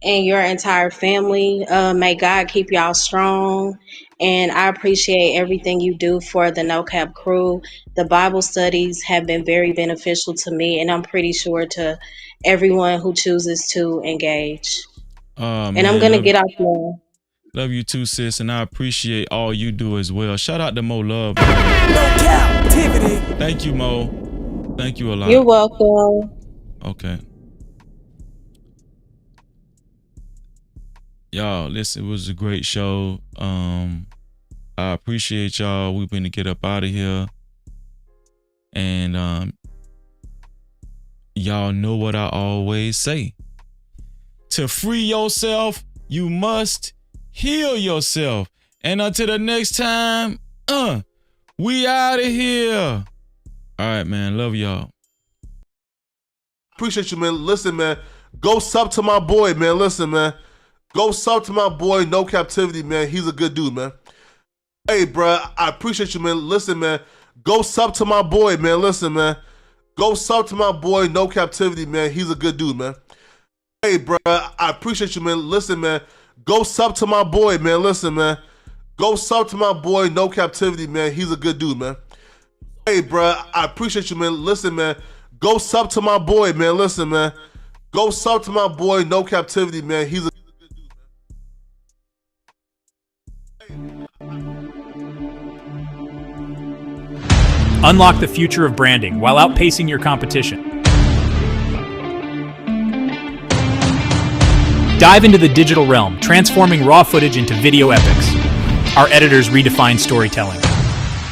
and your entire family. May God keep y'all strong. And I appreciate everything you do for the No Cap crew. The Bible studies have been very beneficial to me, and I'm pretty sure to everyone who chooses to engage. And I'm gonna get off now. Love you too, sis, and I appreciate all you do as well. Shout out to Mo Love. No Cap-tivity. Thank you, Mo. Thank you a lot. You're welcome. Okay. Y'all, listen, it was a great show. I appreciate y'all. We're gonna get up out of here. And y'all know what I always say. To free yourself, you must heal yourself. And until the next time, we out of here. All right, man. Love y'all. Appreciate you, man. Listen, man. Go sub to my boy, man. Listen, man. Go sub to my boy, No Cap-tivity, man. He's a good dude, man. Hey, bro. I appreciate you, man. Listen, man. Go sub to my boy, man. Listen, man. Go sub to my boy, No Cap-tivity, man. He's a good dude, man. Hey, bro. I appreciate you, man. Listen, man. Go sub to my boy, man. Listen, man. Go sub to my boy, No Cap-tivity, man. He's a good dude, man. Hey, bro. I appreciate you, man. Listen, man. Go sub to my boy, man. Listen, man. Go sub to my boy, No Cap-tivity, man. He's a Unlock the future of branding while outpacing your competition. Dive into the digital realm, transforming raw footage into video epics. Our editors redefine storytelling.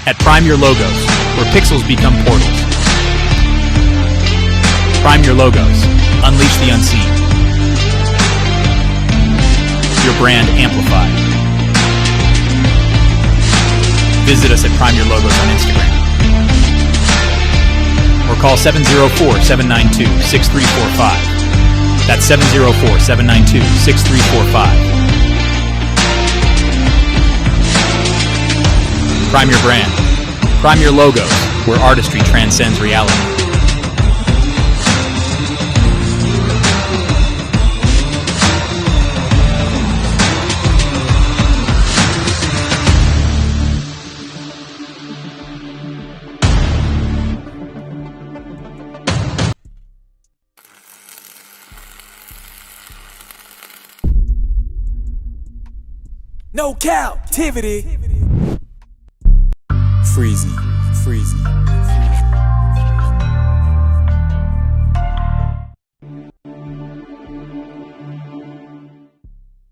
At Prime Your Logos, where pixels become portals. Prime Your Logos. Unleash the unseen. Your brand amplified. Visit us at Prime Your Logos on Instagram. Or call 704-792-6345. That's 704-792-6345. Prime your brand. Prime your logos, where artistry transcends reality. No Cap-tivity. Freezy.